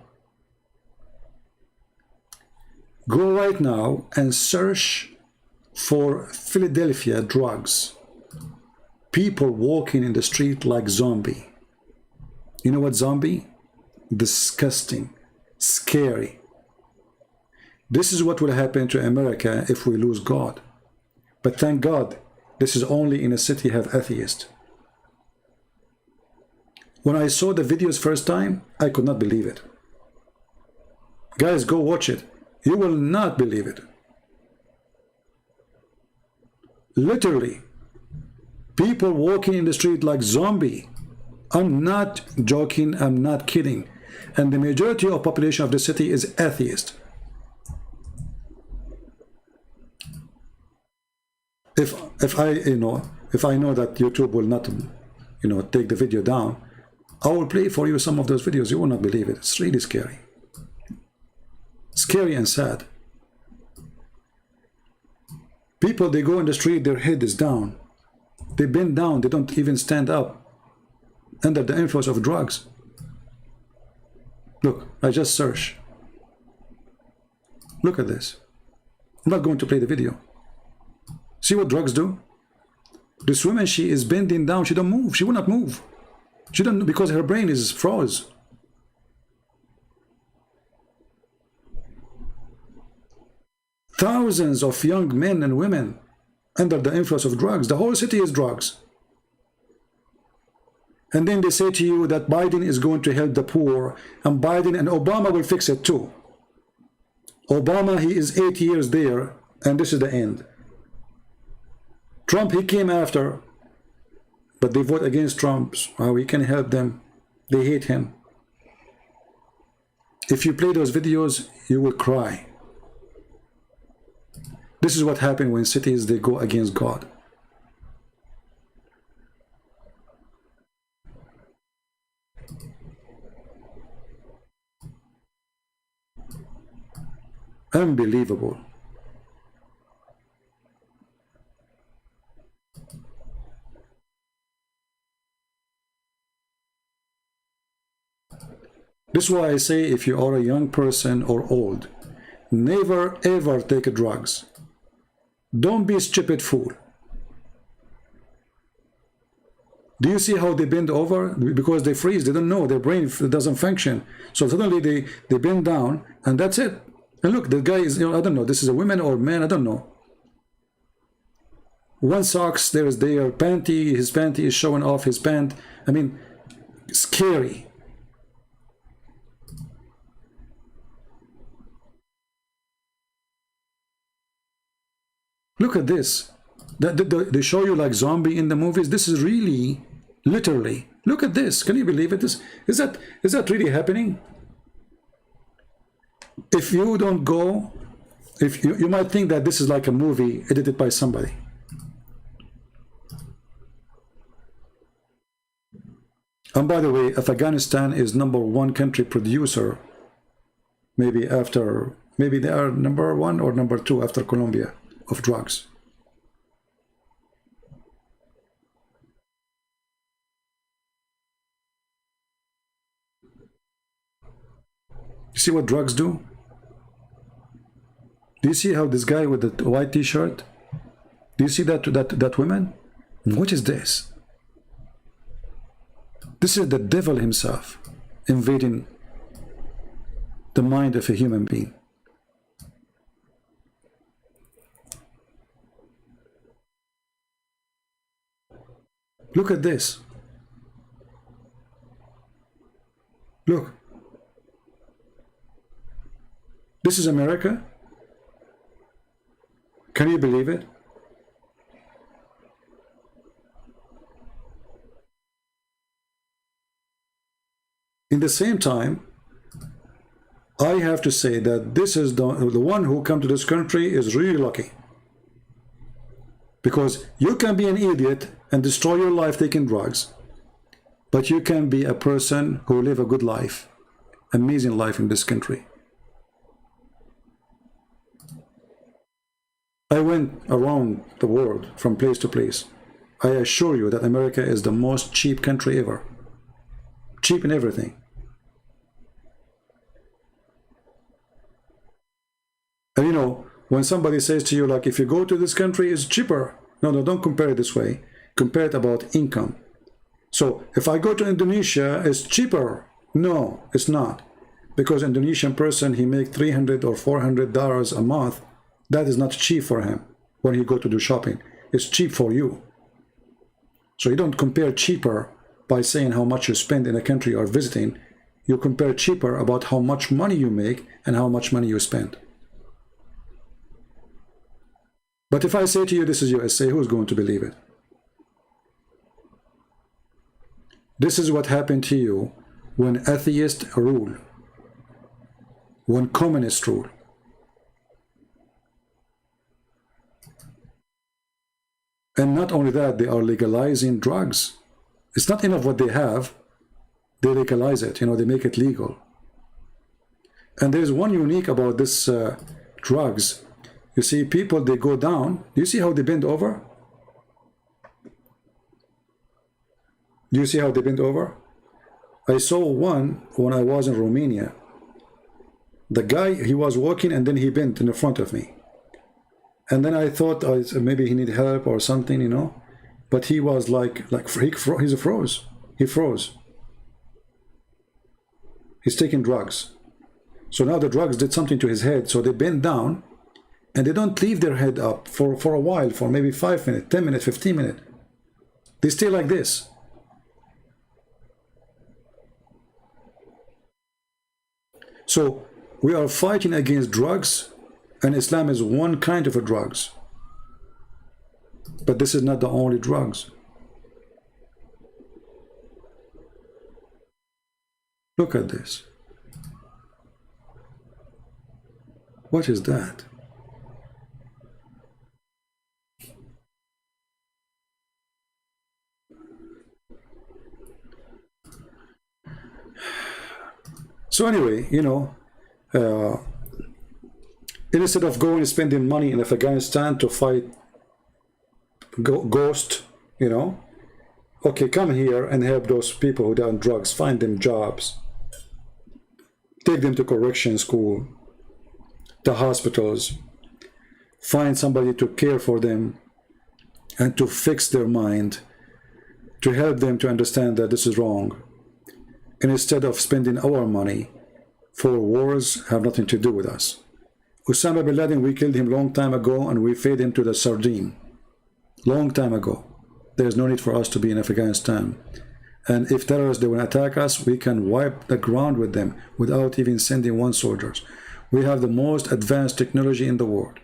Go right now and search for Philadelphia drugs. People walking in the street like zombie. You know what zombie? Disgusting, scary. This is what will happen to America if we lose God. But thank God, this is only in a city have atheists. When I saw the videos first time, I could not believe it. Guys, go watch it. You will not believe it. Literally, people walking in the street like zombie. I'm not joking, I'm not kidding. And the majority of population of the city is atheist. If I know that YouTube will not, take the video down, I will play for you some of those videos. You will not believe it. It's really scary. Scary and sad. People, they go in the street, their head is down. They bend down, they don't even stand up under the influence of drugs. Look, I just searched. Look at this. I'm not going to play the video. See what drugs do? This woman, she is bending down, she don't move, she will not move. She don't, because her brain is froze. Thousands of young men and women under the influence of drugs. The whole city is drugs. And then they say to you that Biden is going to help the poor, and Biden and Obama will fix it too. Obama, he is 8 years there, and this is the end. Trump, he came after, but they vote against Trump. How he can help them? They hate him. If you play those videos, you will cry. This is what happened when cities, they go against God. Unbelievable. This is why I say, if you are a young person or old, never ever take drugs. Don't be a stupid fool. Do you see how they bend over? Because they freeze, they don't know, their brain doesn't function. So suddenly they bend down, and that's it. And look, the guy is, I don't know, this is a woman or man, I don't know. One socks, there is their panty, his panty is showing off his pant. I mean, scary. Look at this. They show you like zombie in the movies. This is really, literally. Look at this. Can you believe it? Is that really happening? If you don't go, if you might think that this is like a movie edited by somebody. And by the way, Afghanistan is #1 country producer, maybe they are #1 or #2 after Colombia, of drugs. You see what drugs do? Do you see how this guy with the white t-shirt? Do you see that woman? What is this? This is the devil himself invading the mind of a human being. Look at this. Look. This is America. Can you believe it? In the same time, I have to say that this is the one who come to this country is really lucky. Because you can be an idiot and destroy your life taking drugs, but you can be a person who live a good life, amazing life in this country. I went around the world from place to place. I assure you that America is the most cheap country ever. Cheap in everything. And you know, when somebody says to you, like, if you go to this country, it's cheaper. No, don't compare it this way. Compare it about income. So if I go to Indonesia, it's cheaper. No, it's not. Because Indonesian person, he make $300 or $400 a month. That is not cheap for him when he go to do shopping. It's cheap for you. So you don't compare cheaper by saying how much you spend in a country you're visiting. You compare cheaper about how much money you make and how much money you spend. But if I say to you, this is USA, who's going to believe it? This is what happened to you when atheists rule, when communists rule. And not only that, they are legalizing drugs. It's not enough what they have, they legalize it, you know, they make it legal. And there's one unique about this drugs. You see, people, they go down. Do you see how they bend over? Do you see how they bend over? I saw one when I was in Romania. The guy, he was walking and then he bent in the front of me. And then I thought maybe he needed help or something, you know. But he was he froze. He froze. He's taking drugs. So now the drugs did something to his head. So they bend down. And they don't leave their head up for a while, for maybe 5 minutes, 10 minutes, 15 minutes. They stay like this. So we are fighting against drugs, and Islam is one kind of a drugs. But this is not the only drugs. Look at this. What is that? So anyway, you know, instead of going and spending money in Afghanistan to fight ghost, you know, okay, come here and help those people who are on drugs, find them jobs, take them to correction school, the hospitals, find somebody to care for them and to fix their mind, to help them to understand that this is wrong. And instead of spending our money for wars have nothing to do with us. Osama bin Laden, we killed him long time ago and we fed him to the sardine. Long time ago. There's no need for us to be in Afghanistan. And if terrorists, they will attack us, we can wipe the ground with them without even sending one soldier. We have the most advanced technology in the world.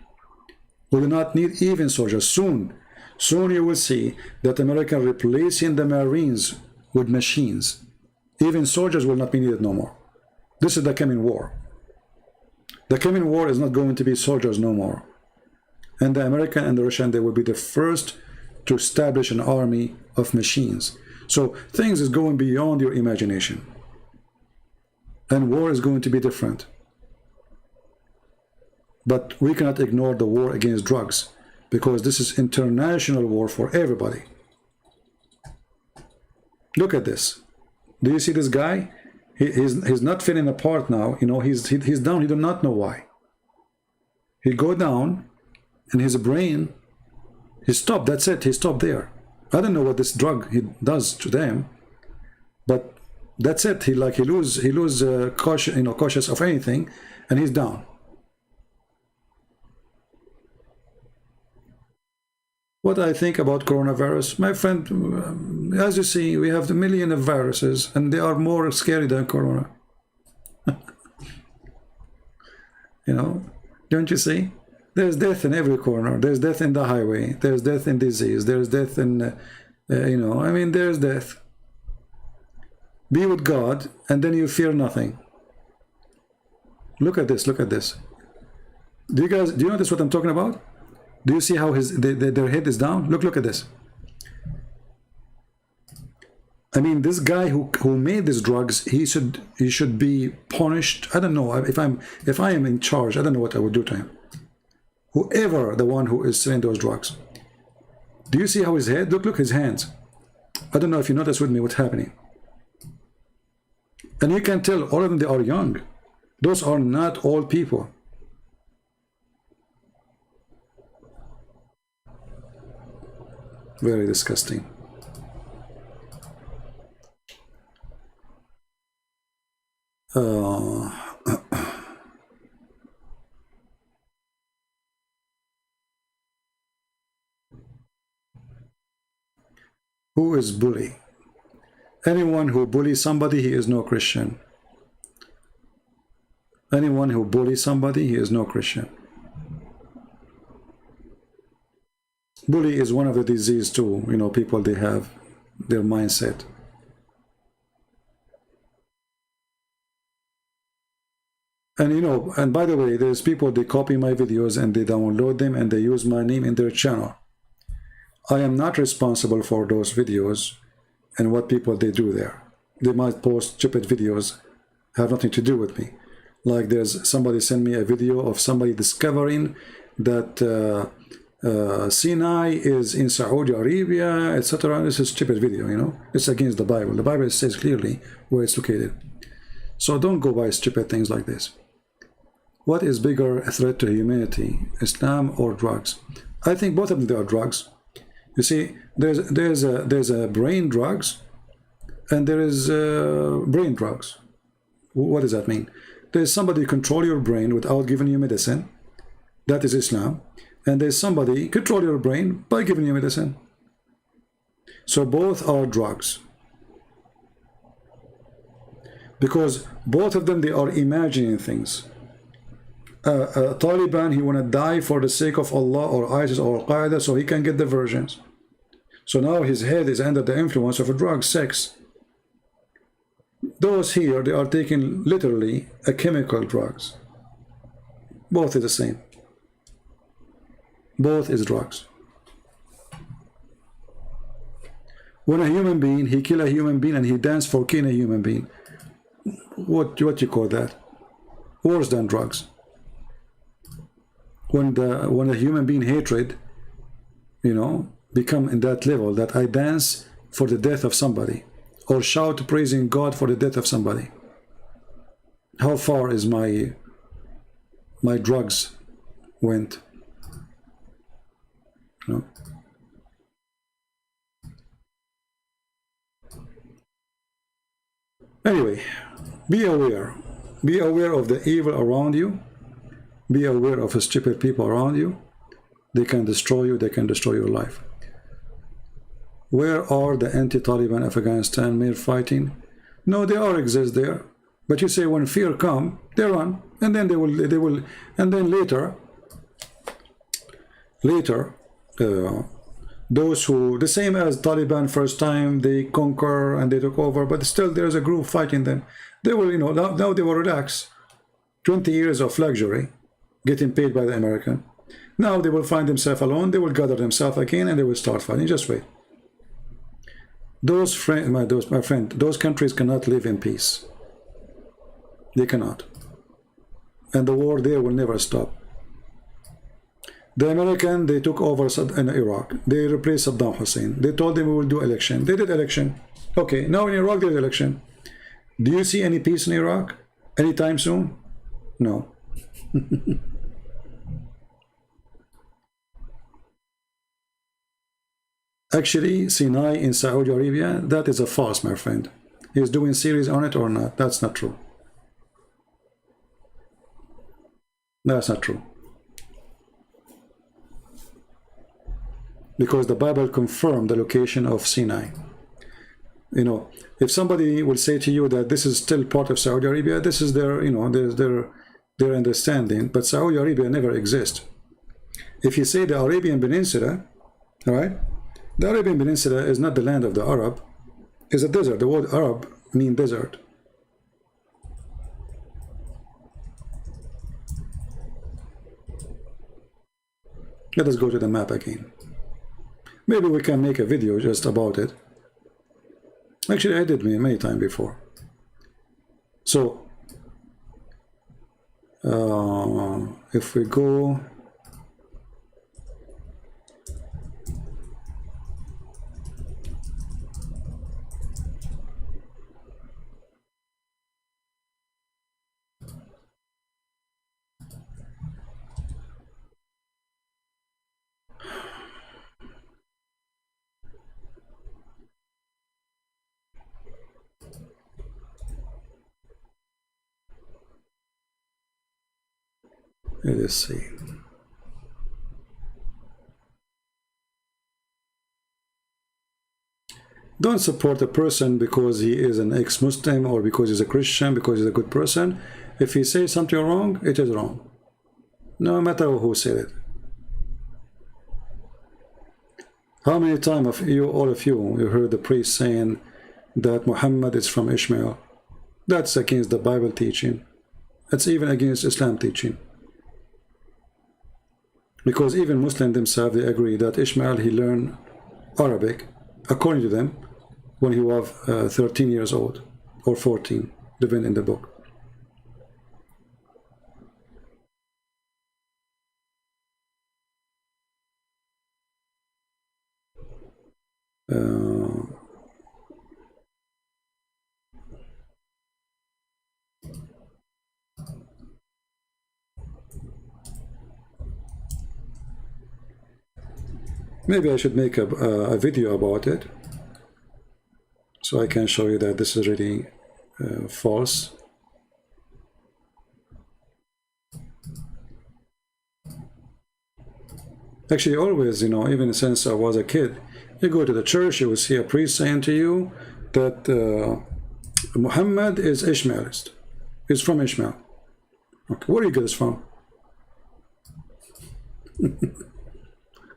We do not need even soldiers. Soon you will see that America replacing the Marines with machines. Even soldiers will not be needed no more. This is the coming war. The coming war is not going to be soldiers no more. And the American and the Russian, they will be the first to establish an army of machines. So things is going beyond your imagination. And war is going to be different. But we cannot ignore the war against drugs, because this is international war for everybody. Look at this. Do you see this guy? He's not falling apart now. You know, he's down. He do not know why. He go down, and his brain, he stopped. That's it. He stopped there. I don't know what this drug he does to them, but that's it. He lose caution, you know, cautious of anything, and he's down. What I think about coronavirus, my friend, as you see, we have the million of viruses, and they are more scary than corona. You know, don't you see? There's death in every corner. There's death in the highway. There's death in disease. There's death in, you know, I mean, there's death. Be with God, and then you fear nothing. Look at this. Look at this. Do you notice what I'm talking about? Do you see how their head is down? Look at this. I mean, this guy who made these drugs, he should be punished. I don't know if I am in charge. I don't know what I would do to him. Whoever the one who is selling those drugs. Do you see how his head? Look his hands. I don't know if you notice with me what's happening. And you can tell all of them, they are young. Those are not old people. Very disgusting. Who is bully? Anyone who bullies somebody, he is no Christian. Anyone who bullies somebody, he is no Christian. Bully is one of the disease too. You know, people, they have their mindset. And you know, and by the way, there's people, they copy my videos and they download them and they use my name in their channel. I am not responsible for those videos and what people they do there. They might post stupid videos, have nothing to do with me. Like there's somebody sent me a video of somebody discovering that Sinai is in Saudi Arabia, etc. This is a stupid video, you know. It's against the Bible. The Bible says clearly where it's located. So don't go by stupid things like this. What is bigger a threat to humanity, Islam or drugs? I think both of them are drugs. You see, there's a brain drugs, and there is brain drugs. What does that mean? There's somebody control your brain without giving you medicine. That is Islam. And there's somebody control your brain by giving you medicine. So both are drugs. Because both of them, they are imagining things. Taliban, he want to die for the sake of Allah or ISIS or Al-Qaeda so he can get the versions. So now his head is under the influence of a drug, sex. Those here, they are taking literally a chemical drugs. Both is the same. Both is drugs. When a human being, he kill a human being and he dance for killing a human being. What you call that? Worse than drugs. When the human being hatred, you know, become in that level that I dance for the death of somebody or shout praising God for the death of somebody. How far is my drugs went? No. Anyway, be aware. Be aware of the evil around you. Be aware of the stupid people around you. They can destroy you. They can destroy your life. Where are the anti-Taliban Afghanistan mere fighting? No, they are exist there. But you say when fear come, they run, and then they will, and then later, those who, the same as Taliban first time, they conquer and they took over, but still there is a group fighting them. They will, you know, now they will relax. 20 years of luxury, getting paid by the American. Now they will find themselves alone, they will gather themselves again and they will start fighting. Just wait. Those my friend, those countries cannot live in peace. They cannot. And the war there will never stop. The American, they took over in Iraq. They replaced Saddam Hussein. They told them we will do election. They did election. Okay, now in Iraq there is election. Do you see any peace in Iraq anytime soon? No. Actually, Sinai in Saudi Arabia, that is a farce, my friend. He's doing series on it or not? That's not true. That's not true. Because the Bible confirmed the location of Sinai. You know, if somebody will say to you that this is still part of Saudi Arabia, this is their, you know, their understanding, but Saudi Arabia never exists. If you say the Arabian Peninsula, all right, the Arabian Peninsula is not the land of the Arab, it's a desert. The word Arab means desert. Let us go to the map again. Maybe we can make a video just about it. Actually, I did many times before. So, if we go... Let us see. Don't support a person because he is an ex-Muslim or because he's a Christian, because he's a good person. If he says something wrong, it is wrong. No matter who said it. How many times of you, all of you heard the priest saying that Muhammad is from Ishmael? That's against the Bible teaching. It's even against Islam teaching. Because even Muslims themselves, they agree that Ishmael, he learned Arabic, according to them, when he was 13 years old, or 14, depending in the book. Maybe I should make a video about it, so I can show you that this is really false. Actually, always, you know, even since I was a kid, you go to the church, you will see a priest saying to you that Muhammad is Ishmaelist. He's from Ishmael. Okay, where do you get this from?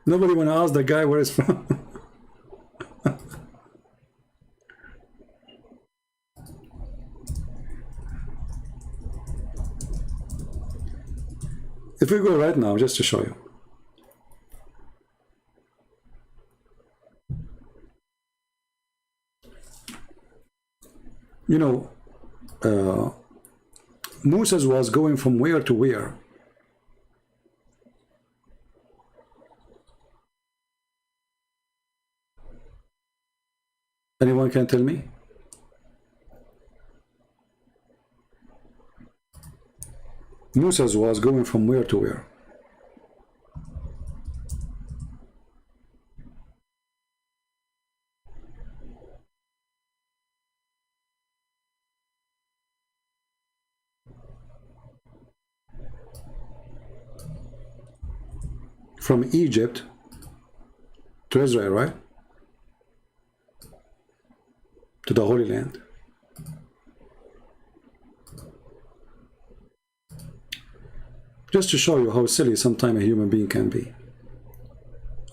Nobody want to ask the guy where he's from. If we go right now, just to show you. You know, Moses was going from where to where? Anyone can tell me? Moses was going from where to where? From Egypt to Israel, right? To the Holy Land. Just to show you how silly sometimes a human being can be.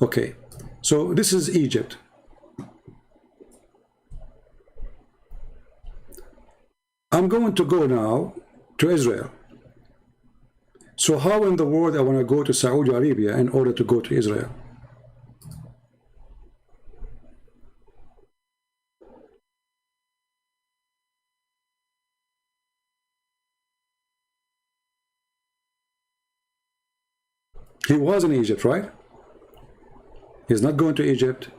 Okay, so this is Egypt. I'm going to go now to Israel. So how in the world I want to go to Saudi Arabia in order to go to Israel? He was in Egypt, right? He's not going to Egypt.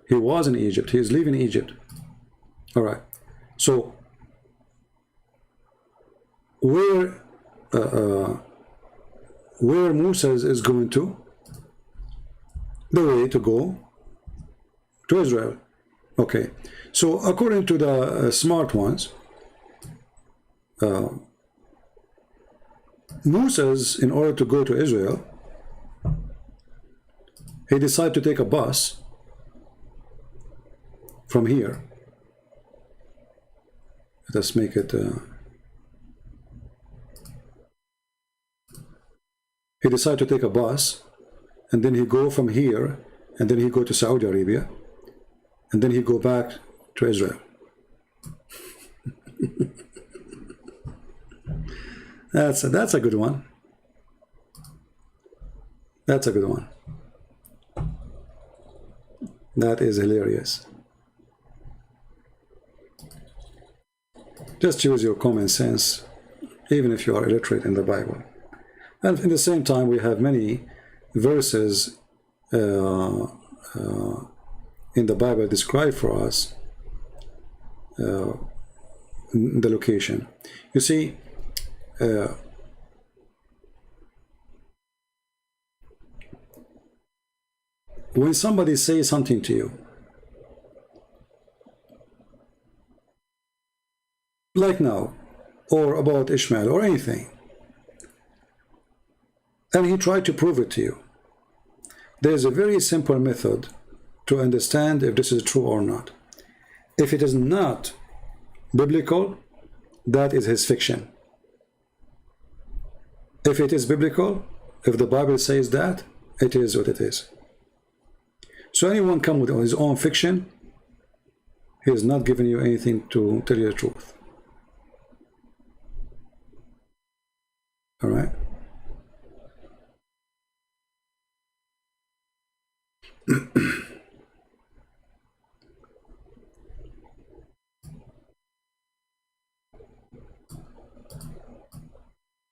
He was in Egypt. He is leaving Egypt. All right. So where Moses is going to? The way to go to Israel. Okay. So according to the smart ones, Moses, in order to go to Israel, he decided to take a bus from here. Let's make it. He decided to take a bus, and then he go from here, and then he go to Saudi Arabia, and then he go back to Israel. That's a good one. That's a good one. That is hilarious. Just use your common sense, even if you are illiterate in the Bible. And at the same time, we have many verses in the Bible describe for us the location. You see, when somebody says something to you, like now, or about Ishmael or anything, and he tried to prove it to you, there's a very simple method to understand if this is true or not. If it is not biblical, that is his fiction. If it is biblical, if the Bible says that, it is what it is. So anyone come with his own fiction, he is not giving you anything to tell you the truth. All right?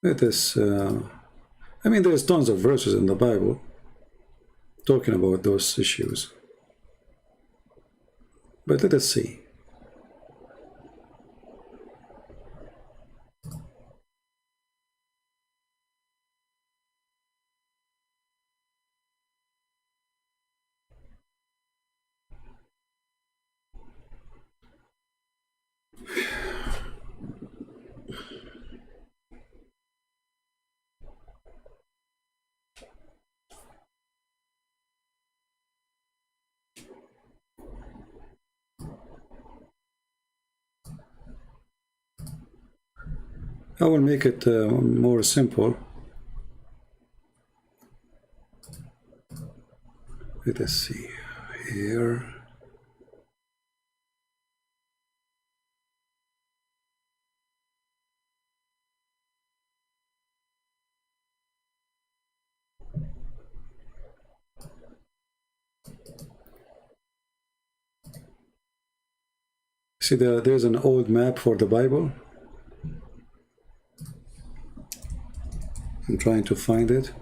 It is, I mean, there's tons of verses in the Bible talking about those issues. But let us see. I will make it more simple. Let us see here. See, there's an old map for the Bible. I'm trying to find it.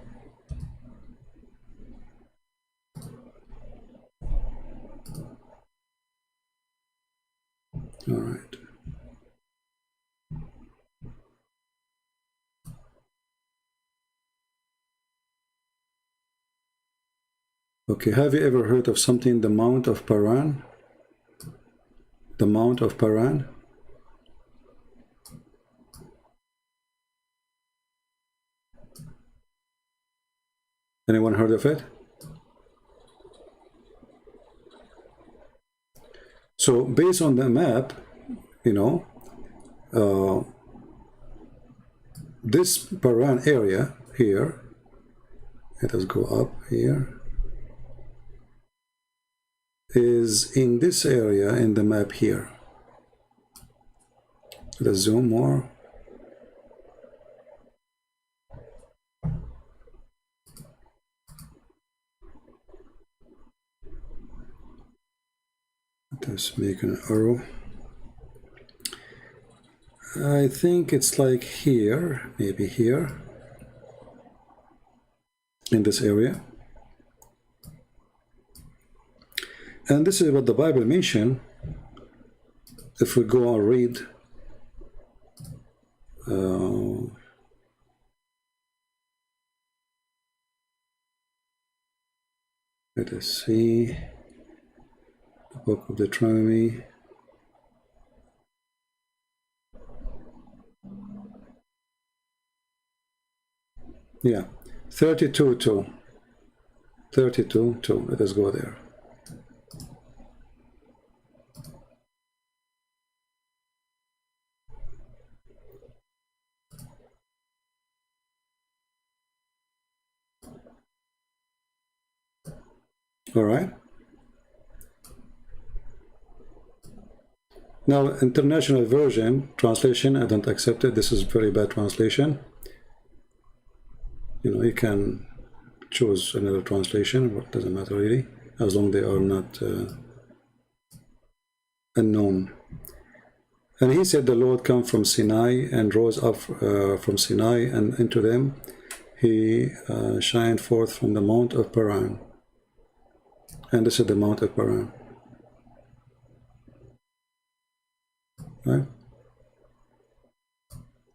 All right. Okay, have you ever heard of something, the Mount of Paran? The Mount of Paran? Anyone heard of it? So based on the map, you know, this Paran area here, let us go up here, is in this area in the map here. Let us zoom more. Let's make an arrow. I think it's like here, maybe here. in this area. And this is what the Bible mentioned. If we go and read let us see the book of Deuteronomy. Yeah, 32:2. 32:2. Let us go there. All right. Now, international version translation, I don't accept it. This is very bad translation. You know, you can choose another translation, but it doesn't matter really, as long as they are not unknown. And he said, the Lord come from Sinai and rose up from Sinai, and into them he shined forth from the Mount of Paran. And this is the Mount of Paran. Right?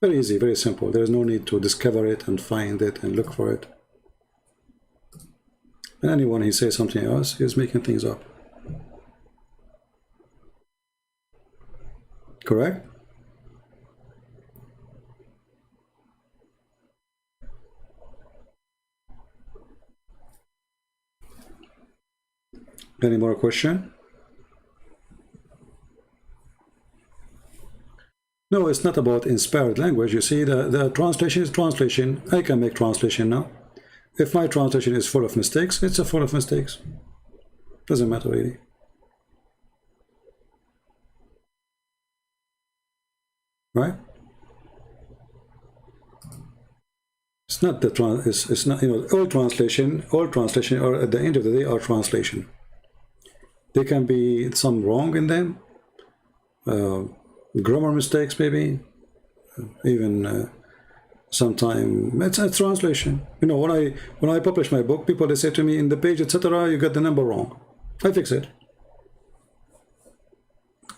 Very easy, very simple. There is no need to discover it and find it and look for it. And anyone who says something else is making things up. Correct? Any more question? No, it's not about inspired language. You see, the translation is translation. I can make translation now. If my translation is full of mistakes, it's a full of mistakes. Doesn't matter really. Right? It's not the it's not, you know, all translation are at the end of the day are translation. There can be some wrong in them, grammar mistakes maybe, even sometime it's a translation. You know, when I publish my book, people they say to me in the page, etc., you got the number wrong. I fix it.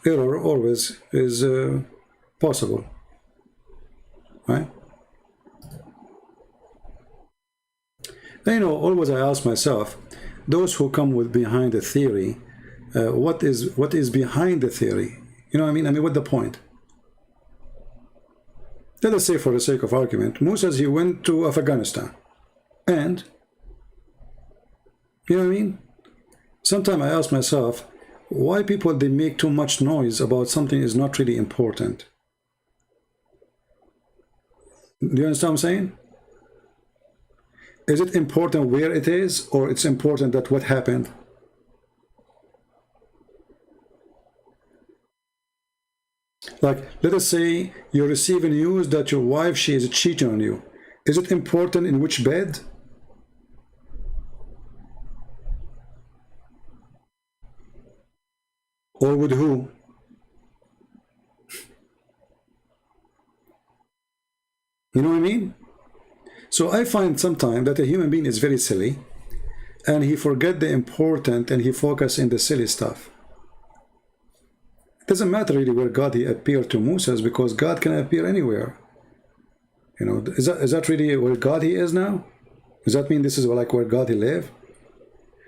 Error always is possible, right? And, you know, always I ask myself, those who come with behind a theory, what is behind the theory? You know what I mean? I mean, what's the point? Let us say, for the sake of argument, Musa, he went to Afghanistan, and you know what I mean? Sometimes I ask myself, why people they make too much noise about something is not really important. Do you understand what I'm saying? Is it important where it is, or it's important that what happened? Like, let us say you receive a news that your wife, she is cheating on you. Is it important in which bed? Or with who? You know what I mean? So I find sometimes that a human being is very silly, and he forget the important and he focus in the silly stuff. It doesn't matter really where God he appeared to Moses, because God can appear anywhere. You know, is that really where God he is now? Does that mean this is like where God he live?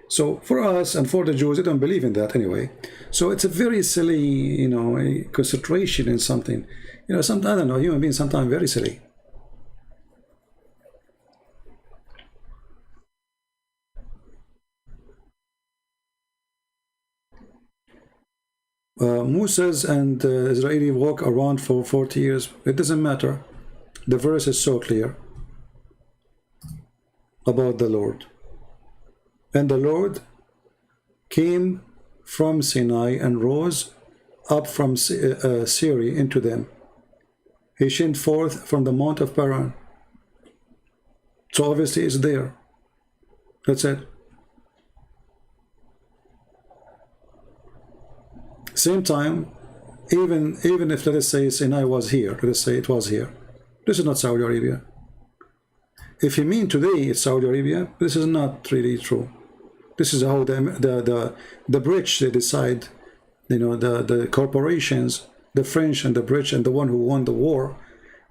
So for us and for the Jews, they don't believe in that anyway. So it's a very silly, you know, a concentration in something. You know, sometimes, I don't know, human beings sometimes very silly. Moses and Israeli walk around for 40 years. It doesn't matter. The verse is so clear about the Lord. And the Lord came from Sinai and rose up from Syria into them. He shined forth from the Mount of Paran. So obviously it's there. That's it. Same time, even if, let us say, Sinai was here, let us say it was here. This is not Saudi Arabia. if you mean today it's Saudi Arabia, this is not really true. This is how the British, they decide, you know, the corporations, the French and the British and the one who won the war,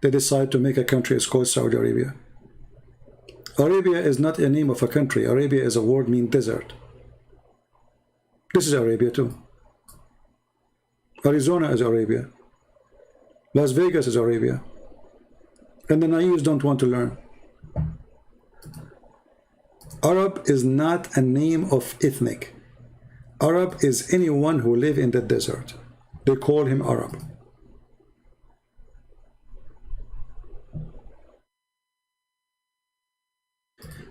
they decide to make a country. It's called Saudi Arabia. Arabia is not a name of a country. Arabia is a word mean desert. This is Arabia too. Arizona is Arabia. Las Vegas is Arabia. And the naives don't want to learn. Arab is not a name of ethnic. Arab is anyone who live in the desert. They call him Arab.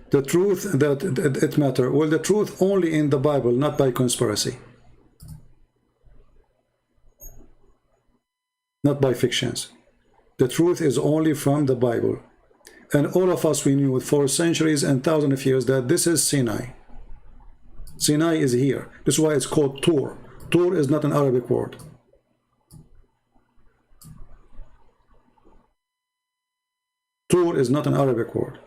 The truth that it matter. Well, the truth only in the Bible, not by conspiracy. Not by fictions. The truth is only from the Bible. And all of us, we knew for centuries and thousands of years that this is Sinai. Sinai is here. This is why it's called Tur. Tur is not an Arabic word. Tur is not an Arabic word.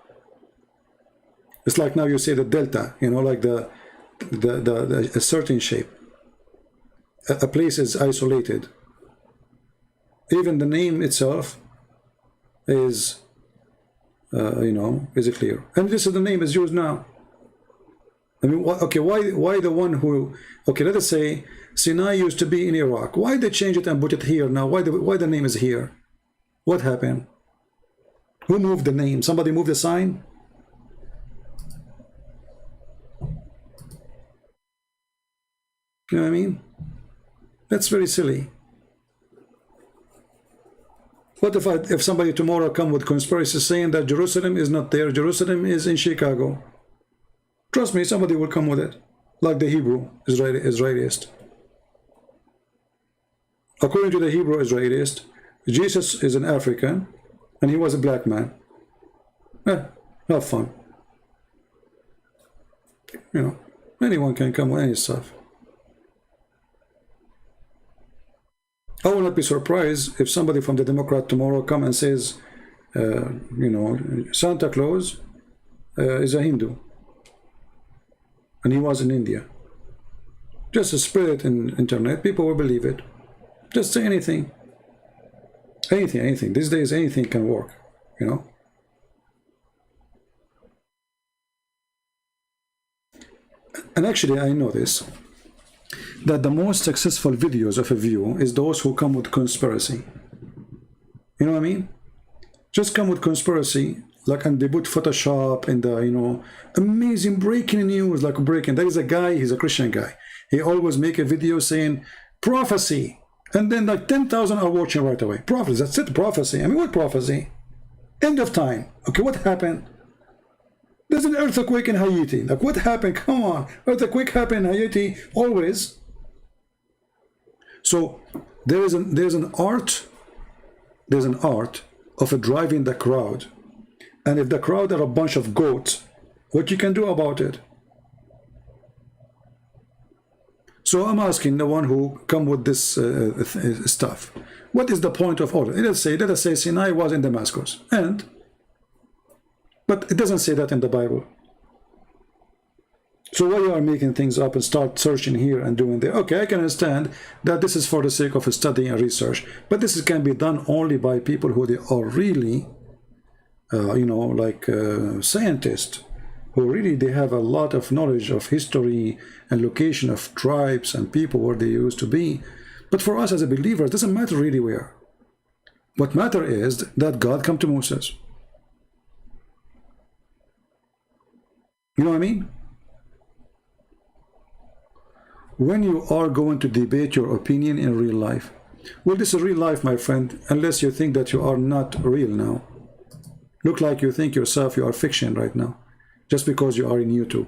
It's like now you say the delta, you know, like a certain shape. A place is isolated. Even the name itself is, you know, is clear. And this is the name is yours now. I mean, okay, why the one who, okay, let us say Sinai used to be in Iraq. Why they change it and put it here now? Why the name is here? What happened? Who moved the name? Somebody moved the sign? You know what I mean? That's very silly. What if somebody tomorrow come with conspiracy saying that Jerusalem is not there, Jerusalem is in Chicago? Trust me, somebody will come with it, like the Hebrew Israelist. According to the Hebrew Israelist, Jesus is an African, and he was a black man. Have fun. You know, anyone can come with any stuff. I will not be surprised if somebody from the Democrat tomorrow come and says, you know, Santa Claus is a Hindu. And he was in India. Just spread it in internet, people will believe it. Just say anything. Anything. These days, anything can work, you know. And actually, I know this, that the most successful videos of a view is those who come with conspiracy. You know what I mean? Just come with conspiracy, like, and they put Photoshop and the, you know, amazing breaking news, like breaking. There is a guy, he's a Christian guy. He always make a video saying prophecy, and then like 10,000 are watching right away. Prophecy, that's it, prophecy. I mean, what prophecy? End of time. Okay, what happened? There's an earthquake in Haiti. Like, what happened? Come on, earthquake happened in Haiti always. So there's an art of driving the crowd. And if the crowd are a bunch of goats, what you can do about it? So I'm asking the one who come with this stuff, what is the point of order? Let us say Sinai was in Damascus, but it doesn't say that in the Bible. So why you are making things up and start searching here and doing there? Okay, I can understand that this is for the sake of study and research, but this can be done only by people who they are really, you know, like scientists, who really they have a lot of knowledge of history and location of tribes and people where they used to be. But for us as a believer, it doesn't matter really where. What matter is that God come to Moses. You know what I mean? When you are going to debate your opinion in real life, well, this is real life, my friend, unless you think that you are not real now. Look like you think yourself you are fiction right now, just because you are in YouTube.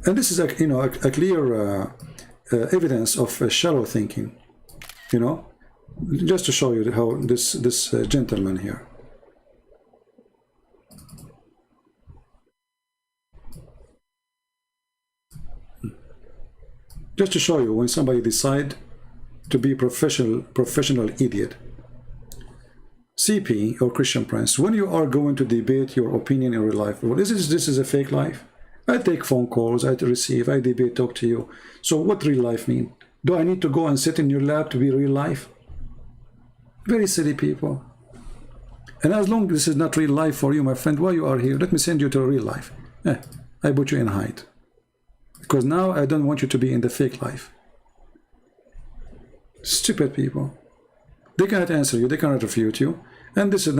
And this is a, you know, a clear evidence of shallow thinking, you know, just to show you how this gentleman here. Just to show you when somebody decide to be professional idiot. CP or Christian Prince, when you are going to debate your opinion in real life, well, this is a fake life. I take phone calls, I receive, I debate, talk to you. So what real life mean? Do I need to go and sit in your lap to be real life? Very silly people. And as long as this is not real life for you, my friend, why you are here? Let me send you to a real life. I put you in hide. Because now I don't want you to be in the fake life. Stupid people. They cannot answer you, they cannot refute you. And this is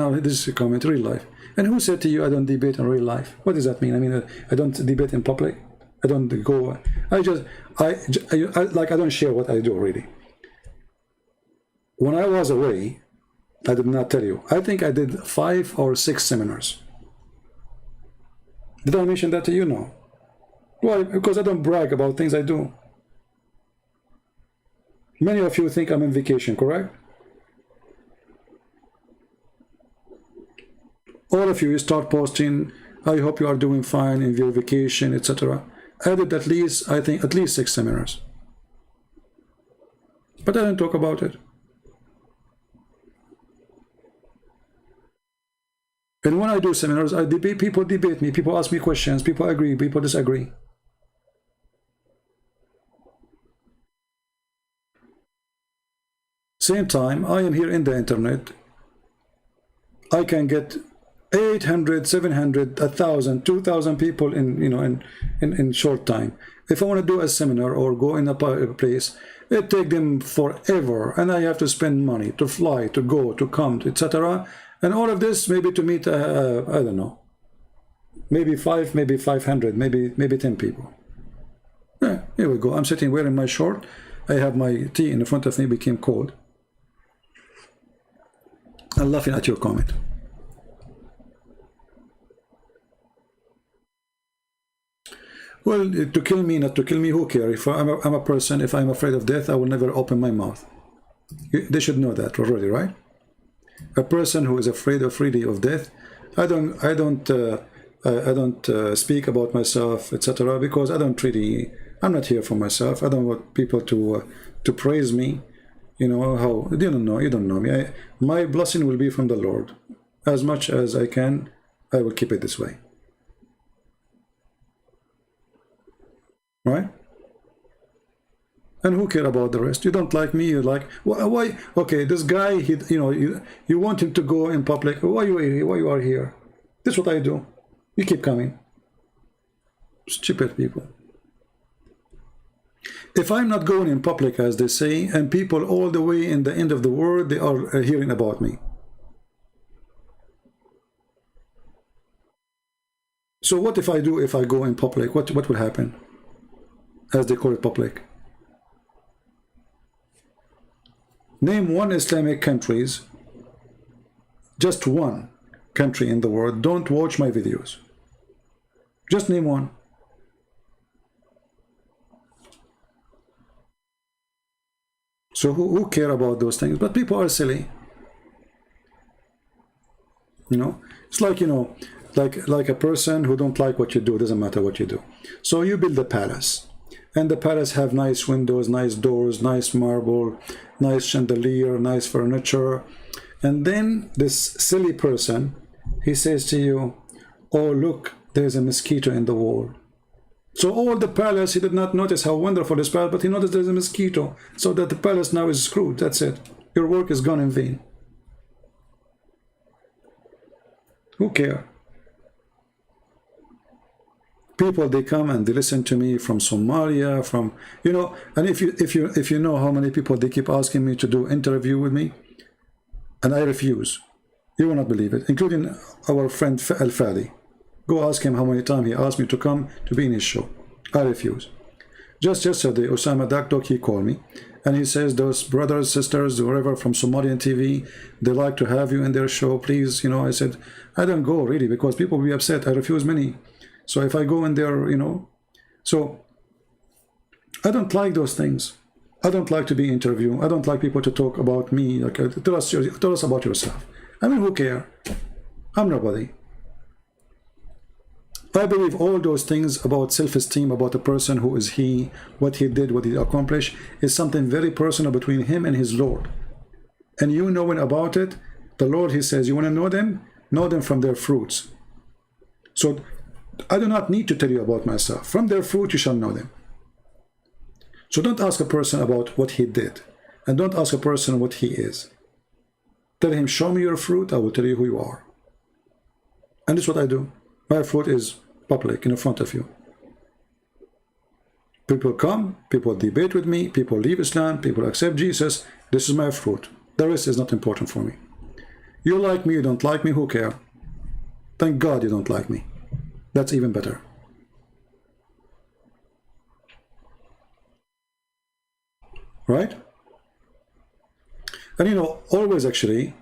a comment, real life. And who said to you, I don't debate in real life? What does that mean? I mean, I don't debate in public. I don't go, I don't share what I do really. When I was away, I did not tell you, I think I did 5 or 6 seminars. Did I mention that to you? No. Why? Because I don't brag about things I do. Many of you think I'm on vacation, correct? All of you start posting, I hope you are doing fine in your vacation, etc. I did at least, I think, at least 6 seminars. But I don't talk about it. And when I do seminars, I debate, people debate me, people ask me questions, people agree, people disagree. Same time, I am here in the internet. I can get 800, 700, 1,000, 2,000 people in short time. If I want to do a seminar or go in a place, it takes them forever, and I have to spend money to fly, to go, to come, etc. And all of this maybe to meet, I don't know, maybe 5, maybe 500, maybe 10 people. Yeah, here we go. I'm sitting wearing my short. I have my tea in front of me, became cold. I'm laughing at your comment. Well, to kill me, not to kill me, who cares? If I'm a person, if I'm afraid of death, I will never open my mouth. They should know that already, right? A person who is afraid of death, I don't speak about myself, etc. Because I don't really, I'm not here for myself. I don't want people to praise me. You know how you don't know me. My blessing will be from the Lord. As much as I can, I will keep it this way. Right? And who care about the rest? You don't like me, you like, why? Okay, this guy, you want him to go in public. Why you are here? This is what I do. You keep coming. Stupid people. If I'm not going in public, as they say, and people all the way in the end of the world, they are hearing about me. So what if I go in public? What will happen? As they call it public. Name one Islamic countries, just one country in the world, don't watch my videos. Just name one. So who care about those things? But people are silly. It's like, like a person who don't like what you do, doesn't matter what you do. So you build a palace. And the palace have nice windows, nice doors, nice marble, nice chandelier, nice furniture. And then this silly person, he says to you, oh, look, there's a mosquito in the wall. So all the palace, he did not notice how wonderful this palace, but he noticed there's a mosquito. So that the palace now is screwed. That's it. Your work is gone in vain. Who cares? People, they come and they listen to me from Somalia, from, and if you know how many people they keep asking me to do interview with me, and I refuse. You will not believe it, including our friend Al-Fadi. Go ask him how many times he asked me to come to be in his show. I refuse. Just yesterday, Osama Dakdok, he called me, and he says, those brothers, sisters, whatever from Somalian TV, they like to have you in their show, please. I said, I don't go really, because people will be upset. I refuse many. So if I go in there, so I don't like those things. I don't like to be interviewed. I don't like people to talk about me. Like, tell us about yourself. I mean, who cares? I'm nobody. I believe all those things about self-esteem, about a person, who is he, what he did, what he accomplished, is something very personal between him and his Lord. And you knowing about it, The Lord, he says, you want to know them? Know them from their fruits. So I do not need to tell you about myself. From their fruit you shall know them. So don't ask a person about what he did. And don't ask a person what he is. Tell him, show me your fruit, I will tell you who you are. And this is what I do. My fruit is public, in front of you. People come, people debate with me, people leave Islam, people accept Jesus. This is my fruit. The rest is not important for me. You like me, you don't like me, who cares? Thank God you don't like me. That's even better. Right? And you know, always actually,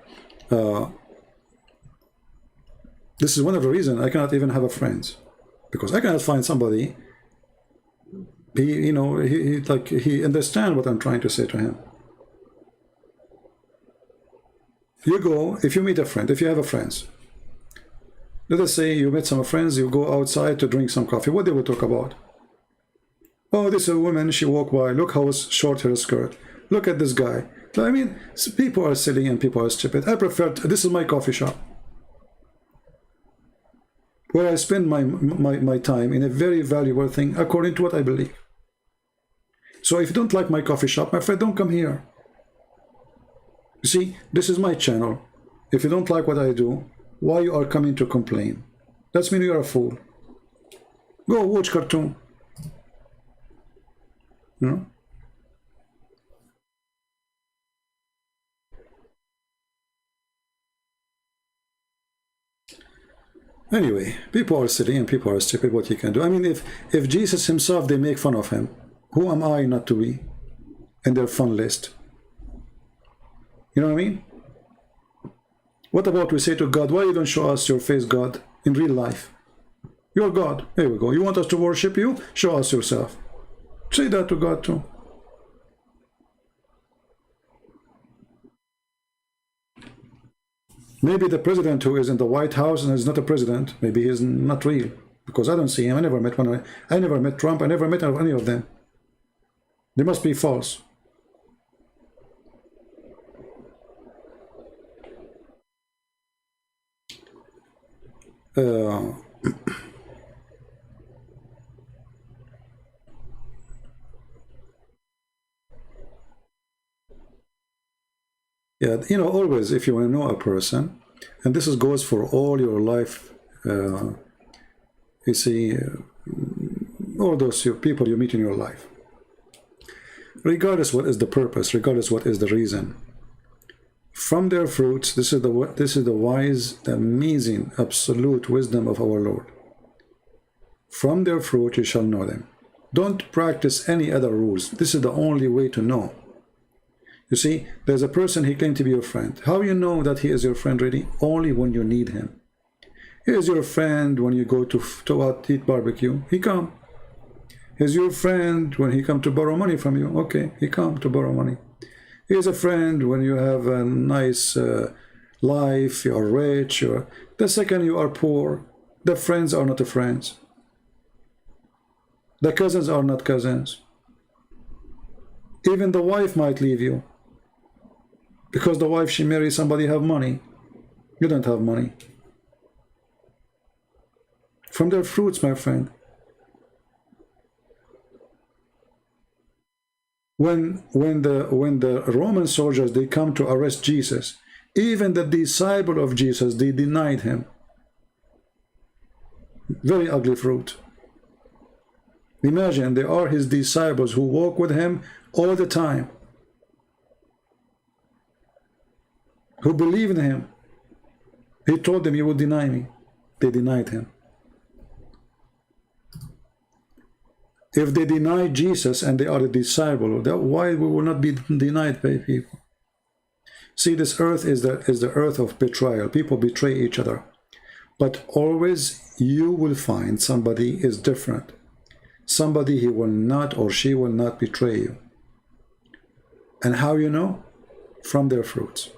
this is one of the reasons I cannot even have a friends, because I cannot find somebody. He understands what I'm trying to say to him. You go, if you meet a friend, if you have a friends, let us say you met some friends, you go outside to drink some coffee. What they will talk about? Oh, this is a woman, she walked by, look how short her skirt. Look at this guy. I mean, people are silly and people are stupid. I prefer, this is my coffee shop, where I spend my time in a very valuable thing according to what I believe. So if you don't like my coffee shop, my friend, don't come here. You see, this is my channel. If you don't like what I do, why you are coming to complain? That means you're a fool. Go watch cartoon. You know? Anyway, people are silly and people are stupid. What you can do? I mean, if Jesus himself, they make fun of him, who am I not to be in their fun list? You know what I mean? What about we say to God, why you don't show us your face, God, in real life? You're God. Here we go. You want us to worship you? Show us yourself. Say that to God too. Maybe the president who is in the White House and is not a president, maybe he's not real, because I don't see him. I never met one. I never met Trump. I never met any of them. They must be false. Yeah, you know, always if you want to know a person, and this goes for all your life, you see, all those people you meet in your life, regardless what is the purpose, regardless what is the reason, from their fruits, this is the wise, the amazing, absolute wisdom of our Lord. From their fruit you shall know them. Don't practice any other rules. This is the only way to know. You see, there's a person, he claimed to be your friend. How you know that he is your friend really? Only when you need him. He is your friend when you go to out eat barbecue. He come. He's your friend when he come to borrow money from you. Okay, he come to borrow money. He is a friend when you have a nice life, you are rich. The second you are poor, the friends are not the friends. The cousins are not cousins. Even the wife might leave you. Because the wife, she marries somebody have money. You don't have money. From their fruits, my friend. When the Roman soldiers, they come to arrest Jesus, even the disciple of Jesus, they denied him. Very ugly fruit. Imagine, they are his disciples who walk with him all the time, who believe in him. He told them, you will deny me. They denied him. If they deny Jesus and they are a disciple, why we will not be denied by people? See, this earth is the earth of betrayal. People betray each other. But always you will find somebody is different. Somebody he will not or she will not betray you. And how you know? From their fruits.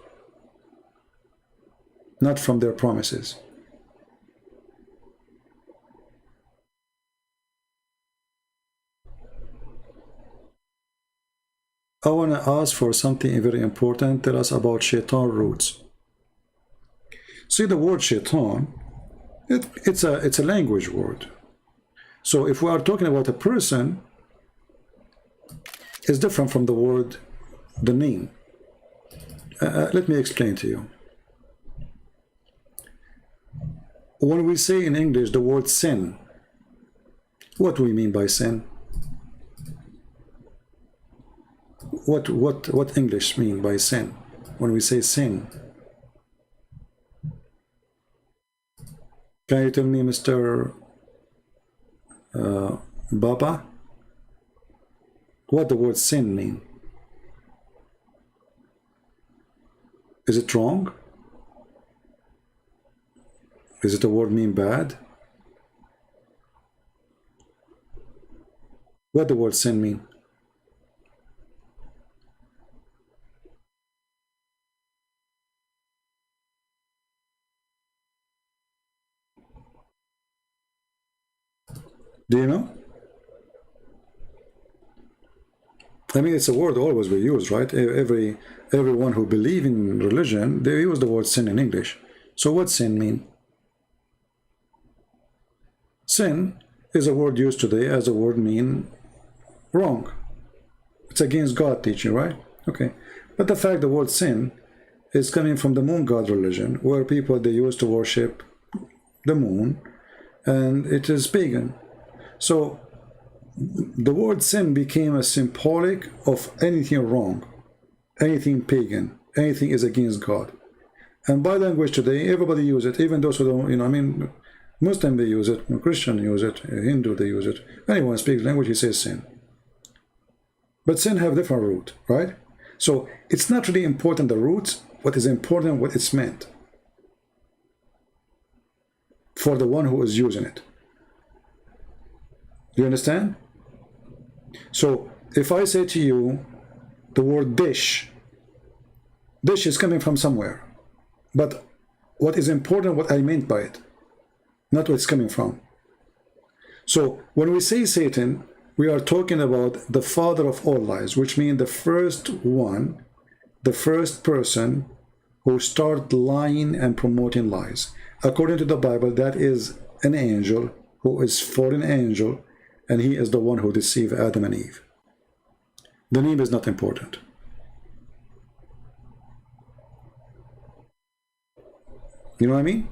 Not from their promises. I want to ask for something very important. Tell us about shaitan roots. See, the word shaitan, it's a language word. So if we are talking about a person, it's different from the word, the name. Let me explain to you. When we say in English the word sin, what do we mean by sin? What English mean by sin? When we say sin, can you tell me, Mr. Baba, what the word sin mean? Is it wrong? Is it a word mean bad? What the word sin mean? Do you know? I mean, it's a word always we use, right? Everyone who believe in religion, they use the word sin in English. So what sin mean? Sin is a word used today as a word mean wrong. It's against God teaching, right? Okay. But the fact the word sin is coming from the moon god religion, where people, they used to worship the moon, and it is pagan. So the word sin became a symbolic of anything wrong, anything pagan, anything is against God. And by language today, everybody use it, even those who don't, I mean, Muslim they use it, Christian use it, Hindu they use it. Anyone speaks language, he says sin. But sin have different root, right? So it's not really important the roots, what is important what it's meant for the one who is using it. You understand? So if I say to you the word dish, dish is coming from somewhere, but what is important what I meant by it, not what it's coming from. So when we say Satan, we are talking about the father of all lies, which means the first one, the first person who started lying and promoting lies. According to the Bible, that is an angel who is fallen angel, and he is the one who deceived Adam and Eve. The name is not important. You know what I mean?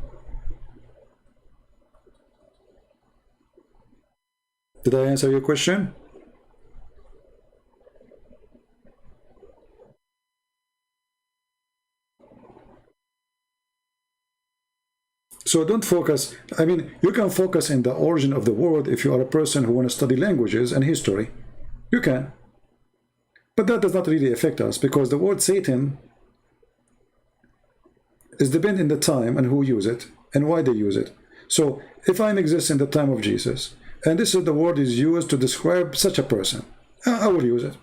Did I answer your question? So don't focus, I mean, you can focus in the origin of the word if you are a person who want to study languages and history. You can. But that does not really affect us, because the word Satan is dependent on the time and who use it and why they use it. So if I exist in the time of Jesus, and this is the word is used to describe such a person, I will use it.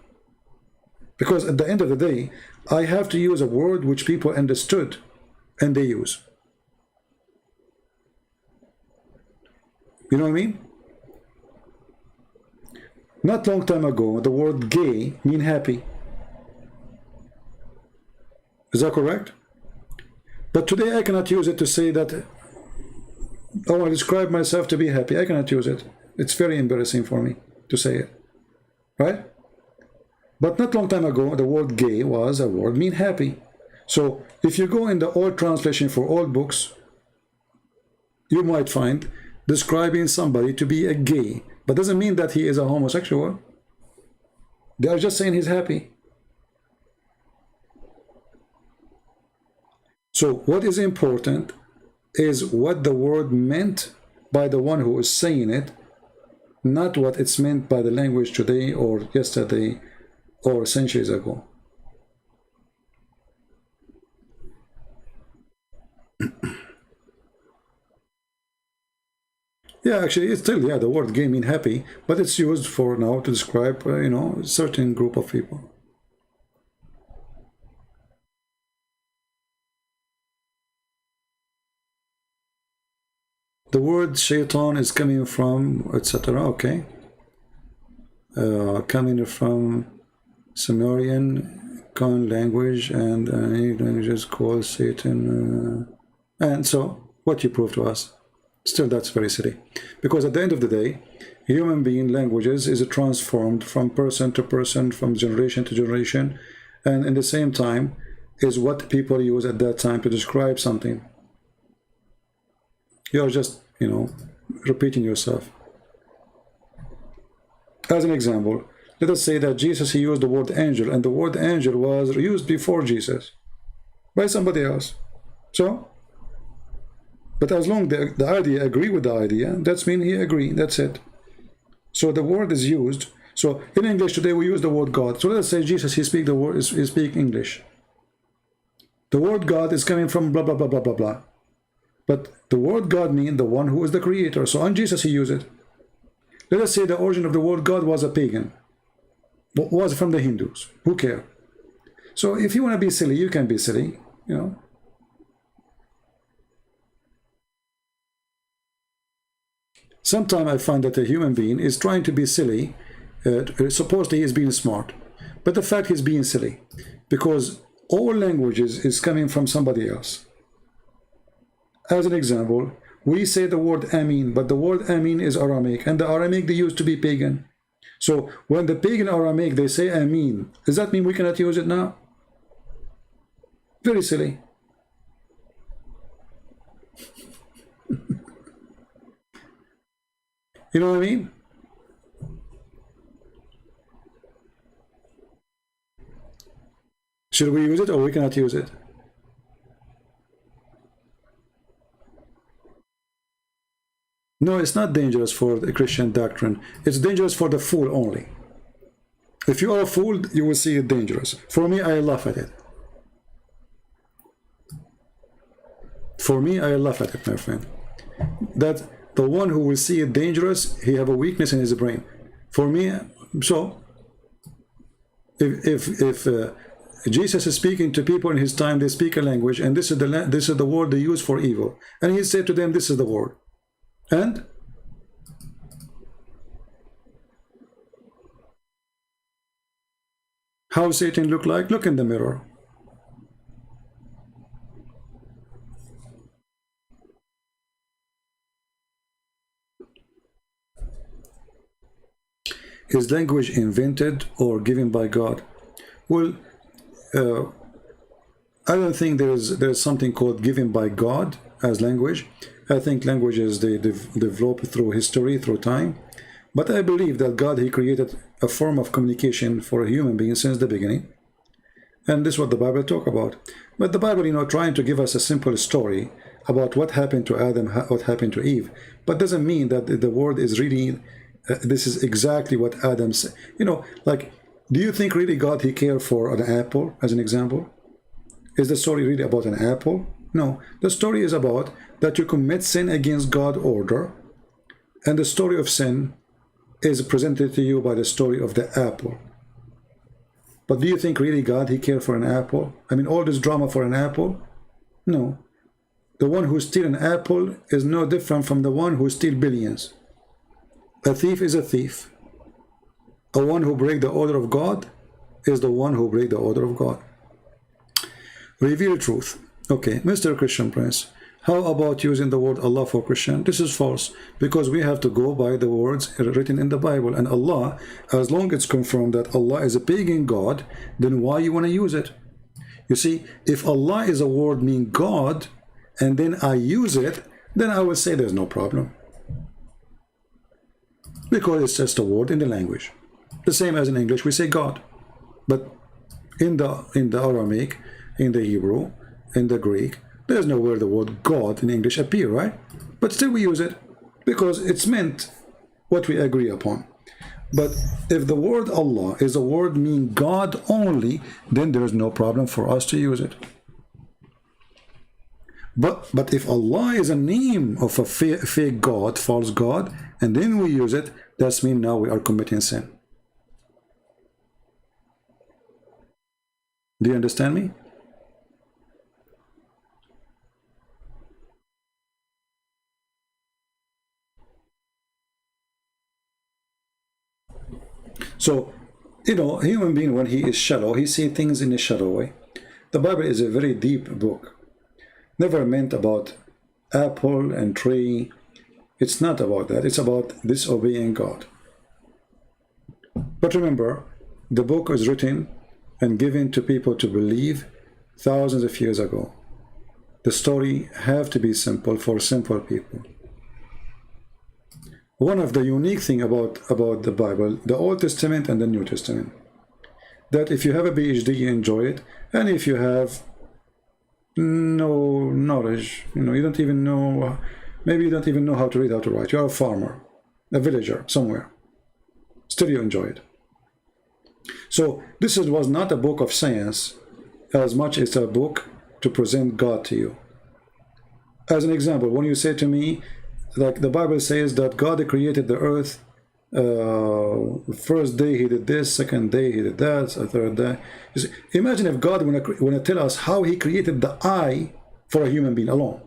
Because at the end of the day, I have to use a word which people understood and they use. You know what I mean? Not long time ago, the word gay mean happy. Is that correct? But today I cannot use it to say that, oh, I describe myself to be happy. I cannot use it. It's very embarrassing for me to say it. Right? But not long time ago, the word gay was a word mean happy. So if you go in the old translation for old books, you might find describing somebody to be a gay, but doesn't mean that he is a homosexual. They are just saying he's happy. So what is important is what the word meant by the one who is saying it, not what it's meant by the language today or yesterday or centuries ago. Yeah, actually, it's still, yeah, the word gay mean happy, but it's used for now to describe, a certain group of people. The word shaitan is coming from, etc. Okay. Coming from Sumerian Khan language, and languages called Satan. And so, what you prove to us? Still, that's very silly. Because at the end of the day, human being languages is transformed from person to person, from generation to generation, and in the same time is what people use at that time to describe something. You're just, you know, repeating yourself. As an example, let us say that Jesus, he used the word angel, and the word angel was used before Jesus by somebody else. So, but as long as the idea agree with the idea, that's mean he agree, that's it. So the word is used. So in English today we use the word God. So let us say Jesus, he speak the word, he speak English. The word God is coming from blah blah blah blah blah blah. But the word God means the one who is the creator. So on Jesus he used it. Let us say the origin of the word God was a pagan. Was from the Hindus. Who care? So if you want to be silly, you can be silly, you know. Sometimes I find that a human being is trying to be silly. Supposedly he is being smart. But the fact he's being silly. Because all languages is coming from somebody else. As an example, we say the word Amin, but the word Amin is Aramaic, and the Aramaic they used to be pagan. So when the pagan Aramaic they say Amin, does that mean we cannot use it now? Very silly. You know what I mean? Should we use it or we cannot use it? No, it's not dangerous for the Christian doctrine. It's dangerous for the fool only. If you are a fool, you will see it dangerous. For me, I laugh at it. For me, I laugh at it, my friend. That the one who will see it dangerous, he have a weakness in his brain. For me, so if Jesus is speaking to people in his time, they speak a language, and this is the word they use for evil, and he said to them, this is the word. And how Satan look like? Look in the mirror. Is language invented or given by God? Well, I don't think there's something called given by God as language. I think languages they develop through history, through time. But I believe that God, he created a form of communication for a human being since the beginning. And this is what the Bible talk about. But the Bible, you know, trying to give us a simple story about what happened to Adam, what happened to Eve. But doesn't mean that the word is really, this is exactly what Adam said. You know, like, do you think really God, he cared for an apple, as an example? Is the story really about an apple? No. The story is about that you commit sin against God's order, and the story of sin is presented to you by the story of the apple. But do you think really God, he cared for an apple? I mean, all this drama for an apple? No. The one who steals an apple is no different from the one who steals billions. A thief is a thief. The one who breaks the order of God is the one who breaks the order of God. Reveal truth. Okay, Mr. Christian Prince, how about using the word Allah for Christian? This is false, because we have to go by the words written in the Bible. And Allah, as long as it's confirmed that Allah is a pagan God, then why you want to use it? You see, if Allah is a word mean God, and then I use it, then I will say there's no problem. Because it's just a word in the language. The same as in English, we say God. But in the Aramaic, in the Hebrew, in the Greek, there's nowhere the word God in English appear, right? But still we use it because it's meant what we agree upon. But if the word Allah is a word mean God only, then there's no problem for us to use it. But if Allah is a name of a fake God, false God, and then we use it, that's mean now we are committing sin. Do you understand me? So, you know, a human being, when he is shallow, he sees things in a shallow way. The Bible is a very deep book. never meant about apple and tree. It's not about that. It's about disobeying God. But remember, the book is written and given to people to believe thousands of years ago. The story have to be simple for simple people. One of the unique thing about the Bible, the Old Testament and the New Testament, that if you have a PhD, you enjoy it, and if you have no knowledge, you don't even know, maybe you don't even know how to read, how to write, you're a farmer, a villager somewhere, still you enjoy it. So this was not a book of science as much as a book to present God to you. As an example, when you say to me, like the Bible says that God created the earth, first day he did this, second day he did that, third day. Imagine if God want to tell us how he created the eye for a human being alone.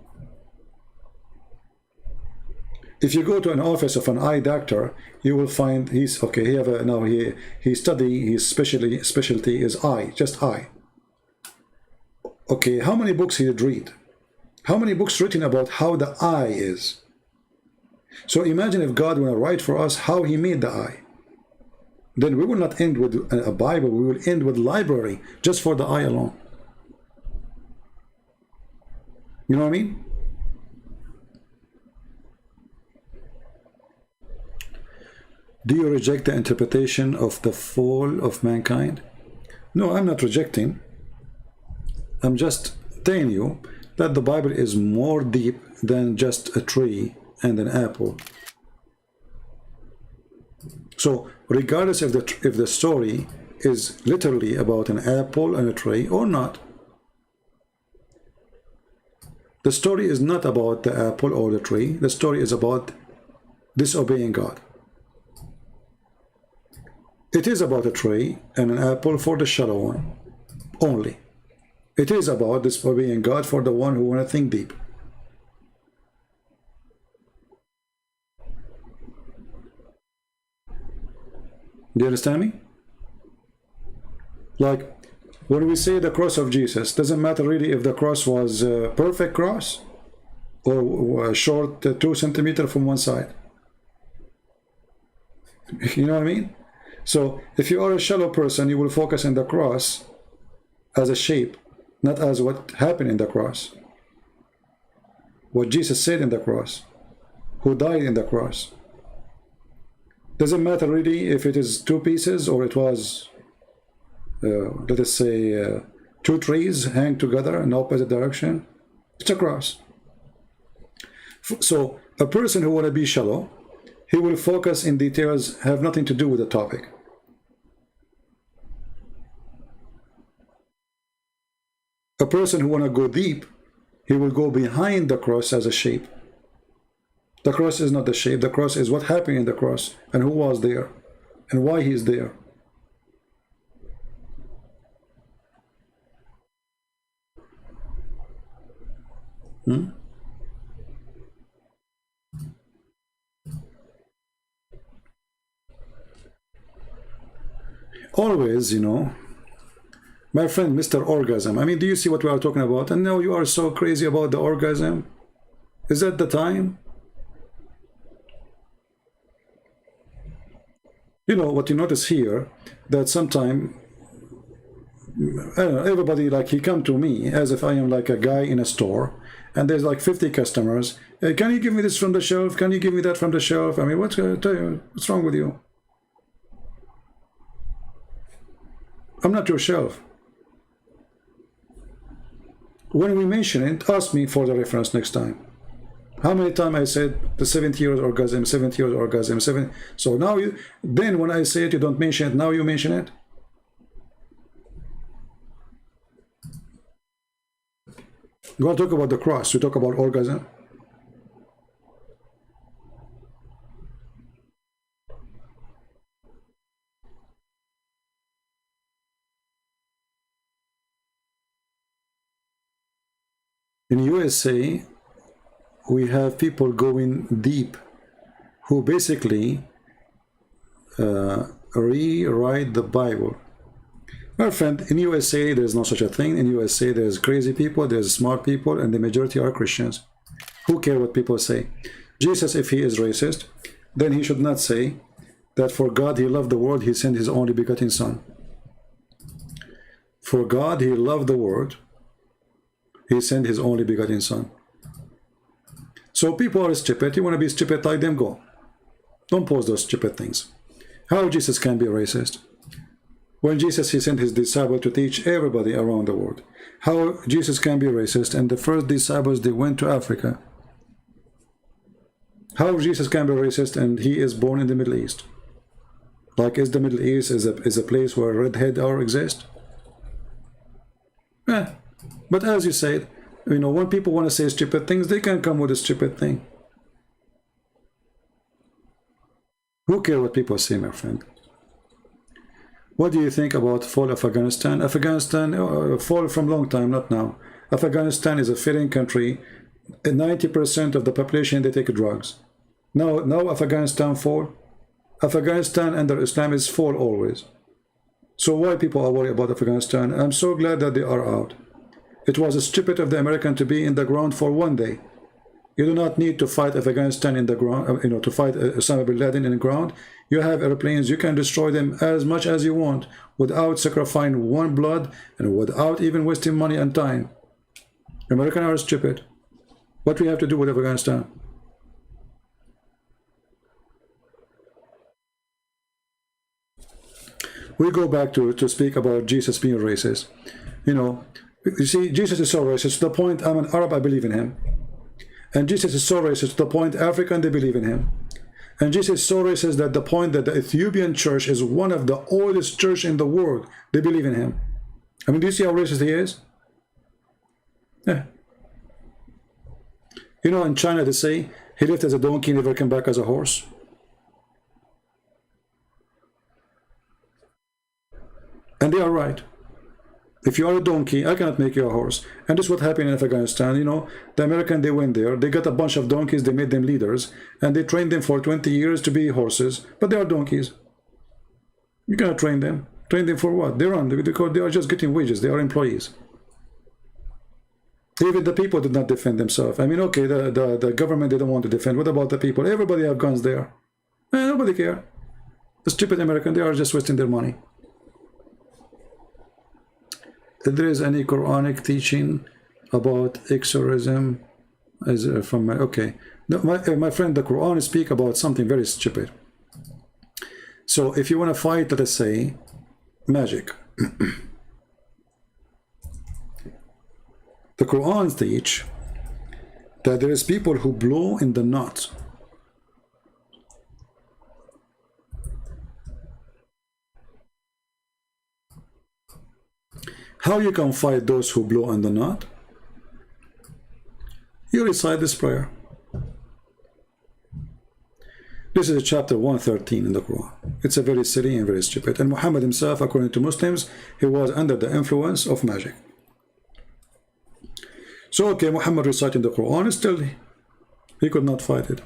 If you go to an office of an eye doctor, you will find he's okay. He have a, now he study, his specialty is eye, just eye. Okay, how many books he did read? How many books written about how the eye is? So imagine if God want to write for us how he made the eye. Then we will not end with a Bible, we will end with library just for the eye alone. You know what I mean? Do you reject the interpretation of the fall of mankind? No, I'm not rejecting. I'm just telling you that the Bible is more deep than just a tree and an apple. So regardless if the story is literally about an apple and a tree or not, the story is not about the apple or the tree. The story is about disobeying God. It is about a tree and an apple for the shallow one only. It is about disobeying God for the one who want to think deep. Do you understand me? Like when we say the cross of Jesus, doesn't matter really if the cross was a perfect cross or a short 2 centimeters from one side. You know what I mean? So if you are a shallow person, you will focus on the cross as a shape, not as what happened in the cross. What Jesus said in the cross, who died in the cross. Doesn't matter really if it is 2 pieces or it was, let us say, 2 trees hang together in opposite direction. It's a cross. So a person who want to be shallow, he will focus in details have nothing to do with the topic. A person who want to go deep, he will go behind the cross as a shape. The cross is not the shape. The cross is what happened in the cross and who was there and why he is there. Always, you know, my friend Mr. Orgasm, I mean, do you see what we are talking about? And now you are so crazy about the orgasm. Is that the time? You know, what you notice here, that sometime, I don't know, everybody, like, he come to me as if I am like a guy in a store, and there's like 50 customers. Hey, can you give me this from the shelf? Can you give me that from the shelf? I mean, what's wrong with you? I'm not your shelf. When we mention it, ask me for the reference next time. How many times I said the 70-year orgasm, 70-year orgasm, 7. So now you, then when I say it, you don't mention it. Now you mention it. You want to talk about the cross? We talk about orgasm. In USA, we have people going deep who basically rewrite the Bible. My friend, in USA there's no such a thing. In USA there's crazy people, there's smart people, and the majority are Christians. Who care what people say? Jesus, if he is racist, then he should not say that for God he loved the world, he sent his only begotten son. For God he loved the world, he sent his only begotten son. So people are stupid. You want to be stupid like them, go. Don't post those stupid things. How Jesus can be racist? When Jesus, he sent his disciples to teach everybody around the world. How Jesus can be racist, and the first disciples, they went to Africa. How Jesus can be racist and he is born in the Middle East? Like, is the Middle East is a place where redhead are exist? But as you said, you know, when people want to say stupid things, they can come with a stupid thing. Who cares what people say, my friend? What do you think about fall of Afghanistan? Afghanistan fall from long time, not now. Afghanistan is a failing country. 90% of the population, they take drugs. Now Afghanistan fall. Afghanistan under Islam is fall always. So why people are worried about Afghanistan? I'm so glad that they are out. It was stupid of the American to be in the ground for one day. You do not need to fight Afghanistan in the ground, you know, to fight Osama bin Laden in the ground. You have airplanes, you can destroy them as much as you want without sacrificing one blood and without even wasting money and time. Americans are stupid. What we have to do with Afghanistan? We go back to speak about Jesus being racist. You know, you see, Jesus is so racist to the point I'm an Arab, I believe in him. And Jesus is so racist to the point African, they believe in him. And Jesus is so racist that the point that the Ethiopian church is one of the oldest church in the world, they believe in him. I mean, do you see how racist he is? Yeah. You know, in China they say he lived as a donkey, never came back as a horse. And they are right. If you are a donkey, I cannot make you a horse. And this is what happened in Afghanistan. You know, the American, they went there, they got a bunch of donkeys, they made them leaders, and they trained them for 20 years to be horses, but they are donkeys. You cannot train them. Train them for what? They run, because they are just getting wages, they are employees. Even the people did not defend themselves. I mean, okay, the government, they don't want to defend. What about the people? Everybody have guns there. Nobody care. The stupid American, they are just wasting their money. If there is any Quranic teaching about exorcism, is from my, okay. No, my friend, the Quran speak about something very stupid. So if you want to fight, let us say, magic. The Quran teach that there is people who blow in the knot. How you can fight those who blow in the knot? You recite this prayer. This is chapter 113 in the Quran. It's a very silly and very stupid. And Muhammad himself, according to Muslims, he was under the influence of magic. So, okay, Muhammad reciting the Quran, still he could not fight it.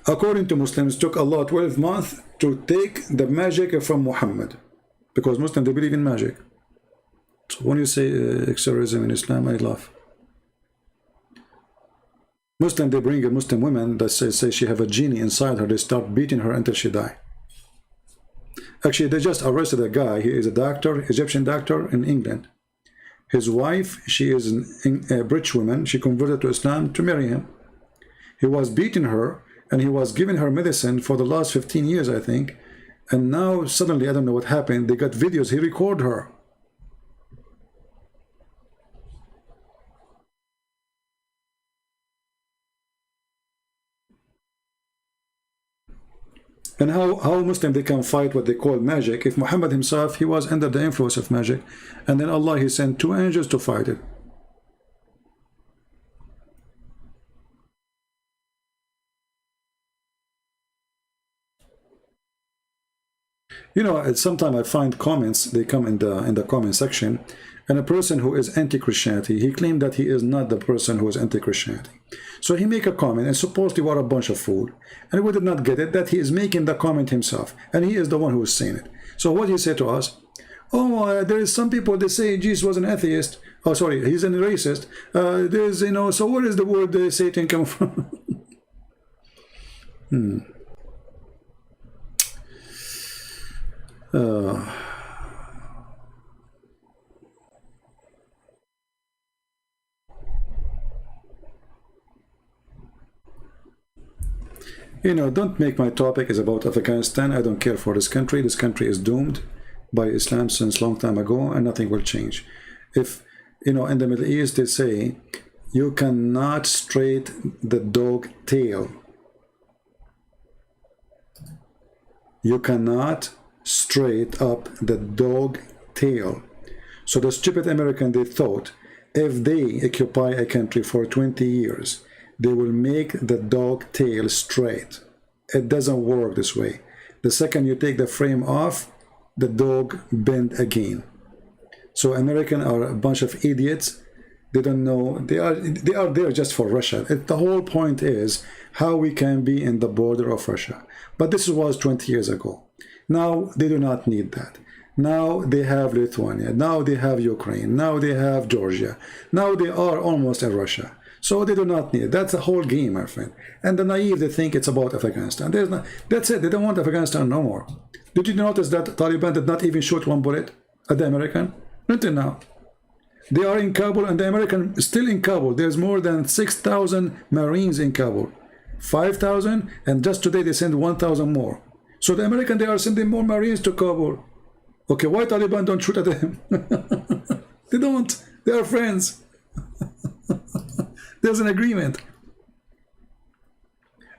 According to Muslims, it took Allah 12 months to take the magic from Muhammad. Because Muslims, they believe in magic. So when you say exorcism in Islam, I laugh. Muslim, they bring a Muslim woman that say she have a genie inside her. They start beating her until she die. Actually, they just arrested a guy. He is a doctor, Egyptian doctor in England. His wife, she is a British woman. She converted to Islam to marry him. He was beating her, and he was giving her medicine for the last 15 years, I think. And now, suddenly, I don't know what happened. They got videos. He recorded her. And how Muslim they can fight what they call magic if Muhammad himself, he was under the influence of magic. And then Allah, he sent 2 angels to fight it. You know, sometimes I find comments, they come in the comment section, and a person who is anti-Christianity, he claimed that he is not the person who is anti-Christianity. So he make a comment, and supposedly what a bunch of fool, and we did not get it, that he is making the comment himself, and he is the one who is saying it. So what he said to us, oh, there is some people, they say Jesus was an atheist. Oh, sorry, he's a racist. There's, you know, so where is the word Satan come from? You know, don't make my topic is about Afghanistan. I don't care for this country. This country is doomed by Islam since long time ago, and nothing will change. If, you know, in the Middle East, they say, you cannot straight the dog tail. You cannot straight up the dog tail. So the stupid American, they thought, if they occupy a country for 20 years, they will make the dog tail straight. It doesn't work this way. The second you take the frame off, the dog bend again. So Americans are a bunch of idiots. They don't know. They are there just for Russia. The whole point is how we can be in the border of Russia. But this was 20 years ago. Now they do not need that. Now they have Lithuania. Now they have Ukraine. Now they have Georgia. Now they are almost in Russia. So they do not need it. That's the whole game, my friend. And the naive, they think it's about Afghanistan. There's not, that's it. They don't want Afghanistan no more. Did you notice that Taliban did not even shoot one bullet at the American? Until now. They are in Kabul, and the American is still in Kabul. There's more than 6,000 Marines in Kabul. 5,000, and just today they sent 1,000 more. So the American, they are sending more Marines to Kabul. Okay, why Taliban don't shoot at them? They don't. They are friends. There's an agreement.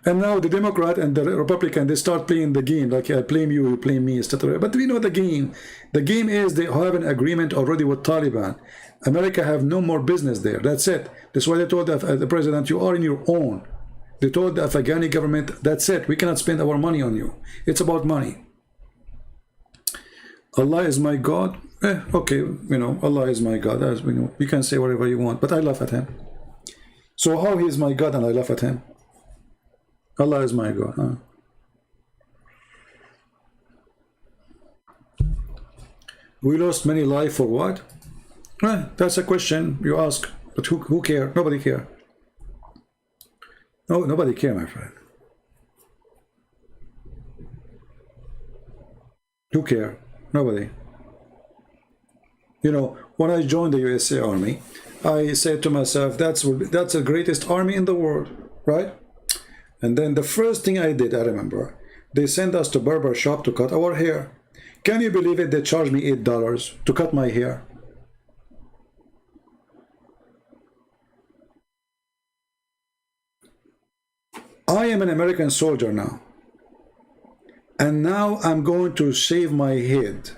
And now the Democrat and the Republican, they start playing the game, like I blame you, you blame me, etc. But we know the game. The game is they have an agreement already with Taliban. America have no more business there. That's it. That's why they told the president, you are in your own. They told the Afghani government, that's it. We cannot spend our money on you. It's about money. Allah is my God. Okay, you know, Allah is my God. As we know, you can say whatever you want, but I laugh at him. So how he is my God and I laugh at him? Allah is my God. Huh? We lost many lives for what? That's a question you ask, but who care? Nobody care. No, nobody care, my friend. Who care? Nobody. You know, when I joined the USA Army, I said to myself, that's the greatest army in the world, right? And then the first thing I did, I remember, they sent us to barber shop to cut our hair. Can you believe it? They charged me $8 to cut my hair. I am an American soldier now. And now I'm going to shave my head.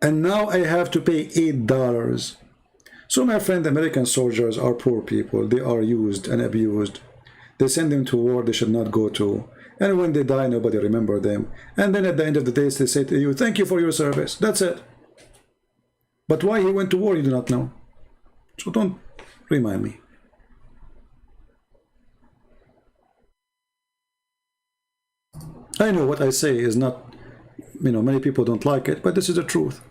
And now I have to pay $8. So my friend, American soldiers are poor people. They are used and abused. They send them to war they should not go to. And when they die, nobody remember them. And then at the end of the day, they say to you, thank you for your service. That's it. But why he went to war, you do not know. So don't remind me. I know what I say is not, you know, many people don't like it, but this is the truth.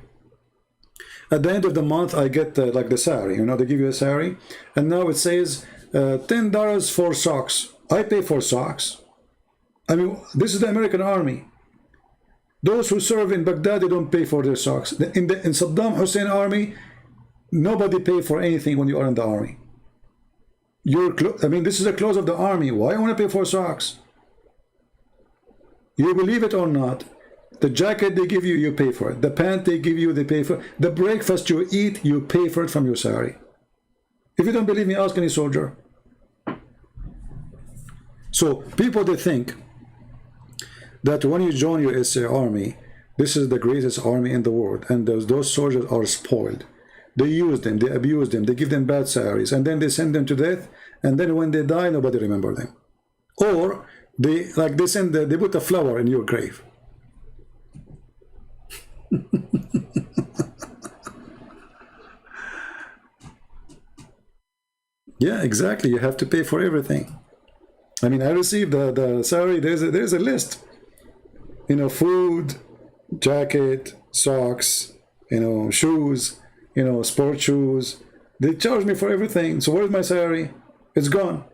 At the end of the month, I get like the salary, you know, they give you a salary, and now it says $10 for socks. I pay for socks. I mean, this is the American army. Those who serve in Baghdad, they don't pay for their socks. In Saddam Hussein army, nobody pay for anything when you are in the army. I mean, this is the clothes of the army. Why I want to pay for socks? You believe it or not, the jacket they give you, you pay for it. The pant they give you, they pay for it. The breakfast you eat, you pay for it from your salary. If you don't believe me, ask any soldier. So people, they think that when you join your SA army, this is the greatest army in the world, and those soldiers are spoiled. They use them, they abuse them, they give them bad salaries, and then they send them to death, and then when they die, nobody remember them. Or they put a flower in your grave. Yeah, exactly. You have to pay for everything. I mean, I received the salary. There's a list. You know, food, jacket, socks, shoes, sport shoes. They charge me for everything. So where's my salary? It's gone.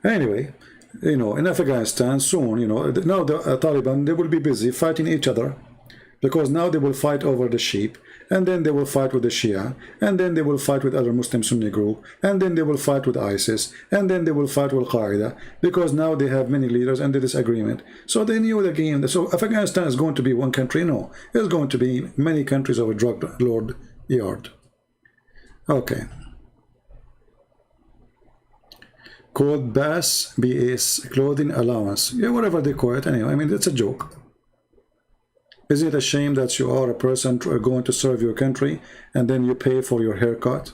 Anyway, in Afghanistan soon, now the Taliban, they will be busy fighting each other, because now they will fight over the sheep, and then they will fight with the Shia, and then they will fight with other Muslim Sunni group, and then they will fight with ISIS, and then they will fight with Al-Qaeda, because now they have many leaders and the disagreement. So they knew the game. So Afghanistan is going to be one country? No, it's going to be many countries of a drug lord yard. Okay. Called BAS clothing allowance. Yeah, whatever they call it. Anyway, I mean, it's a joke. Isn't it a shame that you are a person going to serve your country and then you pay for your haircut?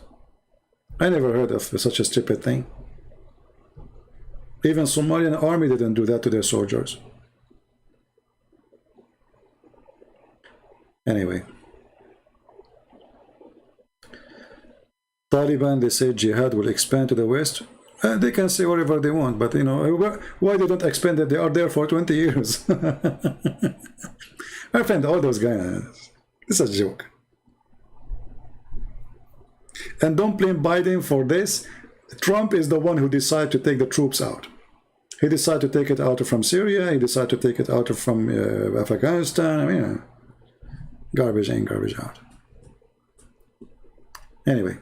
I never heard of such a stupid thing. Even Somalian army didn't do that to their soldiers. Anyway. Taliban, they say jihad will expand to the west. They can say whatever they want, but why they don't expand it? They are there for 20 years. I find all those guys, it's a joke. And don't blame Biden for this. Trump is the one who decided to take the troops out. He decided to take it out from Syria. He decided to take it out from Afghanistan. I mean, garbage in, garbage out. Anyway.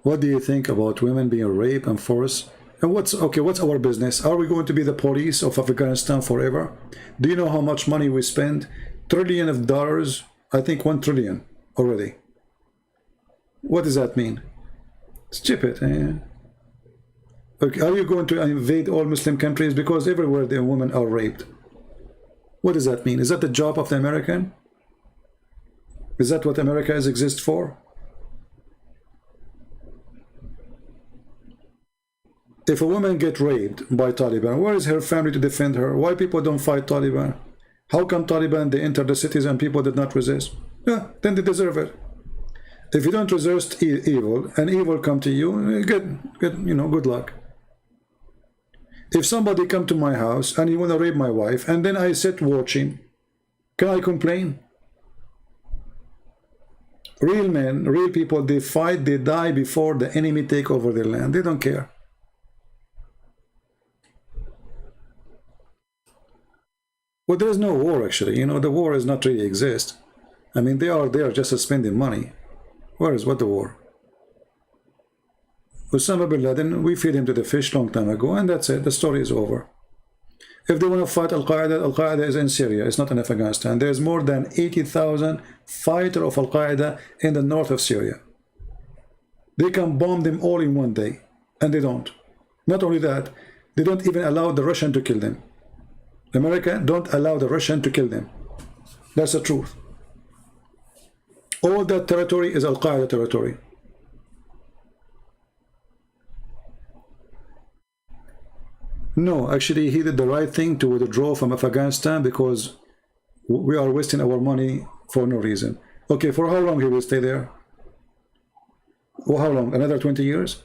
What do you think about women being raped and forced? And what's our business? Are we going to be the police of Afghanistan forever? Do you know how much money we spend? $trillion of dollars, I think $1 trillion already. What does that mean? Stupid. Okay, are you going to invade all Muslim countries? Because everywhere the women are raped. What does that mean? Is that the job of the American? Is that what America exists for? If a woman gets raped by Taliban, where is her family to defend her? Why people don't fight Taliban? How come Taliban, they enter the cities and people did not resist? Yeah, then they deserve it. If you don't resist evil, and evil come to you, good luck. If somebody come to my house and you want to rape my wife, and then I sit watching, can I complain? Real men, real people, they fight, they die before the enemy take over their land. They don't care. Well, there's no war, actually. The war does not really exist. I mean, they are there just spending money. What the war? Osama bin Laden, we feed him to the fish long time ago, and that's it. The story is over. If they want to fight Al-Qaeda, Al-Qaeda is in Syria. It's not in Afghanistan. There's more than 80,000 fighters of Al-Qaeda in the north of Syria. They can bomb them all in one day, and they don't. Not only that, they don't even allow the Russian to kill them. America don't allow the Russian to kill them. That's the truth. All that territory is Al-Qaeda territory. No, actually he did the right thing to withdraw from Afghanistan, because we are wasting our money for no reason. Okay, for how long he will stay there? Well, how long? Another 20 years?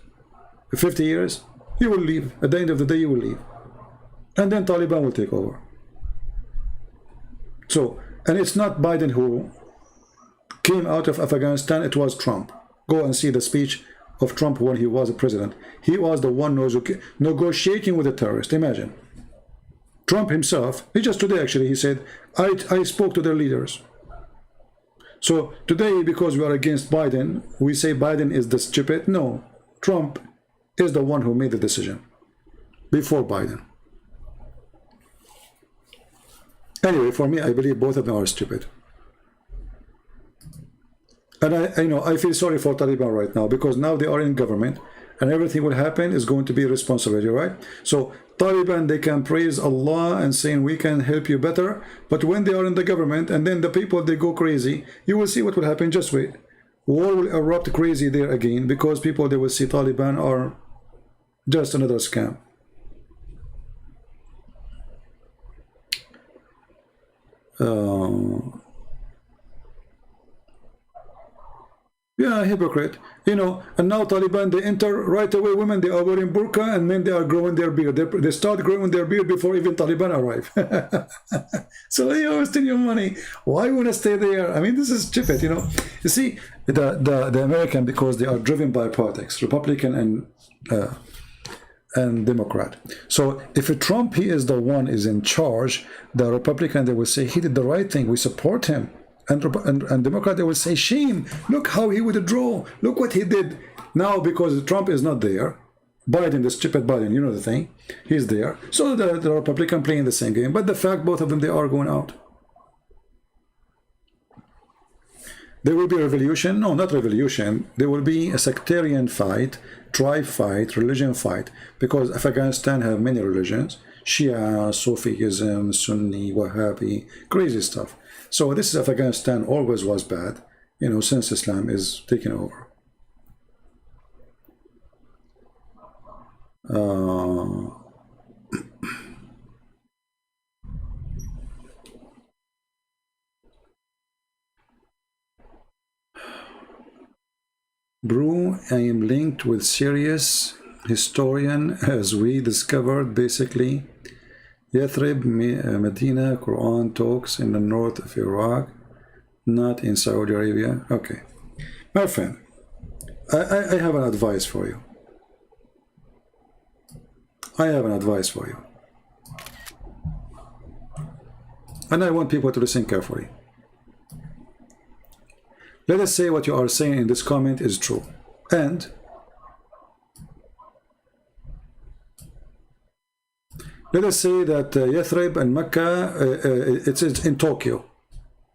50 years? He will leave. At the end of the day, he will leave. And then Taliban will take over. So, and it's not Biden who came out of Afghanistan, it was Trump. Go and see the speech of Trump when he was a president. He was the one negotiating with the terrorists. Imagine. Trump himself, just today actually, he said, I spoke to their leaders. So today, because we are against Biden, we say Biden is the stupid. No, Trump is the one who made the decision before Biden. Anyway, for me, I believe both of them are stupid. And I feel sorry for Taliban right now, because now they are in government and everything will happen is going to be responsibility, right? So Taliban, they can praise Allah and saying we can help you better, but when they are in the government and then the people, they go crazy, you will see what will happen. Just wait. War will erupt crazy there again, because people, they will see Taliban are just another scam. Yeah, hypocrite. You know, and now Taliban, they enter right away. Women, they are wearing burqa, and men, they are growing their beard. They start growing their beard before even Taliban arrive. So you're wasting your money. Why you want to stay there? I mean, this is stupid, you know. You see, the American, because they are driven by politics, Republican and Democrat. So if Trump, he is the one is in charge, the Republican, they will say he did the right thing. We support him. And Democrat, they will say, shame, look how he withdrew, look what he did. Now, because Trump is not there, Biden, the stupid Biden, you know the thing, he's there. So the Republican playing the same game. But the fact, both of them, they are going out. There will be a revolution. No, not revolution. There will be a sectarian fight, tribe fight, religion fight. Because Afghanistan have many religions. Shia, Sufism, Sunni, Wahhabi, crazy stuff. So this is Afghanistan, always was bad, you know, since Islam is taking over. Bro, I am linked with serious historian, as we discovered basically Yathrib, Medina, Quran talks in the north of Iraq, not in Saudi Arabia. Okay. My friend, I have an advice for you. I have an advice for you. And I want people to listen carefully. Let us say what you are saying in this comment is true. And let us say that Yathrib and Mecca, it's in Tokyo.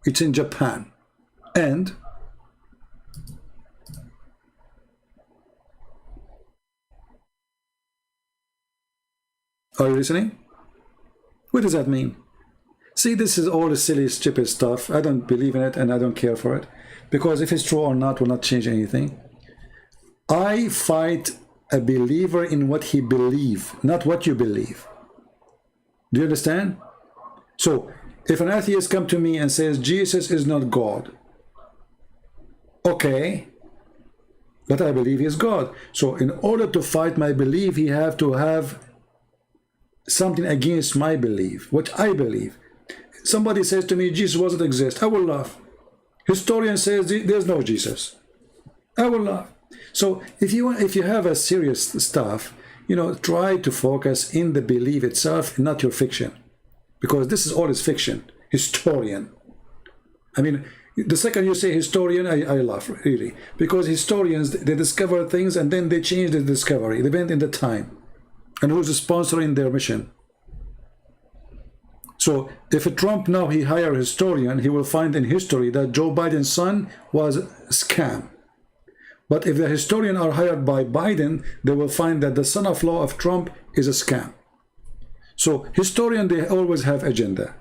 It's in Japan. And are you listening? What does that mean? See, this is all the silly, stupid stuff. I don't believe in it and I don't care for it. Because if it's true or not will not change anything. I fight a believer in what he believes, not what you believe. Do you understand? So, if an atheist comes to me and says, Jesus is not God. Okay. But I believe he is God. So, in order to fight my belief, he have to have something against my belief, what I believe. Somebody says to me, Jesus doesn't exist. I will laugh. Historian says there's no Jesus. I will laugh. So, if you have a serious stuff, you know, try to focus in the belief itself, not your fiction. Because this is all is fiction. Historian. I mean, the second you say historian, I laugh, really. Because historians, they discover things and then they change the discovery. They went in the time. And who's sponsoring their mission? So, if Trump now, he hire a historian, he will find in history that Joe Biden's son was a scam. But if the historians are hired by Biden, they will find that the son-in-law of Trump is a scam. So historians, they always have agenda.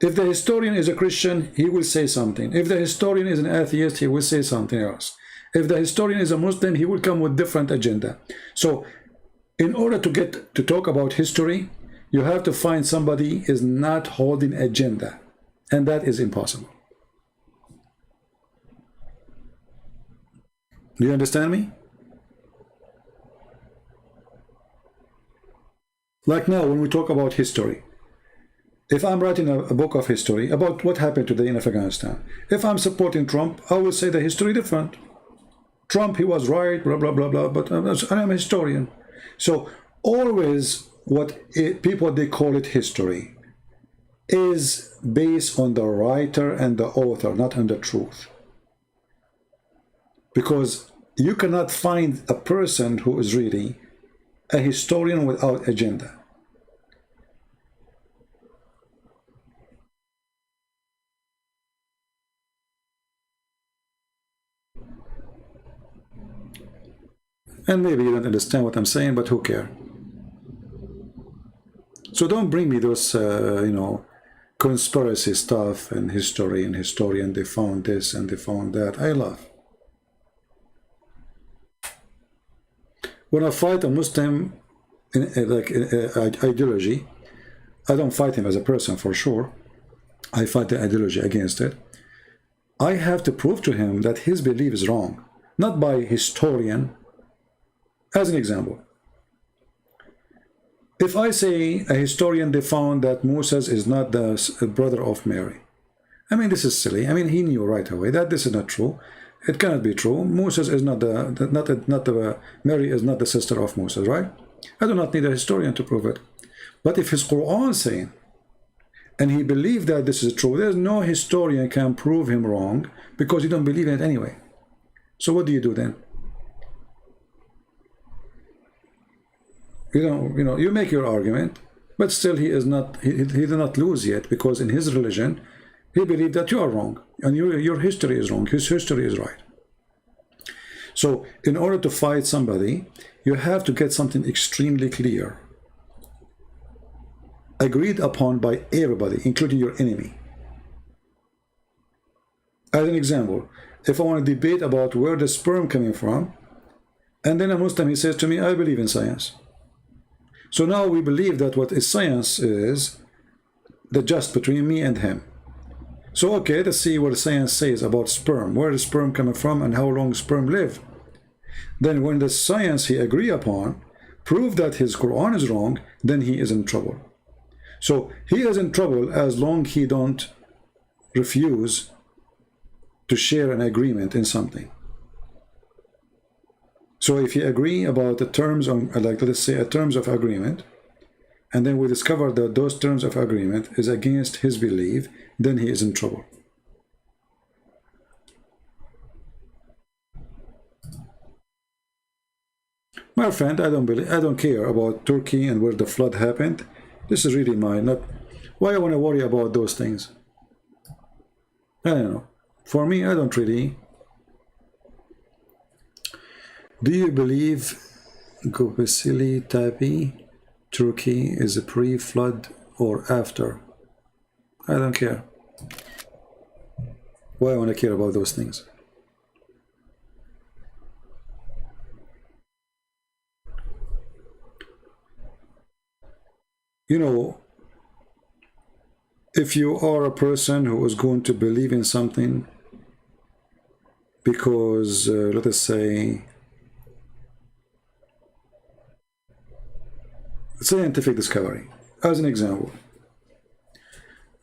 If the historian is a Christian, he will say something. If the historian is an atheist, he will say something else. If the historian is a Muslim, he will come with different agenda. So in order to get to talk about history, you have to find somebody is not holding agenda. And that is impossible. Do you understand me? Like now, when we talk about history, if I'm writing a book of history about what happened today in Afghanistan, if I'm supporting Trump, I will say the history different. Trump, he was right, blah, blah, blah, blah, but I'm a historian. So always people, they call it history, is based on the writer and the author, not on the truth. Because you cannot find a person who is really a historian without agenda. And maybe you don't understand what I'm saying, but who cares? So don't bring me those, you know, conspiracy stuff and history and historian, they found this and they found that. I laugh. When I fight a Muslim ideology, I don't fight him as a person for sure. I fight the ideology against it. I have to prove to him that his belief is wrong, not by historian. As an example, if I say a historian, they found that Moses is not the brother of Mary. I mean, this is silly. I mean, he knew right away that this is not true. It cannot be true. Moses is not Mary is not the sister of Moses, right? I do not need a historian to prove it. But if his Quran saying, and he believed that this is true, there's no historian can prove him wrong because you don't believe in it anyway. So what do you do then? You make your argument, but still he did not lose yet, because in his religion he believed that you are wrong and your history is wrong, his history is right. So in order to fight somebody, you have to get something extremely clear, agreed upon by everybody, including your enemy. As an example, if I want to debate about where the sperm coming from, and then a Muslim, he says to me, I believe in science. So now we believe that what is science is the just between me and him. So okay, let's see what science says about sperm, where is sperm coming from and how long sperm live. Then when the science he agree upon prove that his Quran is wrong, then he is in trouble. So he is in trouble as long he don't refuse to share an agreement in something. So if you agree about the terms on, like let's say a terms of agreement, and then we discover that those terms of agreement is against his belief, then he is in trouble. My friend, I don't care about Turkey and where the flood happened. This is really not why I want to worry about those things. I don't know. For me, I don't really. Do you believe Göbekli Tepe, Turkey, is a pre-flood or after? I don't care. Why I want to care about those things? You know, if you are a person who is going to believe in something because, let us say, scientific discovery, as an example,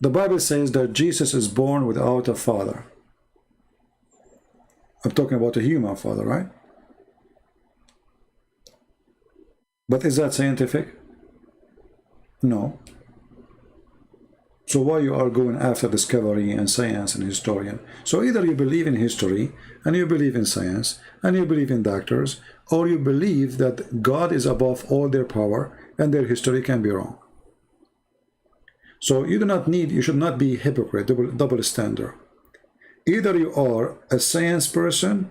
the Bible says that Jesus is born without a father. I'm talking about a human father, right? But is that scientific? No. So why you are going after discovery and science and historian? So either you believe in history and you believe in science and you believe in doctors, or you believe that God is above all their power and their history can be wrong. So you should not be hypocrite, double standard. Either you are a science person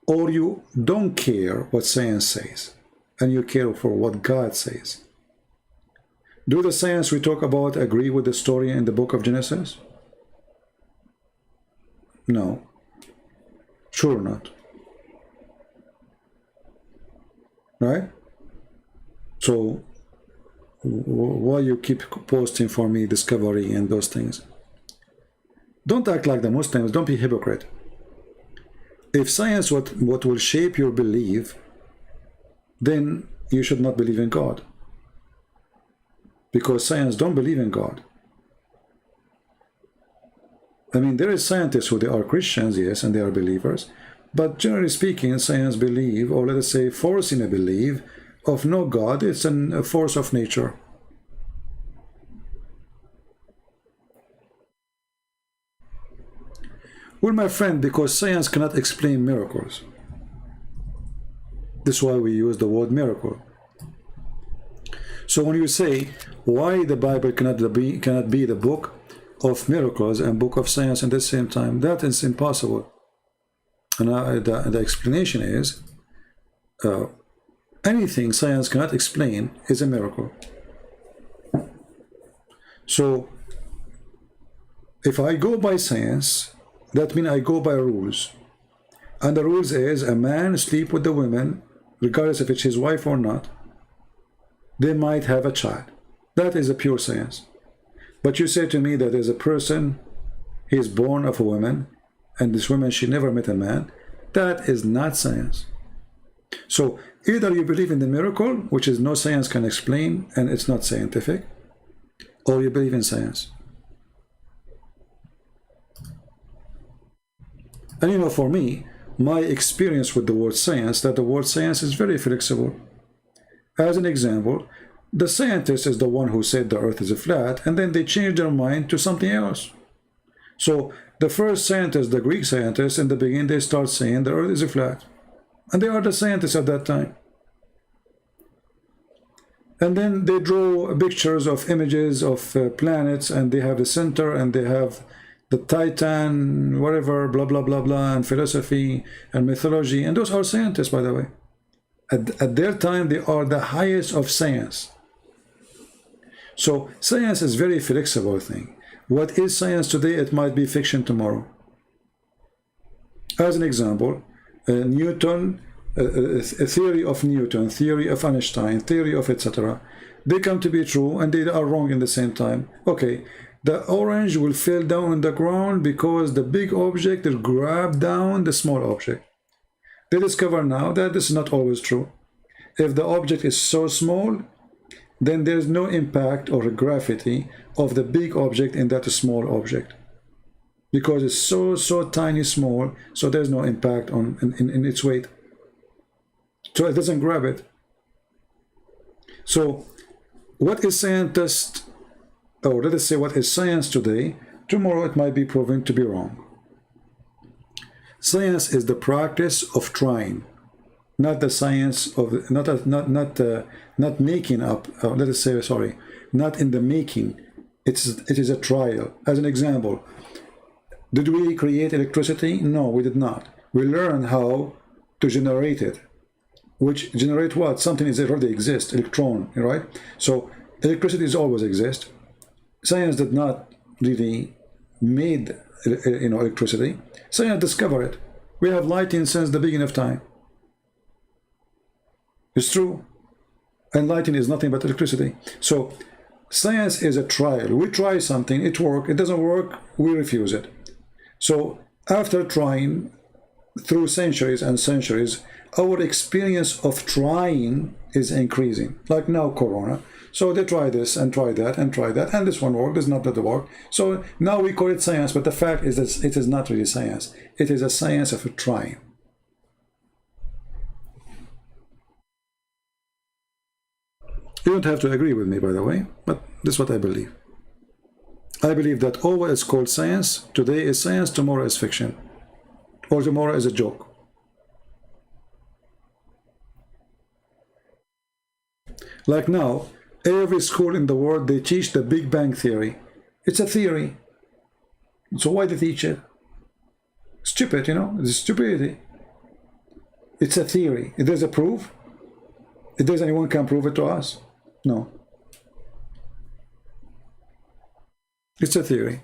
or you don't care what science says and you care for what God says. Do the science we talk about agree with the story in the book of Genesis? No. Sure not. Right? So why you keep posting for me discovery and those things? Don't act like the Muslims. Don't be hypocrite. If science what will shape your belief, then you should not believe in God, because science don't believe in God. I mean, there is scientists who they are Christians, yes, and they are believers, but generally speaking, science believe, or let us say forcing a belief of no God. It's a force of nature. Well, my friend, because science cannot explain miracles. That's why we use the word miracle. So when you say why the Bible cannot be the book of miracles and book of science at the same time, that is impossible. And the explanation is anything science cannot explain is a miracle. So if I go by science, that means I go by rules. And the rules is a man sleep with the women, regardless if it's his wife or not. They might have a child. That is a pure science. But you say to me that there's a person, he is born of a woman, and this woman, she never met a man. That is not science. So either you believe in the miracle, which is no science can explain and it's not scientific, or you believe in science. And you know, for me, my experience with the word science, that the word science is very flexible. As an example, the scientist is the one who said the earth is flat, and then they changed their mind to something else. So the first scientists, the Greek scientists, in the beginning, they start saying the earth is flat. And they are the scientists at that time. And then they draw pictures of images of planets, and they have the center, and they have the Titan, whatever, blah, blah, blah, blah, and philosophy and mythology. And those are scientists, by the way. At their time, they are the highest of science. So science is very flexible thing. What is science today, it might be fiction tomorrow. As an example, Newton, a theory of Newton, theory of Einstein, theory of etc. They come to be true and they are wrong in the same time. Okay, the orange will fall down on the ground because the big object will grab down the small object. They discover now that this is not always true. If the object is so small, then there is no impact or gravity of the big object in that small object. Because it's so tiny small, so there's no impact on in its weight. So it doesn't grab it. So what is scientist, or let us say what is science today, tomorrow it might be proven to be wrong. Science is the practice of trying, not the science of not making up. Let us say, sorry, not in the making. It is a trial. As an example, did we create electricity? No, we did not. We learned how to generate it. Which generate what? Something is already exists, electron, right? So electricity is always exist. Science did not really made electricity. Science discovered it. We have lighting since the beginning of time. It's true. And lighting is nothing but electricity. So science is a trial. We try something, it works. It doesn't work, we refuse it. So after trying through centuries and centuries, our experience of trying is increasing. Like now, Corona. So they try this and try that and try that, and this one worked, this not that work. So now we call it science, but the fact is that it is not really science. It is a science of trying. You don't have to agree with me, by the way, but this is what I believe. I believe that all what is called science today is science, tomorrow is fiction, or tomorrow is a joke. Like now, every school in the world, they teach the Big Bang Theory. It's a theory. So why they teach it? Stupid, it's stupidity. It's a theory. If there's a proof, if there's anyone can prove it to us, no. It's a theory.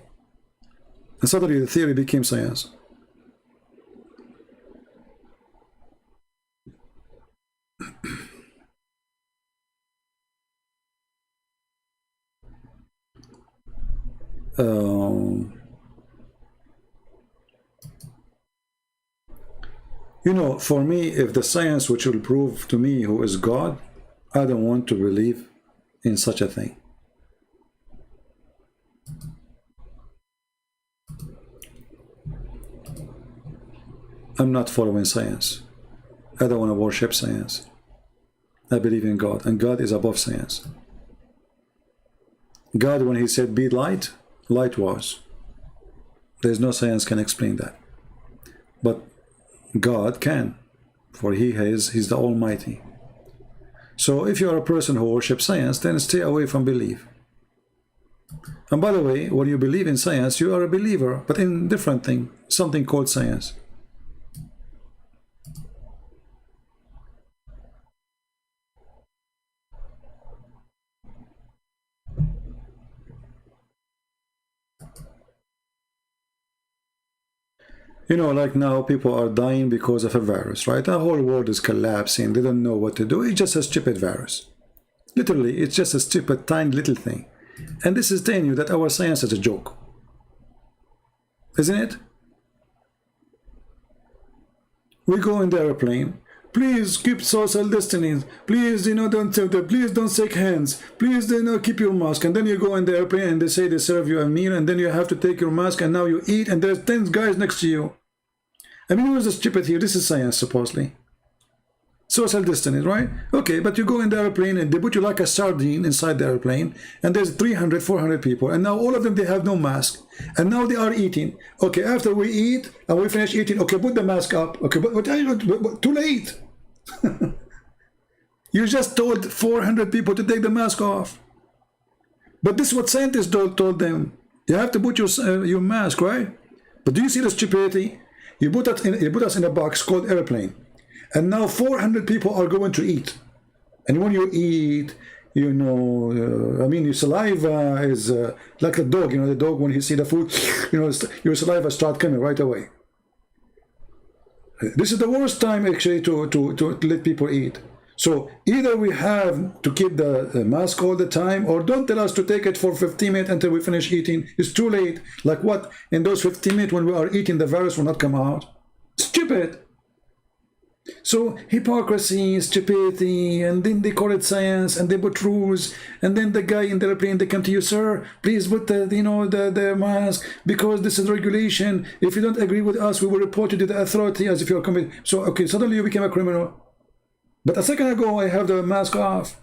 And suddenly the theory became science. For me, if the science which will prove to me who is God, I don't want to believe in such a thing. I'm not following science. I don't want to worship science. I believe in God, and God is above science. God, when he said be light, light was. There's no science can explain that. But God can, for he's the Almighty. So if you are a person who worships science, then stay away from belief. And by the way, when you believe in science, you are a believer, but in different thing, something called science. Like now, people are dying because of a virus, right? The whole world is collapsing. They don't know what to do. It's just a stupid virus. Literally, it's just a stupid, tiny little thing. And this is telling you that our science is a joke. isn't it? We go in the airplane. Please keep social distance. Please, please don't shake hands. Please, keep your mask. And then you go in the airplane and they say they serve you a meal, and then you have to take your mask, and now you eat, and there's 10 guys next to you. I mean, who's the stupid here? This is science, supposedly. Social distance, right? Okay, but you go in the airplane and they put you like a sardine inside the airplane, and there's 300, 400 people, and now all of them, they have no mask, and now they are eating. Okay, after we eat and we finish eating, okay, put the mask up. Okay, but too late. You just told 400 people to take the mask off. But this is what scientists told them. You have to put your mask, right? But do you see the stupidity? You put us in a box called airplane. And now 400 people are going to eat. And when you eat, your saliva is like a dog. The dog, when he see the food, your saliva start coming right away. This is the worst time, actually, to let people eat. So either we have to keep the mask all the time, or don't tell us to take it for 15 minutes until we finish eating. It's too late. Like what? In those 15 minutes when we are eating, the virus will not come out. Stupid. So hypocrisy, stupidity, and then they call it science, and they put rules, and then the guy in the airplane, they come to you, sir, please put the mask, because this is regulation. If you don't agree with us, we will report you to the authority as if you're committed. So okay, suddenly you became a criminal. But a second ago, I have the mask off.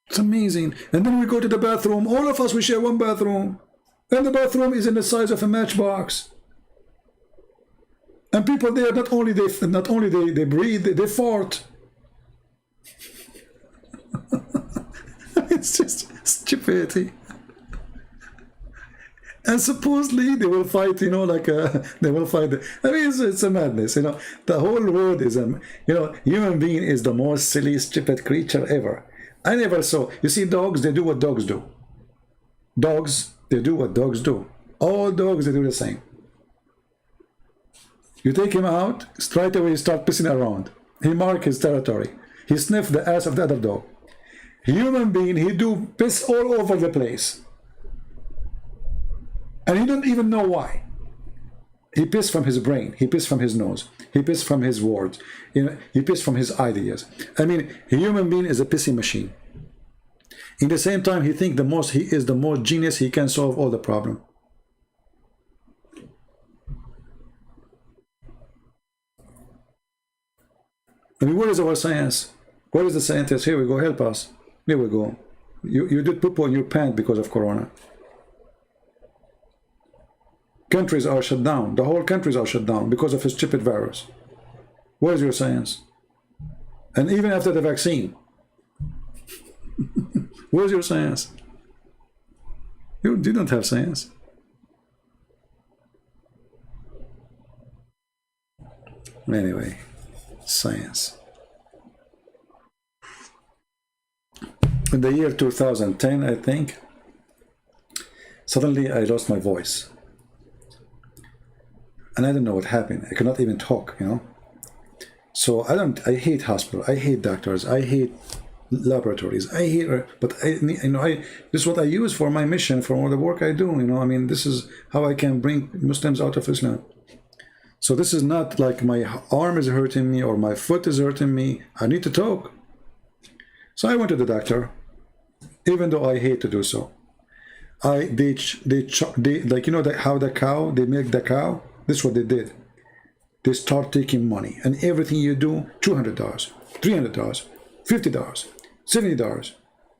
It's amazing. And then we go to the bathroom. All of us, we share one bathroom, and the bathroom is in the size of a matchbox. And people there, not only they breathe, they fart. It's just stupidity. And supposedly they will fight, they will fight. I mean, it's a madness, The whole world is human being is the most silly, stupid creature ever. I never saw. You see, dogs, they do what dogs do. Dogs, they do what dogs do. All dogs, they do the same. You take him out, straight away he start pissing around. He mark his territory. He sniff the ass of the other dog. Human being, he do piss all over the place. And he don't even know why. He piss from his brain. He piss from his nose. He piss from his words. He piss from his ideas. I mean, a human being is a pissing machine. In the same time, he think he is the most genius. He can solve all the problem. I mean, where is our science? Where is the scientist? Here we go, help us. Here we go. You did poo-poo in your pants because of Corona. Countries are shut down. The whole countries are shut down because of a stupid virus. Where's your science? And even after the vaccine, where's your science? You don't have science. Anyway, science. In the year 2010, I think, suddenly I lost my voice. And I don't know what happened. I could not even talk, So I hate hospital. I hate doctors. I hate laboratories. I hate, but this is what I use for my mission, for all the work I do, I mean, this is how I can bring Muslims out of Islam. So this is not like my arm is hurting me or my foot is hurting me. I need to talk. So I went to the doctor, even though I hate to do so. How the cow, they milk the cow. This is what they did. They start taking money, and everything you do, $200, $300, $50, $70.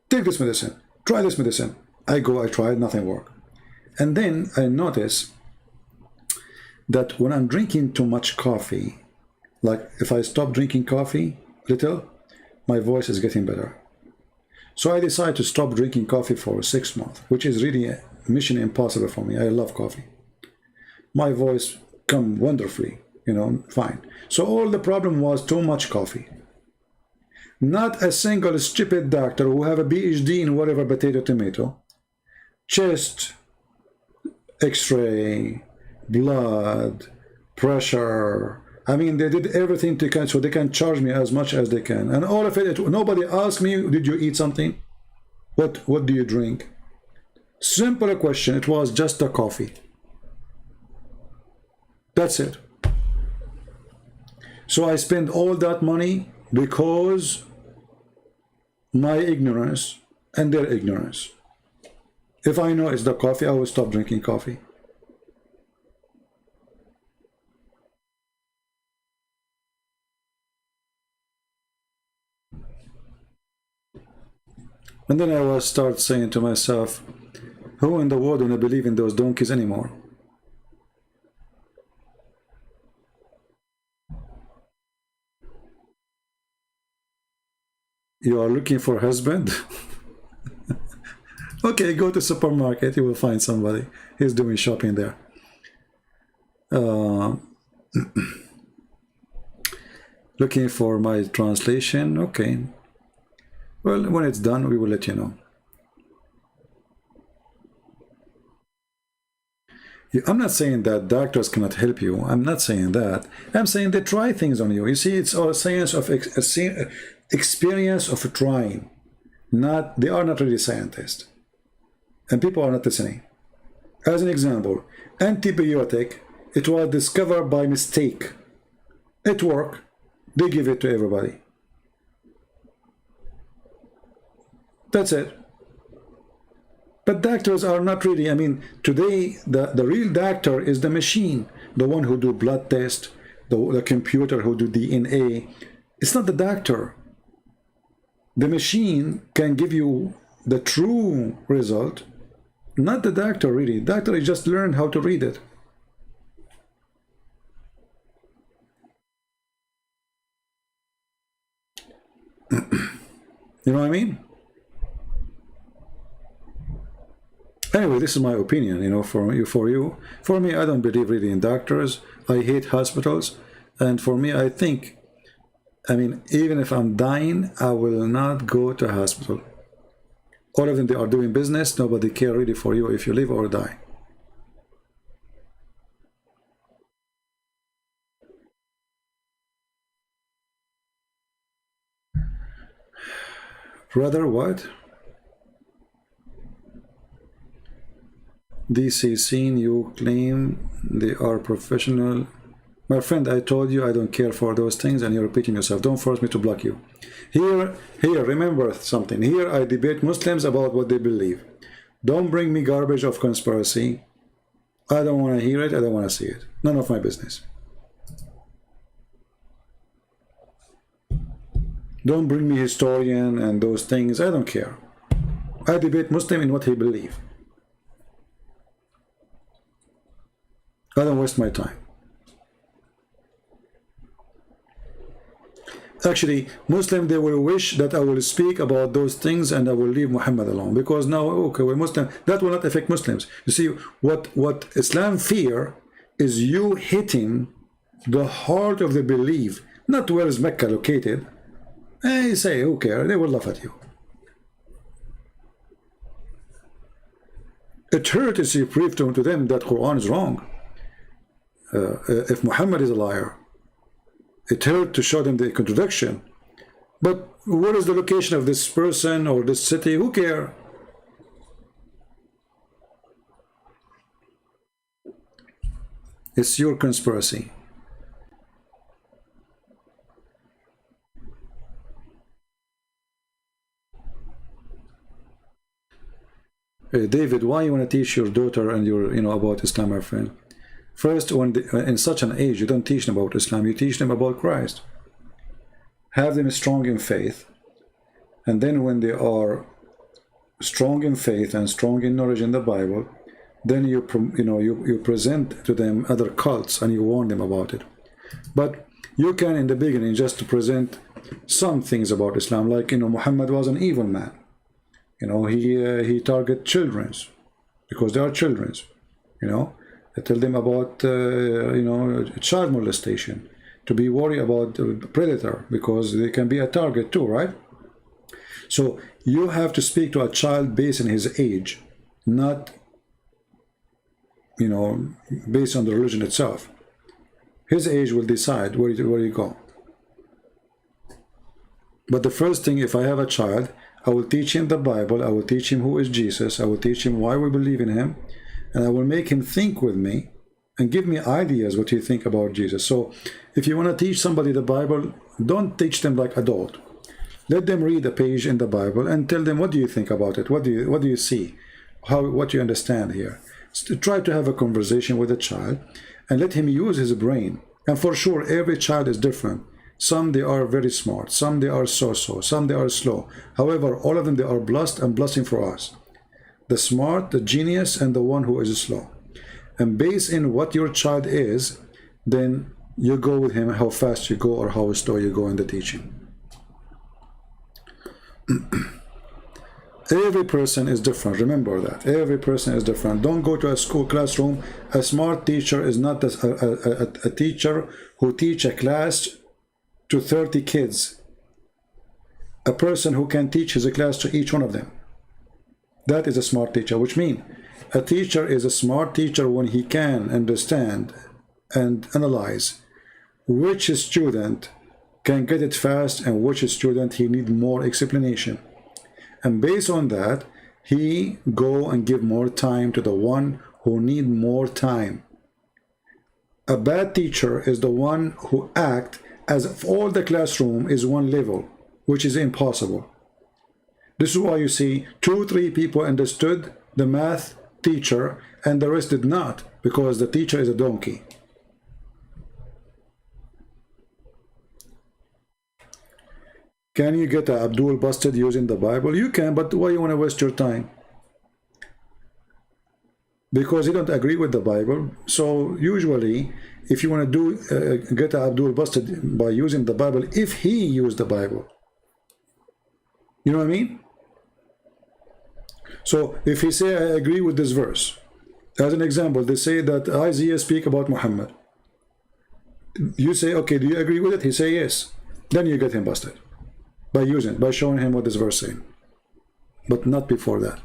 Take this medicine. Try this medicine. I tried, nothing worked. And then I notice that when I'm drinking too much coffee, like if I stop drinking coffee little, my voice is getting better. So I decided to stop drinking coffee for 6 months, which is really a mission impossible for me. I love coffee. My voice come wonderfully, fine. So all the problem was too much coffee. Not a single stupid doctor who have a PhD in whatever, potato, tomato, chest, x-ray, blood, pressure. I mean, they did everything so they can charge me as much as they can. And all of it, nobody asked me, did you eat something? What do you drink? Simple question. It was just a coffee. That's it. So I spend all that money because my ignorance and their ignorance. If I know it's the coffee, I will stop drinking coffee. And then I will start saying to myself, who in the world will believe in those donkeys anymore? You are looking for a husband? Okay, go to supermarket, you will find somebody. He's doing shopping there. Looking for my translation. Okay. Well, when it's done, we will let you know. I'm not saying that doctors cannot help you. I'm not saying that. I'm saying they try things on you. You see, it's all science of experience of trying. Not, they are not really scientists. And people are not listening. As an example, antibiotic, it was discovered by mistake. It worked. They give it to everybody. That's it. But doctors are not really, I mean, today the real doctor is the machine, the one who do blood test, the computer who do DNA. It's not the doctor. The machine can give you the true result, not the doctor really. Doctor just learned how to read it. You know what I mean? Anyway, this is my opinion, you know, for you. For me, I don't believe really in doctors. I hate hospitals. And for me, I think, I mean, even if I'm dying, I will not go to a hospital. All of them, they are doing business. Nobody care really for you if you live or die. Brother, what? DCC, you claim they are professional. My friend, I told you I don't care for those things, and you're repeating yourself. Don't force me to block you. Here, remember something. Here, I debate Muslims about what they believe. Don't bring me garbage of conspiracy. I don't want to hear it. I don't want to see it. None of my business. Don't bring me historian and those things. I don't care. I debate Muslim in what he believes. I don't waste my time. Actually, Muslim, they will wish that I will speak about those things and I will leave Muhammad alone, because now, okay, we're Muslim, that will not affect Muslims. You see, what Islam fear is you hitting the heart of the belief, not where is Mecca located. They say, who cares? They will laugh at you. It hurts if you prove to them that Quran is wrong. If Muhammad is a liar, it hurt to show them the contradiction. But what is the location of this person or this city? Who cares? It's your conspiracy. Hey, David, why you want to teach your daughter and your, about Islam, my friend? First, when in such an age, you don't teach them about Islam, you teach them about Christ. Have them strong in faith, and then when they are strong in faith and strong in knowledge in the Bible, then you present to them other cults and you warn them about it. But you can, in the beginning, just present some things about Islam, like Muhammad was an evil man. He target children because they are children. I tell them about child molestation, to be worried about the predator because they can be a target too, right? So you have to speak to a child based on his age, not based on the religion itself. His age will decide where you go. But the first thing, if I have a child, I will teach him the Bible. I will teach him who is Jesus. I will teach him why we believe in him. And I will make him think with me and give me ideas what you think about Jesus. So if you want to teach somebody the Bible, don't teach them like adult. Let them read a page in the Bible and tell them, what do you think about it? What do you see? What do you understand here? So try to have a conversation with a child and let him use his brain. And for sure, every child is different. Some they are very smart, some they are so-so, some they are slow. However, all of them, they are blessed and blessing for us. The smart, the genius, and the one who is slow. And based in what your child is, then you go with him, how fast you go or how slow you go in the teaching. Every person is different. Remember that. Every person is different. Don't go to a school classroom. A smart teacher is not a teacher who teach a class to 30 kids. A person who can teach his class to each one of them. That is a smart teacher, which means a teacher is a smart teacher when he can understand and analyze which student can get it fast and which student he need more explanation. And based on that, he go and give more time to the one who need more time. A bad teacher is the one who act as if all the classroom is one level, which is impossible. This is why you see 2-3 people understood the math teacher and the rest did not, because the teacher is a donkey. Can you get Abdul busted using the Bible? You can, but why you want to waste your time? Because you don't agree with the Bible. So usually, if you want to do get Abdul busted by using the Bible, if he used the Bible, you know what I mean? So if he say, I agree with this verse, as an example, they say that Isaiah speak about Muhammad. You say, okay, do you agree with it? He say yes. Then you get him busted. By showing him what this verse saying, but not before that.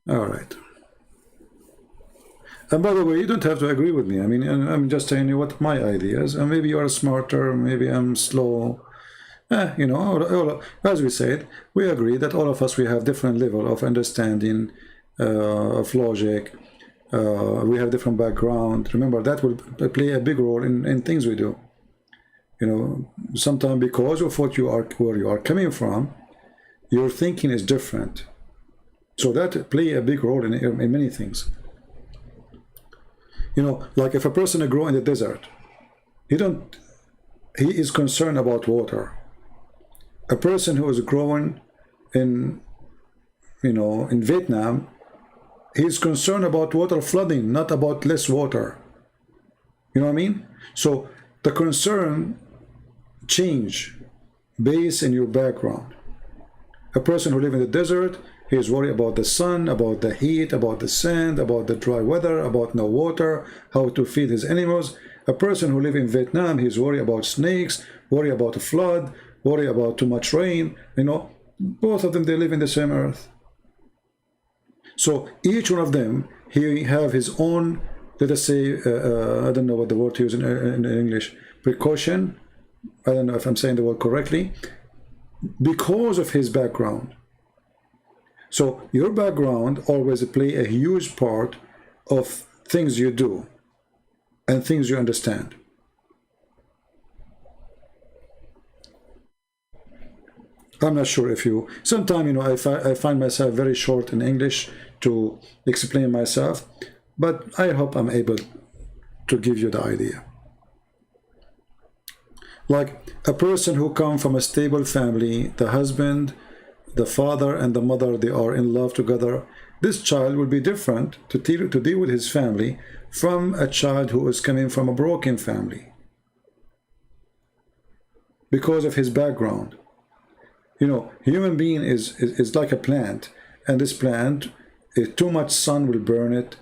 All right. And by the way, you don't have to agree with me. I mean, I'm just telling you what my ideas. And maybe you are smarter, maybe I'm slow. You know, as we said, we agree that all of us, we have different level of understanding, of logic. We have different background. Remember, that will play a big role in things we do. You know, sometimes because of what you are, where you are coming from, your thinking is different. So that play a big role in many things. You know, like if a person grow in the desert, he is concerned about water. A person who is growing in, you know, in Vietnam, he is concerned about water flooding, not about less water. You know what I mean? So the concern change based in your background. A person who lives in the desert, he is worried about the sun, about the heat, about the sand, about the dry weather, about no water, how to feed his animals. A person who lives in Vietnam, he's worried about snakes, worried about a flood, worried about too much rain. You know, both of them, they live in the same earth. So each one of them, he have his own, let us say, I don't know what the word to use in English, precaution. I don't know if I'm saying the word correctly, because of his background. So your background always play a huge part of things you do and things you understand. I'm not sure if you, sometimes, you know, I find myself very short in English to explain myself, but I hope I'm able to give you the idea. Like a person who comes from a stable family, the husband, the father and the mother, they are in love together. This child will be different to deal with his family from a child who is coming from a broken family because of his background. You know, human being is like a plant, and this plant, if too much sun will burn it,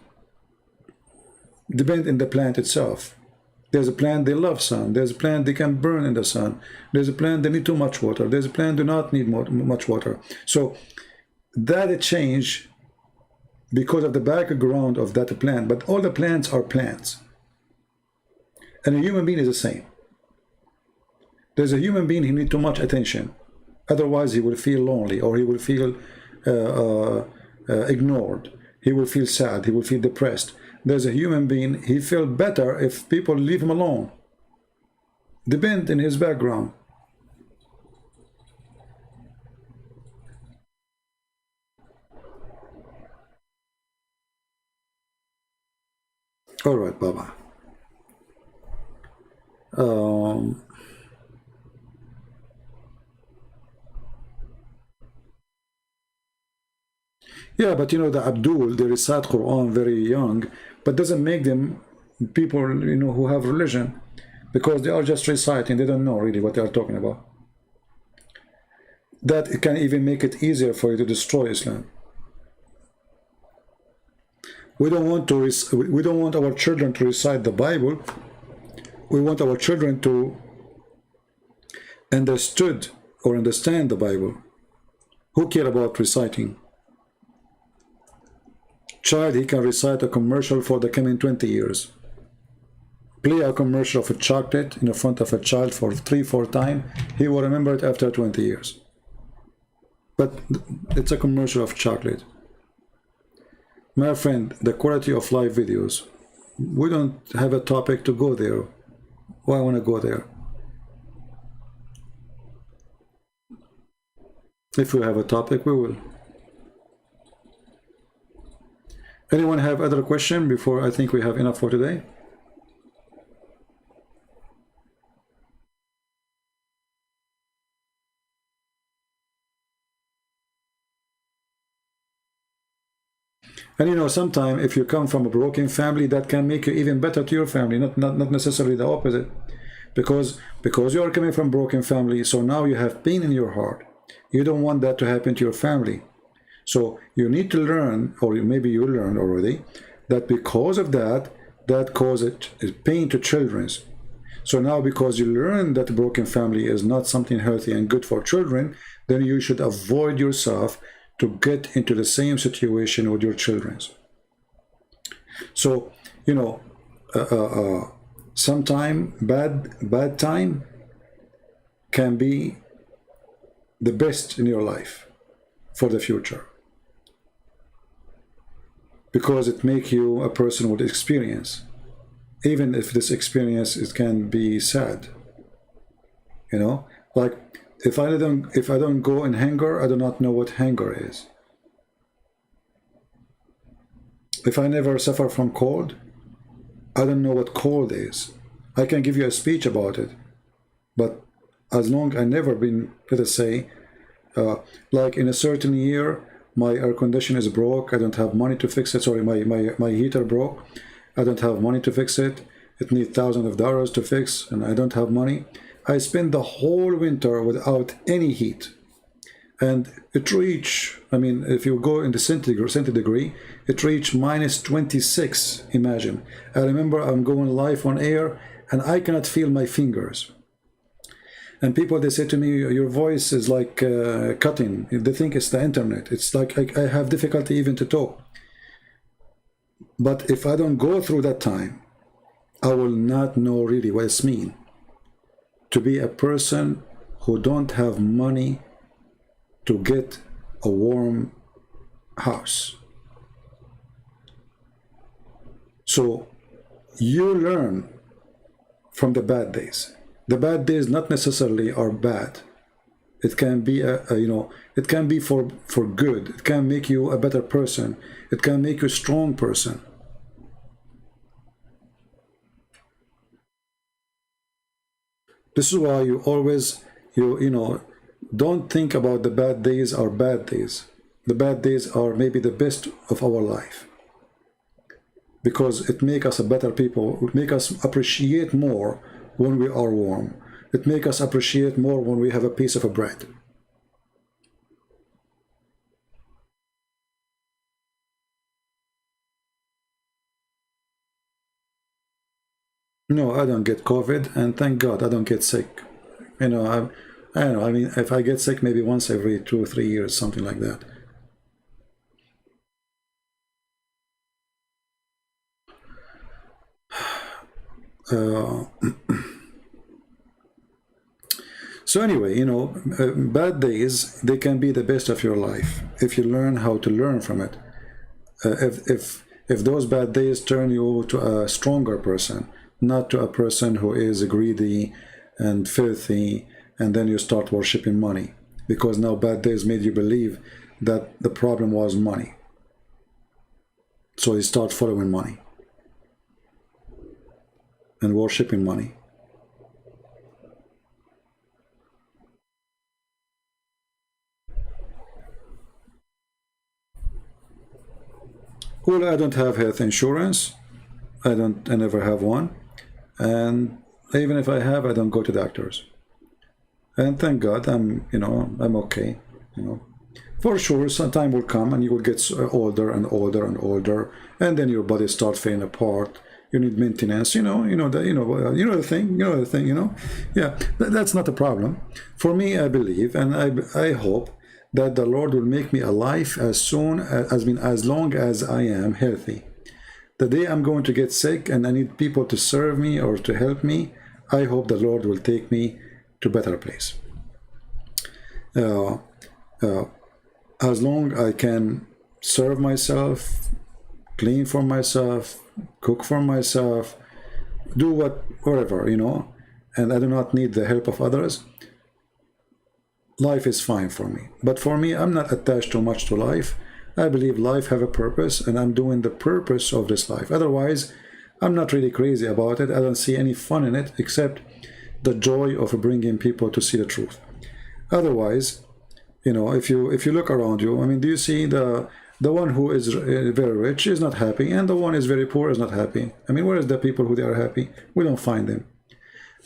depend on the plant itself. There's a plant they love sun. There's a plant they can burn in the sun. There's a plant they need too much water. There's a plant do not need much water. So that change because of the background of that plant. But all the plants are plants. And a human being is the same. There's a human being who needs too much attention. Otherwise, he will feel lonely, or he will feel ignored. He will feel sad. He will feel depressed. There's a human being, he feels better if people leave him alone. Depend in his background. All right, Baba. Yeah, but you know, the Abdul, they recite Quran very young, but doesn't make them people, you know, who have religion, because they are just reciting. They don't know really what they are talking about. That it can even make it easier for you to destroy Islam. We don't want our children to recite the Bible. We want our children to understand the Bible. Who care about reciting? Child, he can recite a commercial for the coming 20 years. Play a commercial of a chocolate in front of a child for 3-4 times. He will remember it after 20 years. But it's a commercial of chocolate. My friend, the quality of live videos, we don't have a topic to go there. Why want to go there? If we have a topic, we will. Anyone have other question before I think we have enough for today? And you know, sometimes if you come from a broken family, that can make you even better to your family, not necessarily the opposite. Because you are coming from a broken family, so now you have pain in your heart. You don't want that to happen to your family. So you need to learn, or maybe you learned already, that because of that causes pain to children. So now because you learn that a broken family is not something healthy and good for children, then you should avoid yourself to get into the same situation with your children. So, you know, sometime bad time can be the best in your life for the future, because it makes you a person with experience, even if this experience it can be sad. You know, like if I don't go in hunger, I do not know what hunger is. If I never suffer from cold, I don't know what cold is. I can give you a speech about it, but as long I never been, let us say, like in a certain year, my air conditioner is broke, I don't have money to fix it. Sorry, my heater broke, I don't have money to fix it. It needs thousands of dollars to fix, and I don't have money. I spent the whole winter without any heat. And it reached, I mean, if you go in the centigrade, it reached -26, imagine. I remember I'm going live on air, and I cannot feel my fingers. And people, they say to me, your voice is like cutting. They think it's the internet. It's like I have difficulty even to talk. But if I don't go through that time, I will not know really what it's mean to be a person who don't have money to get a warm house. So you learn from the bad days. The bad days not necessarily are bad. It can be you know, it can be for good. It can make you a better person. It can make you a strong person. This is why you always, you know, don't think about the bad days are bad days. The bad days are maybe the best of our life, because it makes us a better people. It makes us appreciate more when we are warm. It makes us appreciate more when we have a piece of a bread. No, I don't get COVID, and thank God I don't get sick. You know, I don't know. I mean, if I get sick, maybe once every 2 or 3 years, something like that. So anyway, you know, bad days, they can be the best of your life if you learn how to learn from it. If those bad days turn you to a stronger person, not to a person who is greedy and filthy, and then you start worshiping money, because now bad days made you believe that the problem was money. So you start following money and worshiping money. Well, I don't have health insurance. I never have one. And even if I have, I don't go to doctors. And thank God, I'm okay, you know. For sure, some time will come and you will get older and older and older, and then your body starts falling apart. You need maintenance, you know the thing. Yeah, that's not a problem. For me, I believe and I hope that the Lord will make me alive as long as I am healthy. The day I'm going to get sick and I need people to serve me or to help me, I hope the Lord will take me to a better place. As long I can serve myself, clean for myself, cook for myself, do whatever, you know, and I do not need the help of others, life is fine for me. But for me, I'm not attached too much to life. I believe life have a purpose, and I'm doing the purpose of this life. Otherwise, I'm not really crazy about it. I don't see any fun in it except the joy of bringing people to see the truth. Otherwise, you know, if you look around you, I mean, do you see the one who is very rich is not happy, and the one is very poor is not happy? I mean, where is the people who they are happy? We don't find them.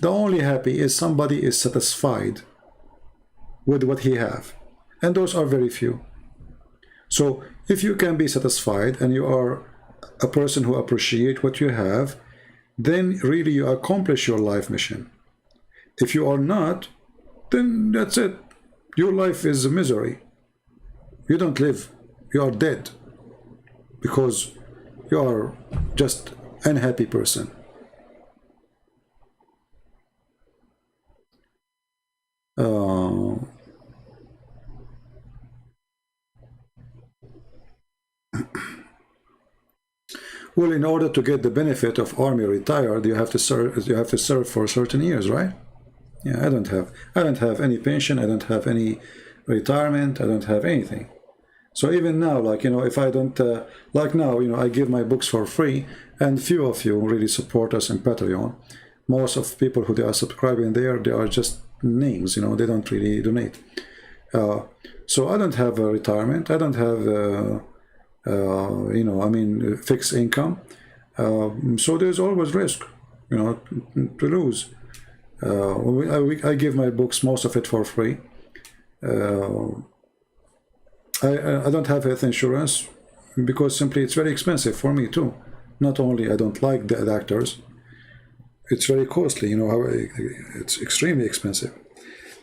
The only happy is somebody is satisfied with what he have, and those are very few. So if you can be satisfied and you are a person who appreciates what you have, then really you accomplish your life mission. If you are not, then that's it. Your life is a misery. You don't live. You are dead because you are just an unhappy person. Well, in order to get the benefit of army retired, you have to serve. You have to serve for certain years, right? Yeah, I don't have any pension. I don't have any retirement. I don't have anything. So even now, like, you know, if I don't like now, you know, I give my books for free, and few of you really support us in Patreon. Most of people who they are subscribing there, they are just names. You know, they don't really donate. So I don't have a retirement. I don't have you know, I mean, fixed income. So there's always risk, you know, to lose. I give my books, most of it for free. I don't have health insurance because simply it's very expensive for me too. Not only I don't like the doctors, it's very costly, you know, it's extremely expensive.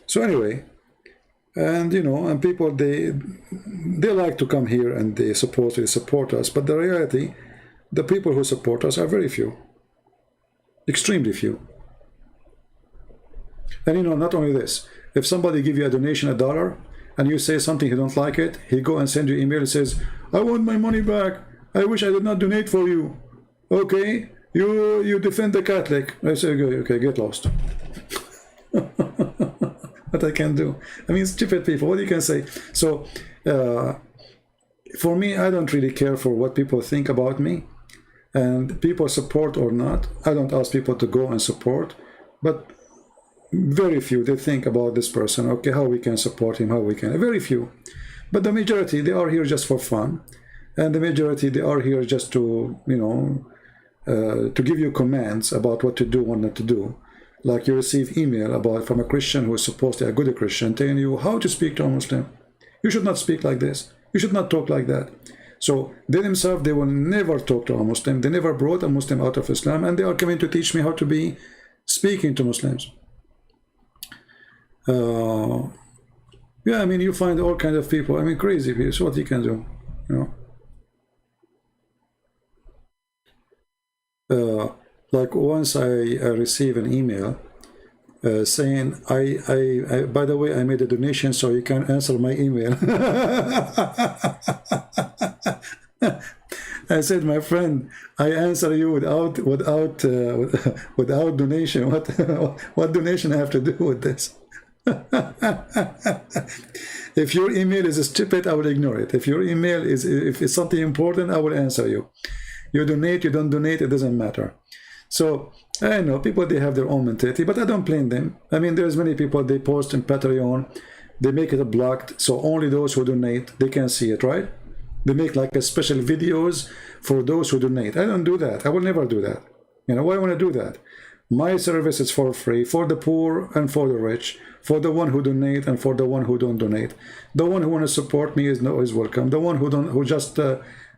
So anyway, and you know, and people, they like to come here and they supposedly support us, but the reality, the people who support us are very few, extremely few. And you know, not only this, if somebody give you a donation $1 and you say something you don't like it, he go and send you email and says, I want my money back, I wish I did not donate for you. Okay, you defend the Catholic. I say, okay, get lost. What I can do? I mean, stupid people, what you can say? So for me, I don't really care for what people think about me, and people support or not. I don't ask people to go and support, but very few, they think about this person, okay, how we can support him, how we can, very few. But the majority, they are here just for fun, and the majority, they are here just to, you know, to give you commands about what to do, what not to do. Like you receive email from a Christian who is supposed to be a good Christian, telling you how to speak to a Muslim. You should not speak like this. You should not talk like that. So they themselves, they will never talk to a Muslim. They never brought a Muslim out of Islam, and they are coming to teach me how to be speaking to Muslims. Yeah, I mean, you find all kinds of people. I mean, crazy people. So what you can do, you know. Like once I received an email saying, I by the way, I made a donation so you can answer my email. I said, my friend, I answer you without donation. What donation I have to do with this? If your email is stupid, I will ignore it. If your email is, if it's something important, I will answer you. You donate, you don't donate, it doesn't matter. So I know people, they have their own mentality, but I don't blame them. I mean, there's many people, they post in Patreon, they make it blocked, so only those who donate, they can see it, right? They make like a special videos for those who donate. I don't do that. I will never do that. You know, why want to do that? My service is for free, for the poor and for the rich, for the one who donate and for the one who don't donate. The one who want to support me is welcome. The one who just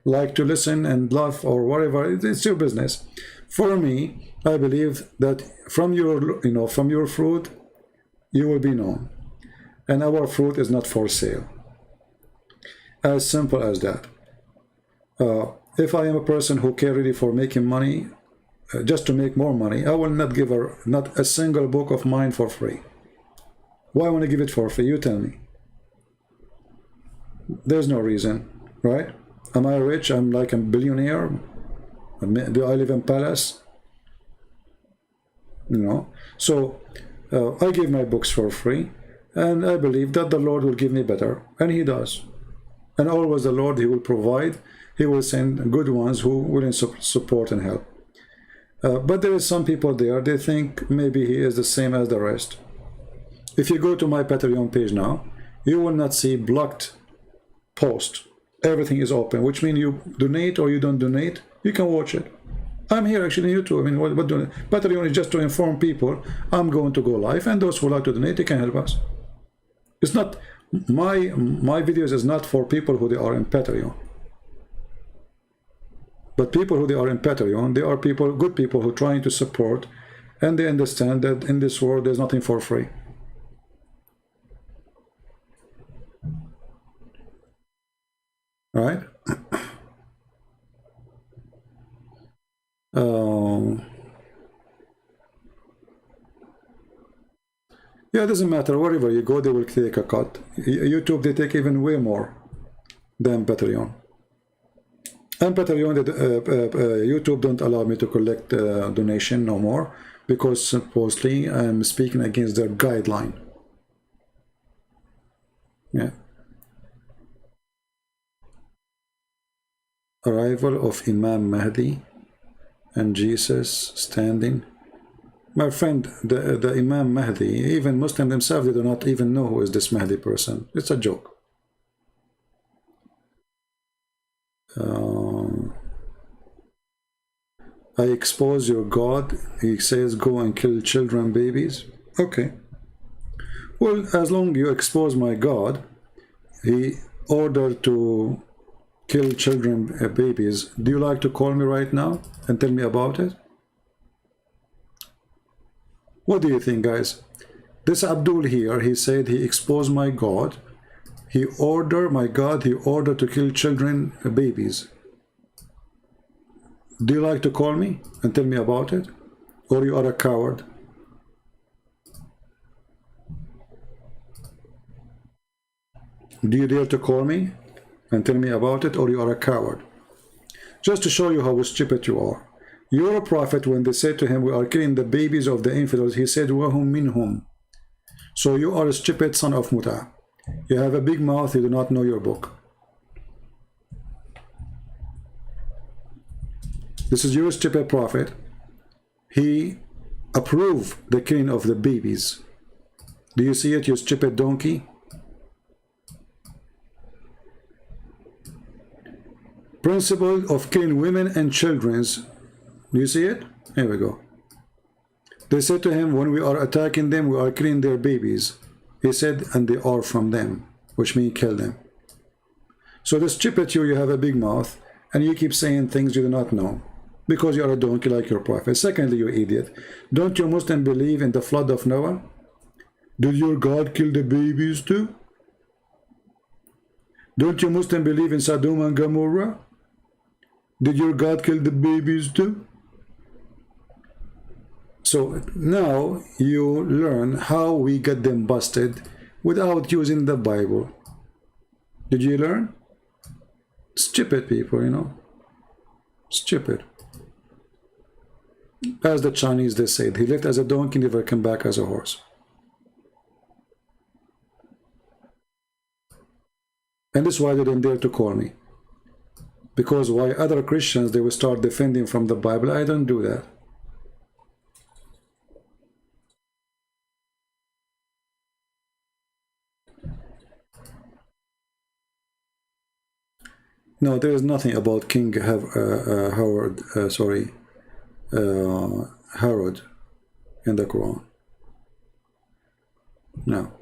like to listen and laugh or whatever, it's your business. For me, I believe that from your fruit, you will be known. And our fruit is not for sale. As simple as that. If I am a person who care really for making money, just to make more money, I will not give her not a single book of mine for free. Why I want to give it for free? You tell me. There's no reason, right? Am I rich? I'm like a billionaire. Do I live in palace? You know. So I give my books for free, and I believe that the Lord will give me better, and He does. And always the Lord, He will provide. He will send good ones who will support and help. But there is some people there, they think maybe he is the same as the rest. If you go to my Patreon page now, you will not see blocked post. Everything is open, which means you donate or you don't donate, you can watch it. I'm here actually on YouTube. I mean, what doing? Patreon is just to inform people I'm going to go live, and those who like to donate, they can help us. It's not, my videos is not for people who they are in Patreon. But people who they are in Patreon, they are people, good people who are trying to support, and they understand that in this world there's nothing for free. Right? Yeah, it doesn't matter. Wherever you go, they will take a cut. YouTube, they take even way more than Patreon. And Patreon, YouTube don't allow me to collect donation no more, because supposedly I'm speaking against their guideline. Yeah. Arrival of Imam Mahdi and Jesus standing. My friend, the Imam Mahdi, even Muslims themselves, they do not even know who is this Mahdi person. It's a joke. I expose your God. He says go and kill children, babies. Okay. Well, as long as you expose my God, He ordered to kill children, babies. Do you like to call me right now and tell me about it? What do you think, guys? This Abdul here, he said he exposed my God. He ordered, my God, he ordered to kill children, babies. Do you like to call me and tell me about it? Or you are a coward? Do you dare to call me and tell me about it, or you are a coward? Just to show you how stupid you are. Your prophet, when they said to him, we are killing the babies of the infidels, he said, وَهُمْ مِنْهُمْ. So you are a stupid son of Muta. You have a big mouth, you do not know your book. This is your stupid prophet. He approved the killing of the babies. Do you see it, you stupid donkey? Principle of killing women and children. Do you see it? Here we go. They said to him, when we are attacking them, we are killing their babies. He said, and they are from them, which means kill them. So the stupid you have a big mouth, and you keep saying things you do not know, because you are a donkey like your prophet. Secondly, you idiot, don't you Muslims believe in the flood of Noah? Did your God kill the babies too? Don't you Muslims believe in Sodom and Gomorrah? Did your God kill the babies too? So now you learn how we get them busted without using the Bible. Did you learn? Stupid people, you know. Stupid. As the Chinese, they said, he left as a donkey, never came back as a horse. And this is why they didn't dare to call me. Because why other Christians, they will start defending from the Bible. I don't do that. No, there is nothing about King Herod in the Quran. No.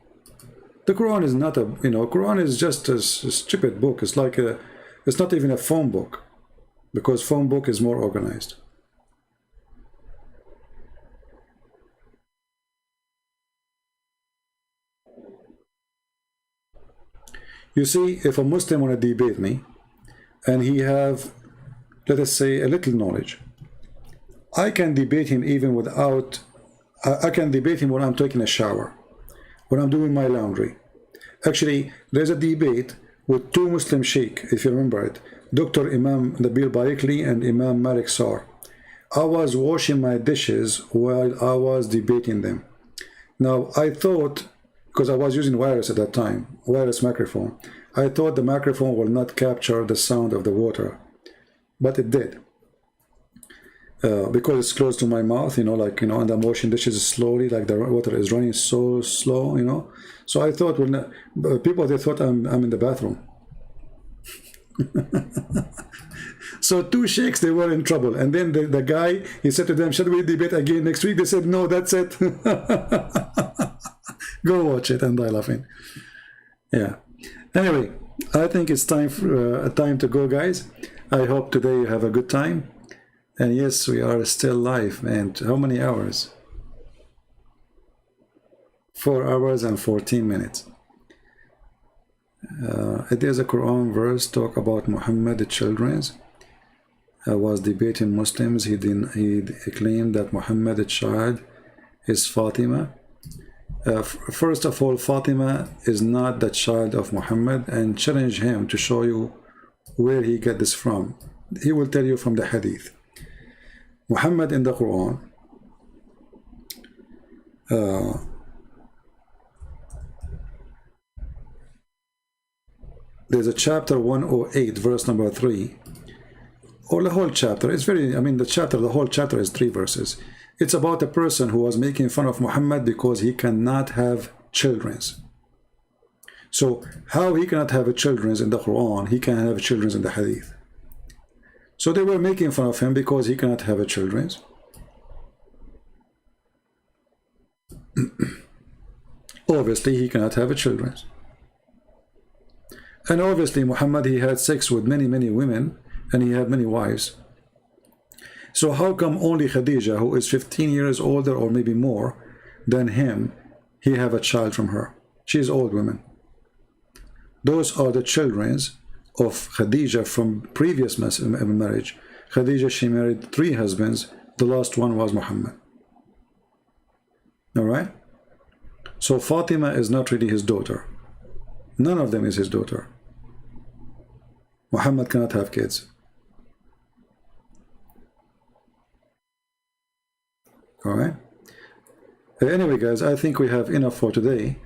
The Quran is not a, Quran is just a stupid book. It's like it's not even a phone book, because phone book is more organized. You see, if a Muslim want to debate me, and he have, let us say, a little knowledge, I can debate him even without, I can debate him when I'm taking a shower, when I'm doing my laundry. Actually, there's a debate with two Muslim sheikh, if you remember it, Dr. Imam Nabil Barikli and Imam Malik Sar. I was washing my dishes while I was debating them. Now, I thought, because I was using wireless at that time, wireless microphone, I thought the microphone will not capture the sound of the water, but it did. Because it's close to my mouth, and I'm washing dishes slowly, like the water is running so slow, So I thought, people, they thought I'm in the bathroom. So two sheikhs, they were in trouble. And then the guy, he said to them, should we debate again next week? They said, no, that's it. Go watch it and die laughing. Yeah. Anyway, I think it's time to go, guys. I hope today you have a good time. And yes, we are still live. And how many hours? 4 hours and 14 minutes. There's a Quran verse talk about Muhammad, the children's. Was debating Muslims. He claimed that Muhammad, the child, is Fatima. First of all, Fatima is not the child of Muhammad, and challenge him to show you where he got this from. He will tell you from the hadith. Muhammad in the Quran, there's a chapter 108, verse number 3, or the whole chapter. It's the whole chapter is 3 verses. It's about a person who was making fun of Muhammad because he cannot have children. So how he cannot have children in the Quran, he can have children in the hadith. So they were making fun of him because he cannot have children. Obviously, he cannot have children. And obviously, Muhammad, he had sex with many women, and he had many wives. So how come only Khadija, who is 15 years older or maybe more than him, he have a child from her? She is old woman. Those are the children of Khadija from previous marriage. Khadija, she married 3 husbands. The last one was Muhammad. All right? So Fatima is not really his daughter. None of them is his daughter. Muhammad cannot have kids. All right? Anyway, guys, I think we have enough for today.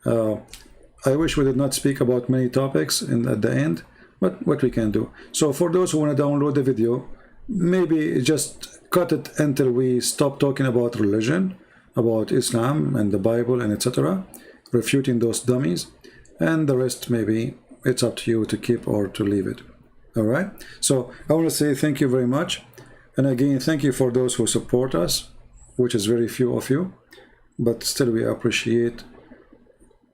I wish we did not speak about many topics at the end, but what we can do. So for those who want to download the video, maybe just cut it until we stop talking about religion, about Islam and the Bible and etc., refuting those dummies, and the rest maybe it's up to you to keep or to leave it. All right? So I want to say thank you very much, and again, thank you for those who support us, which is very few of you, but still we appreciate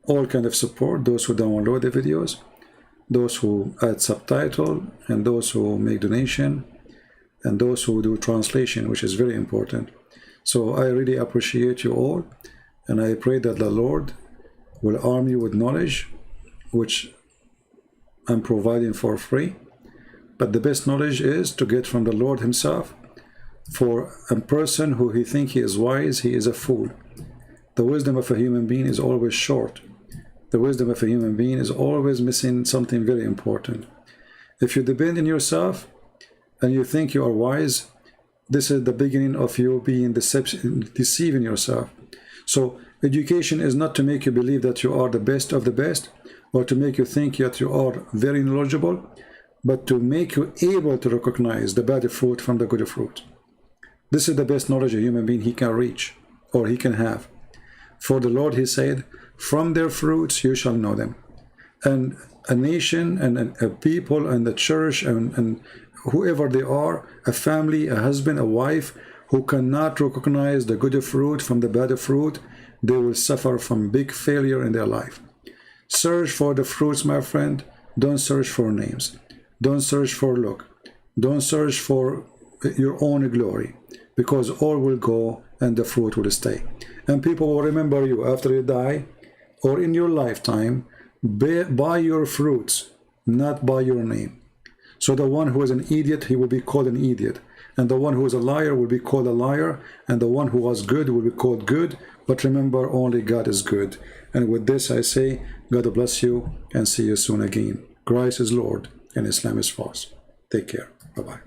all kind of support, those who download the videos. those who add subtitle, and those who make donation, and those who do translation, which is very important. So I really appreciate you all, and I pray that the Lord will arm you with knowledge, which I'm providing for free. But the best knowledge is to get from the Lord himself. For a person who he thinks he is wise, he is a fool. The wisdom of a human being is always short. The wisdom of a human being is always missing something very important. If you depend on yourself and you think you are wise, this is the beginning of you being deceiving yourself. So education is not to make you believe that you are the best of the best, or to make you think that you are very knowledgeable, but to make you able to recognize the bad fruit from the good fruit. This is the best knowledge a human being he can reach, or he can have. For the Lord, he said, from their fruits you shall know them. And a nation and a people and the church and whoever they are, a family, a husband, a wife, who cannot recognize the good fruit from the bad fruit, they will suffer from big failure in their life. Search for the fruits, my friend. Don't search for names. Don't search for look. Don't search for your own glory, because all will go and the fruit will stay. And people will remember you after you die, or in your lifetime, by your fruits, not by your name. So the one who is an idiot, he will be called an idiot. And the one who is a liar will be called a liar. And the one who was good will be called good. But remember, only God is good. And with this I say, God bless you, and see you soon again. Christ is Lord, and Islam is false. Take care. Bye-bye.